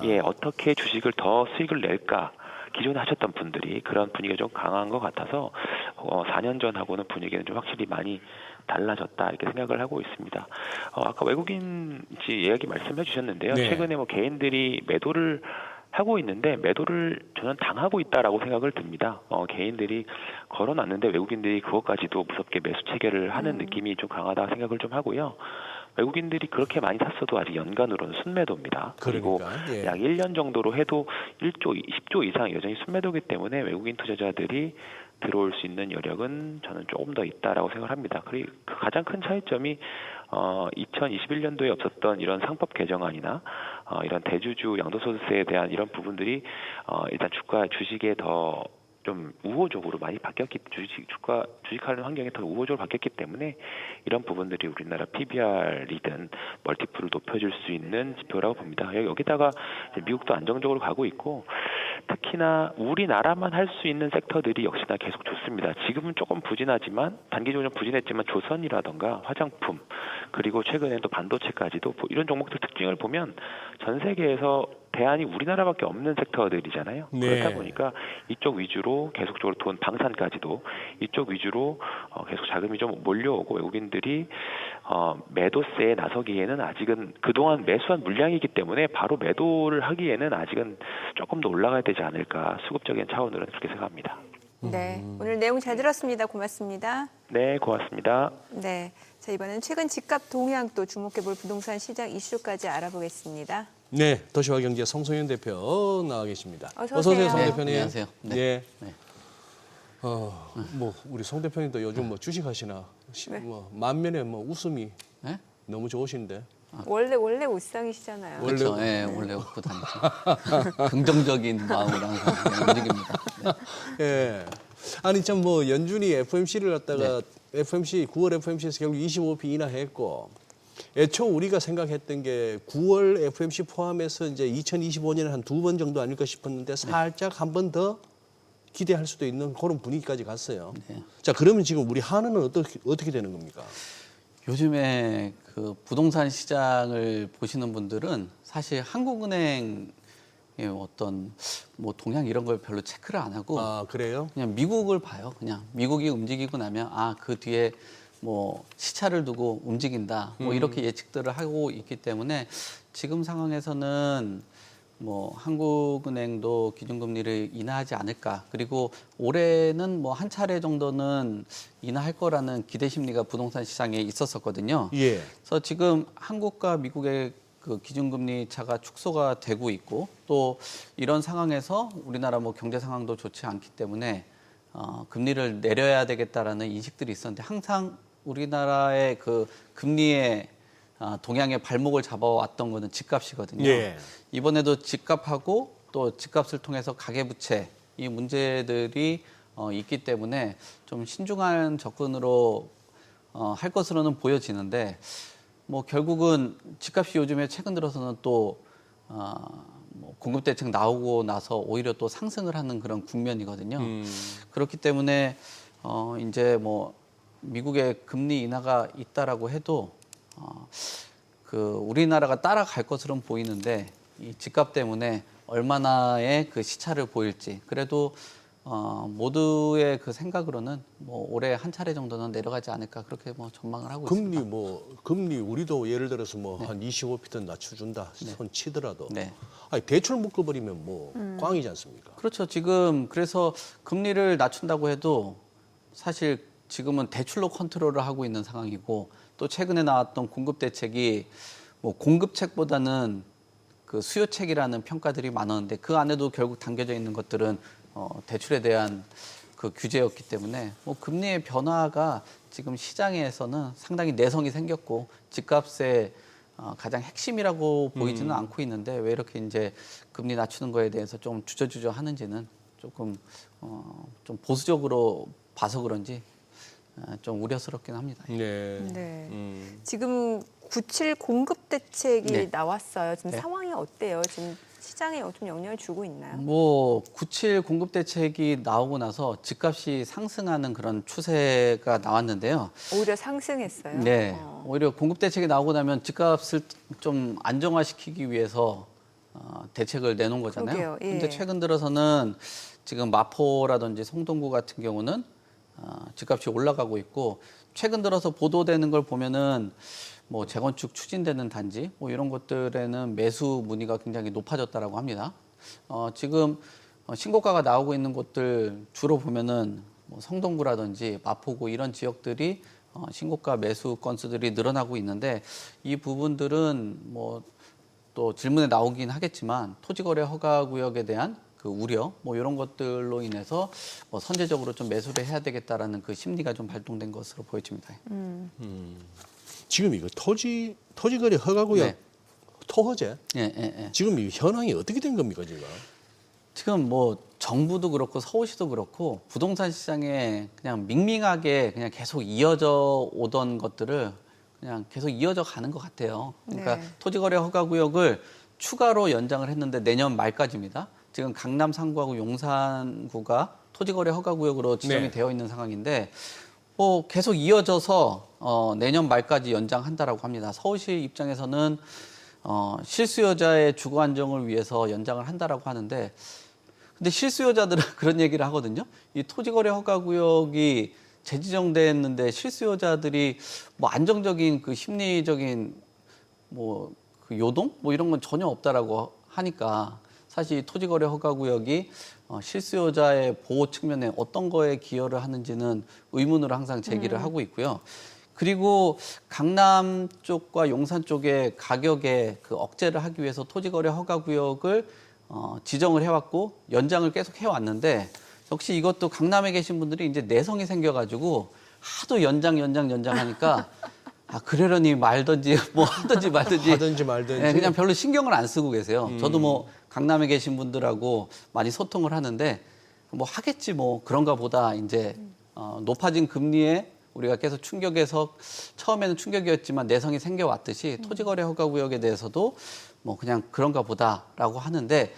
예, 어떻게 주식을 더 수익을 낼까 기존에 하셨던 분들이 그런 분위기가 좀 강한 것 같아서 4년 전하고는 분위기는 좀 확실히 많이 달라졌다 이렇게 생각을 하고 있습니다. 아까 외국인 이야기 말씀해 주셨는데요. 최근에 뭐 개인들이 매도를 하고 있는데 매도를 저는 당하고 있다라고 생각을 듭니다. 개인들이 걸어놨는데 외국인들이 그것까지도 무섭게 매수 체결을 하는 느낌이 좀 강하다 생각을 좀 하고요. 외국인들이 그렇게 많이 샀어도 아직 연간으로는 순매도입니다. 그리고 약 1년 정도로 해도 10조 이상 여전히 순매도이기 때문에 외국인 투자자들이 들어올 수 있는 여력은 저는 조금 더 있다라고 생각을 합니다. 그리고 그 가장 큰 차이점이 2021년도에 없었던 이런 상법 개정안이나 이런 대주주 양도소득세에 대한 이런 부분들이 일단 주식에 더 좀 우호적으로 많이 바뀌었기 주식하는 환경이 더 우호적으로 바뀌었기 때문에 이런 부분들이 우리나라 PBR이든 멀티플을 높여줄 수 있는 지표라고 봅니다. 여기다가 미국도 안정적으로 가고 있고 특히나 우리나라만 할 수 있는 섹터들이 역시나 계속 좋습니다. 지금은 조금 부진하지만 단기적으로 좀 부진했지만 조선이라던가 화장품 그리고 최근에 또 반도체까지도 이런 종목들 특징을 보면 전 세계에서 대안이 우리나라밖에 없는 섹터들이잖아요. 그렇다 보니까 이쪽 위주로 계속적으로 돈 방산까지도 이쪽 위주로 계속 자금이 좀 몰려오고 외국인들이 매도세에 나서기에는 아직은 그동안 매수한 물량이기 때문에 바로 매도를 하기에는 아직은 조금 더 올라가야 되지 않을까 수급적인 차원으로는 그렇게 생각합니다. 네, 오늘 내용 잘 들었습니다. 고맙습니다. 네, 고맙습니다. 네, 자 이번엔 최근 집값 동향 또 주목해볼 부동산 시장 이슈까지 알아보겠습니다. 네, 도시화경제 송소연 대표 나와 계십니다. 어서 오세요, 오세요. 송 네, 대표님. 안녕하세요. 네. 예. 네. 뭐 우리 송 대표님도 요즘 뭐 주식하시나 뭐 만면에 뭐 웃음이 네? 너무 좋으신데. 원래 웃상이시잖아요. 그렇죠. 네, 원래 웃고 다니죠. 긍정적인 마음으로 항상 움직입니다. 네. 예. 아니 참 뭐 연준이 FOMC를 갖다가 FOMC 9월 FOMC에서 결국 25p 인하했고. 애초 우리가 생각했던 게 9월 FOMC 포함해서 이제 2025년에 한 2번 정도 아닐까 싶었는데 살짝 한 번 더 기대할 수도 있는 그런 분위기까지 갔어요. 네. 자, 그러면 지금 우리 한은은 어떻게 되는 겁니까? 요즘에 그 부동산 시장을 보시는 분들은 사실 한국은행이 예, 어떤 뭐 동향 이런 걸 별로 체크를 안 하고 아, 그래요? 그냥 미국을 봐요. 그냥 미국이 움직이고 나면 그 뒤에 뭐 시차를 두고 움직인다. 뭐 이렇게 예측들을 하고 있기 때문에 지금 상황에서는 뭐 한국은행도 기준금리를 인하하지 않을까. 그리고 올해는 뭐 한 차례 정도는 인하할 거라는 기대 심리가 부동산 시장에 있었었거든요. 예. 그래서 지금 한국과 미국의 그 기준금리 차가 축소가 되고 있고 또 이런 상황에서 우리나라 뭐 경제 상황도 좋지 않기 때문에 금리를 내려야 되겠다라는 인식들이 있었는데 항상 우리나라의 그 금리의 동향에 발목을 잡아왔던 거는 집값이거든요. 예. 이번에도 집값하고 또 집값을 통해서 가계부채 이 문제들이 있기 때문에 좀 신중한 접근으로 할 것으로는 보여지는데 뭐 결국은 집값이 요즘에 최근 들어서는 또 뭐 공급 대책 나오고 나서 오히려 또 상승을 하는 그런 국면이거든요. 그렇기 때문에 이제 뭐 미국의 금리 인하가 있다라고 해도 그 우리나라가 따라갈 것으로는 보이는데 이 집값 때문에 얼마나의 그 시차를 보일지 그래도 모두의 그 생각으로는 뭐 올해 한 차례 정도는 내려가지 않을까 그렇게 뭐 전망을 하고 있습니다. 금리 우리도 예를 들어서 뭐 한 25피트 낮춰준다 손 치더라도 네. 아니 대출 묶어버리면 뭐 꽝이지 않습니까? 그렇죠. 지금 그래서 금리를 낮춘다고 해도 사실 지금은 대출로 컨트롤을 하고 있는 상황이고 또 최근에 나왔던 공급 대책이 뭐 공급책보다는 그 수요책이라는 평가들이 많았는데 그 안에도 결국 담겨져 있는 것들은 대출에 대한 그 규제였기 때문에 뭐 금리의 변화가 지금 시장에서는 상당히 내성이 생겼고 집값의 가장 핵심이라고 보이지는 않고 있는데 왜 이렇게 이제 금리 낮추는 거에 대해서 좀 주저주저 하는지는 조금 좀 보수적으로 봐서 그런지 좀 우려스럽긴 합니다. 네. 네. 지금 97 공급 대책이 네. 나왔어요. 지금 네. 상황이 어때요? 지금 시장에 좀 영향을 주고 있나요? 뭐 97 공급 대책이 나오고 나서 집값이 상승하는 그런 추세가 나왔는데요. 오히려 상승했어요. 네, 오히려 공급 대책이 나오고 나면 집값을 좀 안정화시키기 위해서 대책을 내놓은 거잖아요. 그러게요. 예. 근데 최근 들어서는 지금 마포라든지 성동구 같은 경우는 집값이 올라가고 있고 최근 들어서 보도되는 걸 보면은 뭐 재건축 추진되는 단지 뭐 이런 것들에는 매수 문의가 굉장히 높아졌다라고 합니다. 지금 신고가가 나오고 있는 곳들 주로 보면은 뭐 성동구라든지 마포구 이런 지역들이 신고가 매수 건수들이 늘어나고 있는데 이 부분들은 뭐 또 질문에 나오긴 하겠지만 토지거래 허가구역에 대한 그 우려 뭐 이런 것들로 인해서 뭐 선제적으로 좀 매수를 해야 되겠다라는 그 심리가 좀 발동된 것으로 보여집니다. 지금 이거 토지거래 허가구역 네. 토허제 예. 지금 이 현황이 어떻게 된 겁니까 지금? 지금 뭐 정부도 그렇고 서울시도 그렇고 부동산 시장에 그냥 밍밍하게 그냥 계속 이어져 오던 것들을 그냥 계속 이어져 가는 것 같아요. 그러니까 네. 토지거래 허가구역을 추가로 연장을 했는데 내년 말까지입니다. 지금 강남 3구하고 용산구가 토지거래 허가구역으로 지정이 네. 되어 있는 상황인데 뭐 계속 이어져서 내년 말까지 연장한다라고 합니다. 서울시 입장에서는 실수요자의 주거 안정을 위해서 연장을 한다라고 하는데 근데 실수요자들은 그런 얘기를 하거든요. 이 토지거래 허가구역이 재지정됐는데 실수요자들이 뭐 안정적인 그 심리적인 뭐 그 요동 뭐 이런 건 전혀 없다라고 하니까 사실 토지거래 허가구역이 실수요자의 보호 측면에 어떤 거에 기여를 하는지는 의문으로 항상 제기를 하고 있고요. 그리고 강남 쪽과 용산 쪽의 가격에 그 억제를 하기 위해서 토지거래 허가구역을 지정을 해왔고 연장을 계속 해왔는데 역시 이것도 강남에 계신 분들이 이제 내성이 생겨가지고 하도 연장하니까 그러려니 말든지 뭐 하든지 말든지 하든지 말든지 네, 그냥 별로 신경을 안 쓰고 계세요. 저도 뭐 강남에 계신 분들하고 많이 소통을 하는데 뭐 하겠지 뭐 그런가 보다 이제 높아진 금리에 우리가 계속 충격에서 처음에는 충격이었지만 내성이 생겨왔듯이 토지거래 허가구역에 대해서도 뭐 그냥 그런가 보다라고 하는데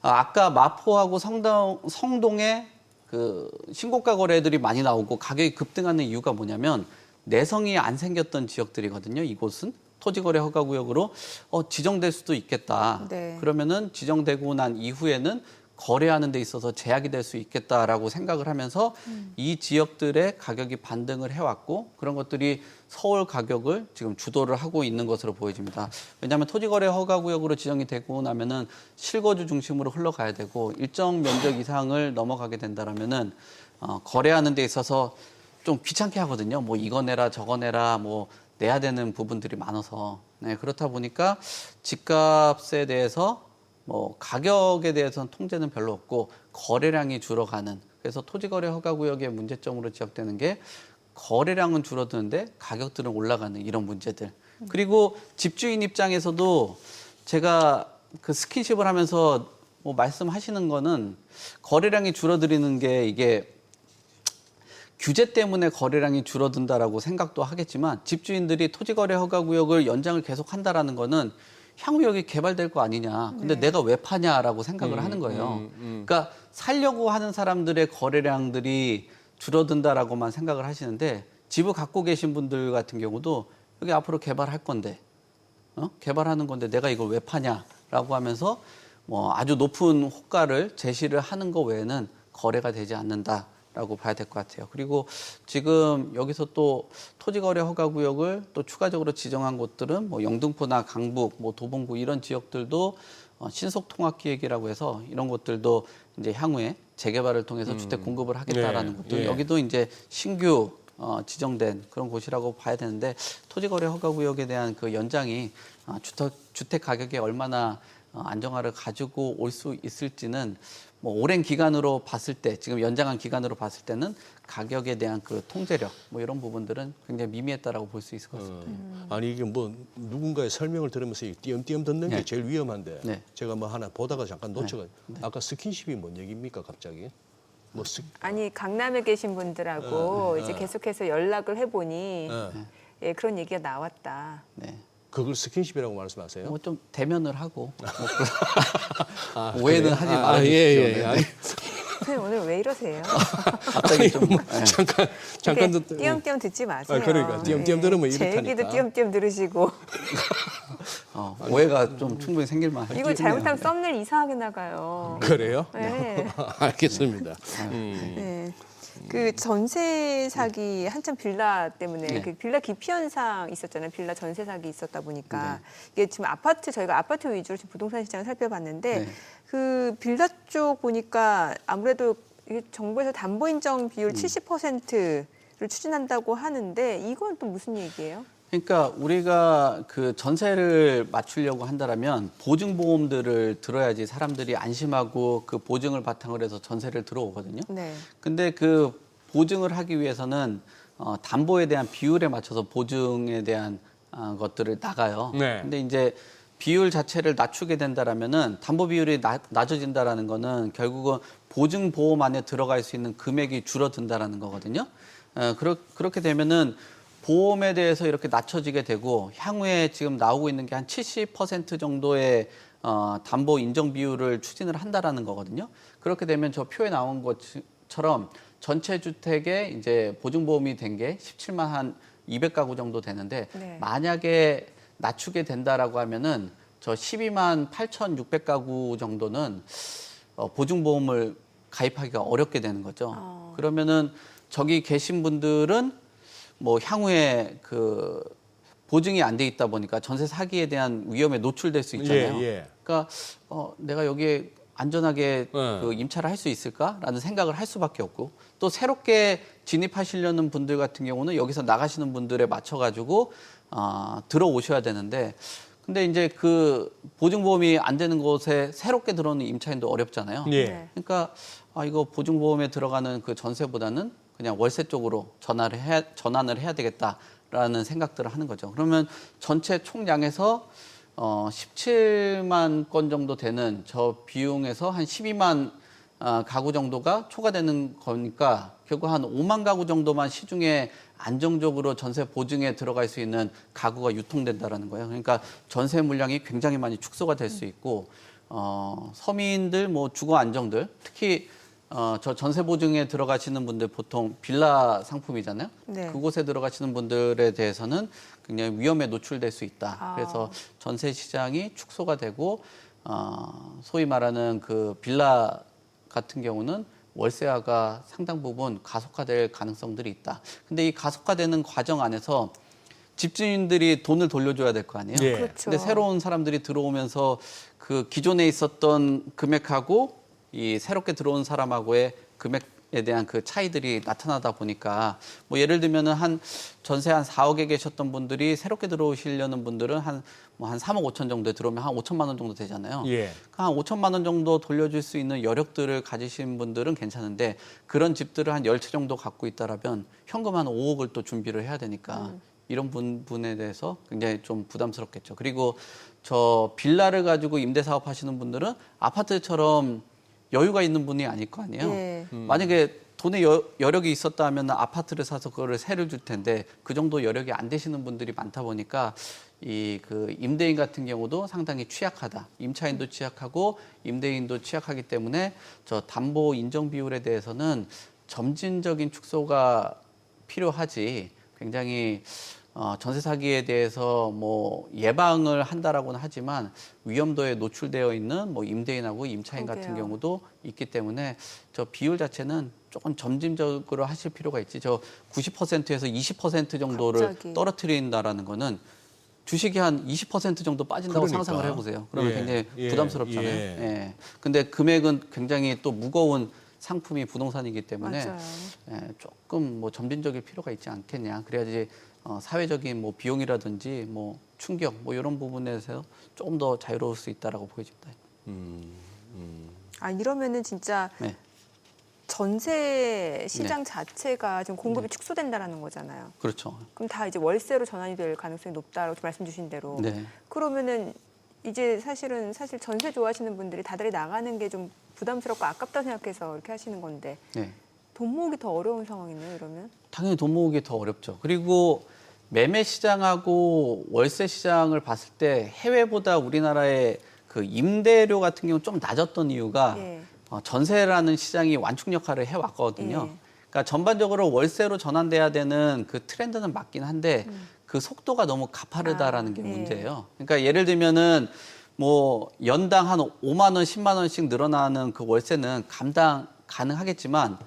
아까 마포하고 성동에 그 신고가 거래들이 많이 나오고 가격이 급등하는 이유가 뭐냐면 내성이 안 생겼던 지역들이거든요. 이곳은 토지거래 허가구역으로 지정될 수도 있겠다. 네. 그러면은 지정되고 난 이후에는 거래하는 데 있어서 제약이 될 수 있겠다라고 생각을 하면서 이 지역들의 가격이 반등을 해왔고 그런 것들이 서울 가격을 지금 주도를 하고 있는 것으로 보여집니다. 왜냐하면 토지거래 허가구역으로 지정이 되고 나면은 실거주 중심으로 흘러가야 되고 일정 면적 이상을 넘어가게 된다라면은 거래하는 데 있어서 좀 귀찮게 하거든요. 뭐 이거 내라 저거 내라 뭐 내야 되는 부분들이 많아서 네, 그렇다 보니까 집값에 대해서 뭐 가격에 대해서는 통제는 별로 없고 거래량이 줄어가는 그래서 토지거래 허가구역의 문제점으로 지적되는 게 거래량은 줄어드는데 가격들은 올라가는 이런 문제들. 그리고 집주인 입장에서도 제가 그 스킨십을 하면서 뭐 말씀하시는 거는 거래량이 줄어들는 게 이게 규제 때문에 거래량이 줄어든다라고 생각도 하겠지만 집주인들이 토지거래 허가구역을 연장을 계속 한다라는 거는 향후 여기 개발될 거 아니냐. 근데 내가 왜 파냐라고 생각을 하는 거예요. 그러니까 살려고 하는 사람들의 거래량들이 줄어든다라고만 생각을 하시는데 집을 갖고 계신 분들 같은 경우도 여기 앞으로 개발할 건데 개발하는 건데 내가 이걸 왜 파냐라고 하면서 뭐 아주 높은 호가를 제시를 하는 거 외에는 거래가 되지 않는다라고 봐야 될 것 같아요. 그리고 지금 여기서 또 토지거래 허가구역을 또 추가적으로 지정한 곳들은 뭐 영등포나 강북, 뭐 도봉구 이런 지역들도 신속통합기획이라고 해서 이런 곳들도 이제 향후에 재개발을 통해서 주택 공급을 하겠다라는 곳들 여기도 이제 신규 지정된 그런 곳이라고 봐야 되는데 토지거래 허가구역에 대한 그 연장이 주택 가격에 얼마나 안정화를 가지고 올 수 있을지는 뭐 오랜 기간으로 봤을 때 지금 연장한 기간으로 봤을 때는 가격에 대한 그 통제력 뭐 이런 부분들은 굉장히 미미했다라고 볼 수 있을 것 같습니다. 아니 이게 뭐 누군가의 설명을 들으면서 띄엄띄엄 듣는 게 네. 제일 위험한데 네. 제가 뭐 하나 보다가 잠깐 놓쳐가지고 아까 스킨십이 뭔 얘기입니까 갑자기? 뭐 아니 강남에 계신 분들하고 이제 계속해서 연락을 해보니 예, 그런 얘기가 나왔다. 네. 그걸 스킨십이라고 말씀하세요? 뭐 좀 대면을 하고 오해는 하지 말아주십시오. 예. 아니, 선생님 오늘 왜 이러세요? 갑자기 좀 잠깐 이렇게 띄엄띄엄 듣지 마세요. 그러니까 띄엄띄엄 들으면 제 이렇다니까. 얘기도 띄엄띄엄 들으시고 오해가 좀 충분히 생길 만한. 이거 잘못하면 썸네일 이상하게 나가요. 그래요? 네. 알겠습니다. 네. 그 전세 사기 한참 빌라 때문에 네. 그 빌라 기피 현상 있었잖아요. 빌라 전세 사기 있었다 보니까 이게 지금 저희가 아파트 위주로 지금 부동산 시장을 살펴봤는데 네. 그 빌라 쪽 보니까 아무래도 이게 정부에서 담보 인정 비율 70%를 추진한다고 하는데 이건 또 무슨 얘기예요? 그러니까 우리가 그 전세를 맞추려고 한다라면 보증보험들을 들어야지 사람들이 안심하고 그 보증을 바탕으로 해서 전세를 들어오거든요. 네. 근데 그 보증을 하기 위해서는 담보에 대한 비율에 맞춰서 보증에 대한 것들을 나가요. 네. 근데 이제 비율 자체를 낮추게 된다라면은 담보 비율이 낮아진다라는 거는 결국은 보증 보험 안에 들어갈 수 있는 금액이 줄어든다라는 거거든요. 그렇게 되면은 보험에 대해서 이렇게 낮춰지게 되고 향후에 지금 나오고 있는 게 한 70% 정도의 담보 인정 비율을 추진을 한다라는 거거든요. 그렇게 되면 저 표에 나온 것처럼 전체 주택에 이제 보증보험이 된 게 17만 한 200가구 정도 되는데 네. 만약에 낮추게 된다라고 하면은 저 12만 8,600가구 정도는 보증보험을 가입하기가 어렵게 되는 거죠. 그러면은 저기 계신 분들은 뭐 향후에 그 보증이 안 돼 있다 보니까 전세 사기에 대한 위험에 노출될 수 있잖아요. 예. 그러니까 내가 여기에 안전하게 네. 그 임차를 할 수 있을까라는 생각을 할 수밖에 없고 또 새롭게 진입하시려는 분들 같은 경우는 여기서 나가시는 분들에 맞춰가지고 들어오셔야 되는데 근데 이제 그 보증보험이 안 되는 곳에 새롭게 들어오는 임차인도 어렵잖아요. 예. 그러니까 이거 보증보험에 들어가는 그 전세보다는 그냥 월세 쪽으로 전환을 해야 되겠다라는 생각들을 하는 거죠. 그러면 전체 총량에서 17만 건 정도 되는 저 비용에서 한 12만 가구 정도가 초과되는 거니까 결국 한 5만 가구 정도만 시중에 안정적으로 전세 보증에 들어갈 수 있는 가구가 유통된다라는 거예요. 그러니까 전세 물량이 굉장히 많이 축소가 될 수 있고 서민들 뭐 주거 안정들 특히 저 전세 보증에 들어가시는 분들 보통 빌라 상품이잖아요. 네. 그곳에 들어가시는 분들에 대해서는 굉장히 위험에 노출될 수 있다. 아. 그래서 전세 시장이 축소가 되고 소위 말하는 그 빌라 같은 경우는 월세화가 상당 부분 가속화될 가능성들이 있다. 근데 이 가속화되는 과정 안에서 집주인들이 돈을 돌려줘야 될 거 아니에요. 예. 그렇죠. 근데 새로운 사람들이 들어오면서 그 기존에 있었던 금액하고 이 새롭게 들어온 사람하고의 금액에 대한 그 차이들이 나타나다 보니까 뭐 예를 들면은 한 전세 한 4억에 계셨던 분들이 새롭게 들어오시려는 분들은 한 3억 5천 정도에 들어오면 한 5천만 원 정도 되잖아요. 예. 한 5천만 원 정도 돌려줄 수 있는 여력들을 가지신 분들은 괜찮은데 그런 집들을 한 10채 정도 갖고 있다라면 현금 한 5억을 또 준비를 해야 되니까 이런 부분에 대해서 굉장히 좀 부담스럽겠죠. 그리고 저 빌라를 가지고 임대 사업 하시는 분들은 아파트처럼 여유가 있는 분이 아닐 거 아니에요. 예. 만약에 돈의 여력이 있었다 하면 아파트를 사서 그거를 세를 줄 텐데 그 정도 여력이 안 되시는 분들이 많다 보니까 이 그 임대인 같은 경우도 상당히 취약하다. 임차인도 취약하고 임대인도 취약하기 때문에 저 담보 인정 비율에 대해서는 점진적인 축소가 필요하지 굉장히 전세 사기에 대해서 뭐 예방을 한다라고는 하지만 위험도에 노출되어 있는 뭐 임대인하고 임차인 같은 그러게요. 경우도 있기 때문에 저 비율 자체는 조금 점진적으로 하실 필요가 있지. 저 90%에서 20% 정도를 갑자기. 떨어뜨린다라는 거는 주식이 한 20% 정도 빠진다고 그러니까. 상상을 해보세요. 그러면 예, 굉장히 예, 부담스럽잖아요. 예. 예. 근데 금액은 굉장히 또 무거운 상품이 부동산이기 때문에 맞아요. 예, 조금 뭐 점진적일 필요가 있지 않겠냐. 그래야지 사회적인 뭐 비용이라든지 뭐 충격 뭐 이런 부분에서 조금 더 자유로울 수 있다라고 보여집니다. 아 이러면은 진짜 네. 전세 시장 자체가 지금 공급이 축소된다라는 거잖아요. 그렇죠. 그럼 다 이제 월세로 전환이 될 가능성이 높다라고 말씀 주신 대로. 네. 그러면은 이제 사실 전세 좋아하시는 분들이 다들 나가는 게 좀 부담스럽고 아깝다 생각해서 이렇게 하시는 건데 네. 돈 모으기 더 어려운 상황이네요. 이러면. 당연히 돈 모으기 더 어렵죠. 그리고 매매 시장하고 월세 시장을 봤을 때 해외보다 우리나라의 그 임대료 같은 경우는 좀 낮았던 이유가 예. 전세라는 시장이 완충 역할을 해왔거든요. 예. 그러니까 전반적으로 월세로 전환돼야 되는 그 트렌드는 맞긴 한데 그 속도가 너무 가파르다라는 게 예. 문제예요. 그러니까 예를 들면은 뭐 연당 한 5만 원, 10만 원씩 늘어나는 그 월세는 감당 가능하겠지만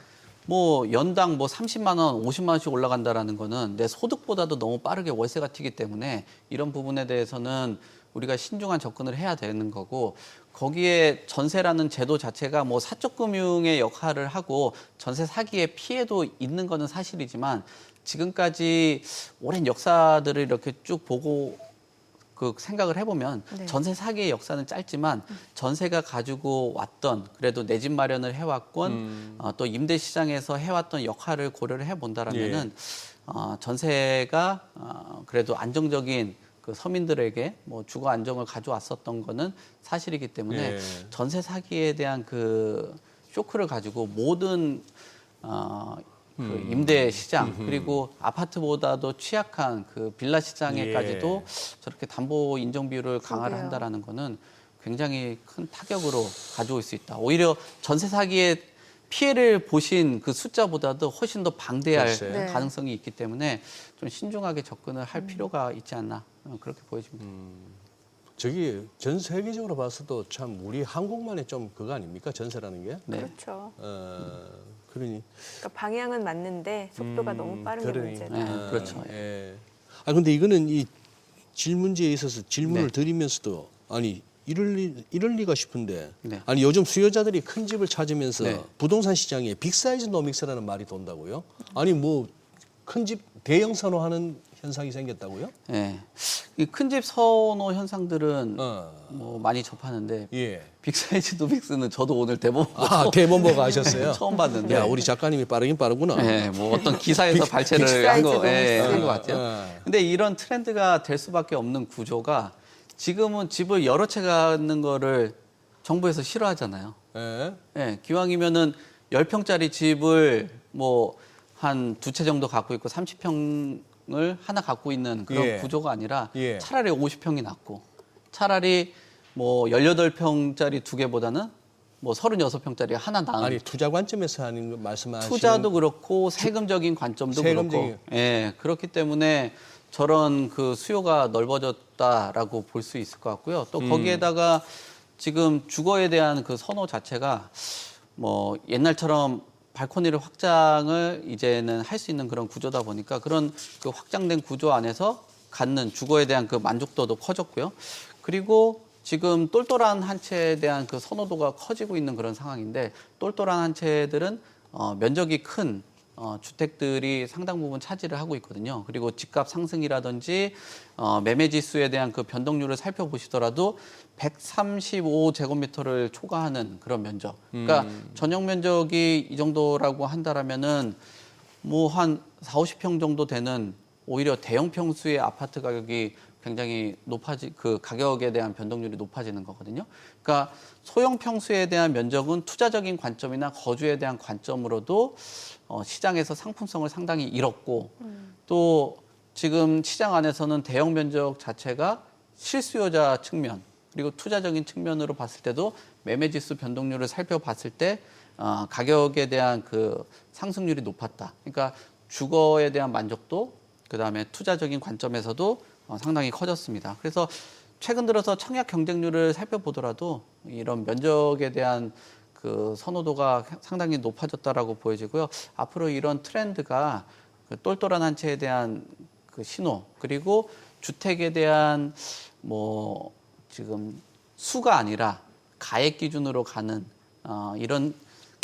뭐 연당 뭐 30만 원, 50만 원씩 올라간다라는 거는 내 소득보다도 너무 빠르게 월세가 튀기 때문에 이런 부분에 대해서는 우리가 신중한 접근을 해야 되는 거고 거기에 전세라는 제도 자체가 뭐 사적 금융의 역할을 하고 전세 사기의 피해도 있는 거는 사실이지만 지금까지 오랜 역사들을 이렇게 쭉 보고 그 생각을 해보면 네. 전세 사기의 역사는 짧지만 전세가 가지고 왔던 그래도 내 집 마련을 해왔건 또 임대 시장에서 해왔던 역할을 고려를 해본다라면은 전세가 그래도 안정적인 그 서민들에게 뭐 주거 안정을 가져왔었던 거는 사실이기 때문에 예. 전세 사기에 대한 그 쇼크를 가지고 모든 그 임대 시장 그리고 아파트보다도 취약한 그 빌라 시장에까지도 저렇게 담보 인정 비율을 강화를 그러게요. 한다라는 거는 굉장히 큰 타격으로 가져올 수 있다. 오히려 전세 사기의 피해를 보신 그 숫자보다도 훨씬 더 방대할 글쎄. 네. 가능성이 있기 때문에 좀 신중하게 접근을 할 필요가 있지 않나 그렇게 보여집니다. 저기 전 세계적으로 봐서도 참 우리 한국만의 좀 그거 아닙니까? 전세라는 게? 네. 그렇죠. 그러니 그러니까 방향은 맞는데 속도가 너무 빠른 게 그러니. 문제다. 네, 그렇죠. 예. 아 근데 이거는 이 질문지에 있어서 질문을 네. 드리면서도 아니 이럴 리가 싶은데 네. 아니 요즘 수요자들이 큰 집을 찾으면서 네. 부동산 시장에 빅사이즈 노믹스라는 말이 돈다고요? 아니 뭐 큰 집 대형 선호하는 현상이 생겼다고요? 네. 이 큰 집 선호 현상들은 어. 뭐 많이 접하는데 예. 빅사이즈 노빅스는 저도 오늘 대본 아 대본 보고 하셨어요? 처음 봤는데 야 우리 작가님이 빠르긴 빠르구나. 네, 뭐 어떤 기사에서 발췌를 빅사이즈 한 것 노믹스. 같아요. 근데 이런 트렌드가 될 수밖에 없는 구조가 지금은 집을 여러 채 갖는 거를 정부에서 싫어하잖아요. 예. 예, 기왕이면은 10평짜리 집을 뭐 한 2채 정도 갖고 있고 30평을 하나 갖고 있는 그런 예. 구조가 아니라 예. 차라리 50평이 낫고 차라리 뭐 18평짜리 2개보다는 뭐 36평짜리 하나 낳은 아니 투자 관점에서 하는 거 말씀하시는 투자도 그렇고 세금적인 관점도 그렇고 예, 그렇기 때문에 저런 그 수요가 넓어졌다라고 볼 수 있을 것 같고요. 또 거기에다가 지금 주거에 대한 그 선호 자체가 뭐 옛날처럼 발코니를 확장을 이제는 할 수 있는 그런 구조다 보니까 그런 그 확장된 구조 안에서 갖는 주거에 대한 그 만족도도 커졌고요. 그리고 지금 똘똘한 한 채에 대한 그 선호도가 커지고 있는 그런 상황인데 똘똘한 한 채들은 면적이 큰 주택들이 상당 부분 차지를 하고 있거든요. 그리고 집값 상승이라든지 매매 지수에 대한 그 변동률을 살펴보시더라도 135제곱미터를 초과하는 그런 면적. 그러니까 전용 면적이 이 정도라고 한다라면은 뭐 한 40, 50평 정도 되는 오히려 대형 평수의 아파트 가격이 굉장히 그 가격에 대한 변동률이 높아지는 거거든요. 그러니까 소형 평수에 대한 면적은 투자적인 관점이나 거주에 대한 관점으로도 시장에서 상품성을 상당히 잃었고 또 지금 시장 안에서는 대형 면적 자체가 실수요자 측면 그리고 투자적인 측면으로 봤을 때도 매매지수 변동률을 살펴봤을 때 가격에 대한 그 상승률이 높았다. 그러니까 주거에 대한 만족도 그다음에 투자적인 관점에서도 상당히 커졌습니다. 그래서 최근 들어서 청약 경쟁률을 살펴보더라도 이런 면적에 대한 그 선호도가 상당히 높아졌다라고 보여지고요. 앞으로 이런 트렌드가 그 똘똘한 한 채에 대한 그 신호 그리고 주택에 대한 뭐 지금 수가 아니라 가액 기준으로 가는 이런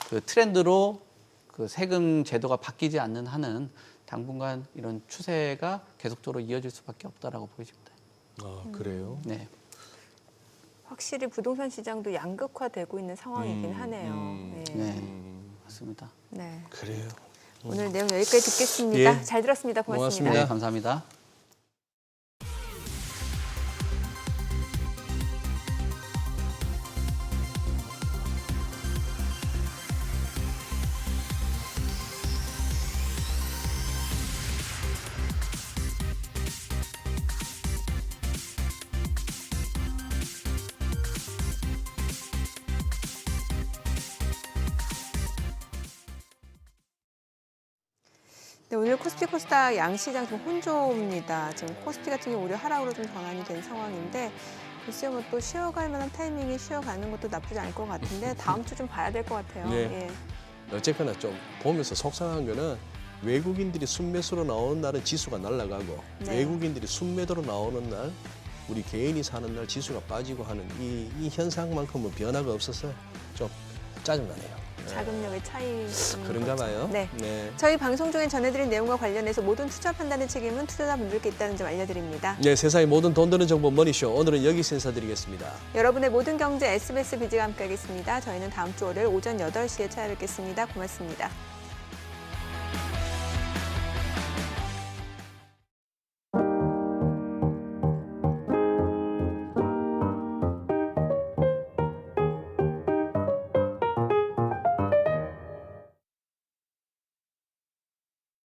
그 트렌드로 그 세금 제도가 바뀌지 않는 한은 당분간 이런 추세가 계속적으로 이어질 수밖에 없다라고 보여집니다. 아, 그래요? 네. 확실히 부동산 시장도 양극화되고 있는 상황이긴 하네요. 네. 맞습니다. 네. 그래요. 오늘 내용 여기까지 듣겠습니다. 예. 잘 들었습니다. 고맙습니다. 고맙습니다. 네, 감사합니다. 네, 오늘 코스피 코스닥 양시장 좀 혼조입니다. 지금 코스피 같은 경우 오히려 하락으로 좀 전환이 된 상황인데 글쎄요, 뭐 또 쉬어갈 만한 타이밍에 쉬어가는 것도 나쁘지 않을 것 같은데 다음 주 좀 봐야 될 것 같아요. 네. 예. 어쨌거나 좀 보면서 속상한 거는 외국인들이 순매수로 나오는 날은 지수가 날아가고 네. 외국인들이 순매도로 나오는 날 우리 개인이 사는 날 지수가 빠지고 하는 이 현상만큼은 변화가 없어서 좀 짜증나네요. 자금력의 차이. 그런가 봐요. 네. 네. 저희 방송 중에 전해드린 내용과 관련해서 모든 투자 판단의 책임은 투자자분들께 있다는 점 알려드립니다. 네, 세상의 모든 돈 드는 정보 머니쇼 오늘은 여기서 인사드리겠습니다. 여러분의 모든 경제 SBS 비즈가 함께하겠습니다. 저희는 다음 주 월요일 오전 8시에 찾아뵙겠습니다. 고맙습니다.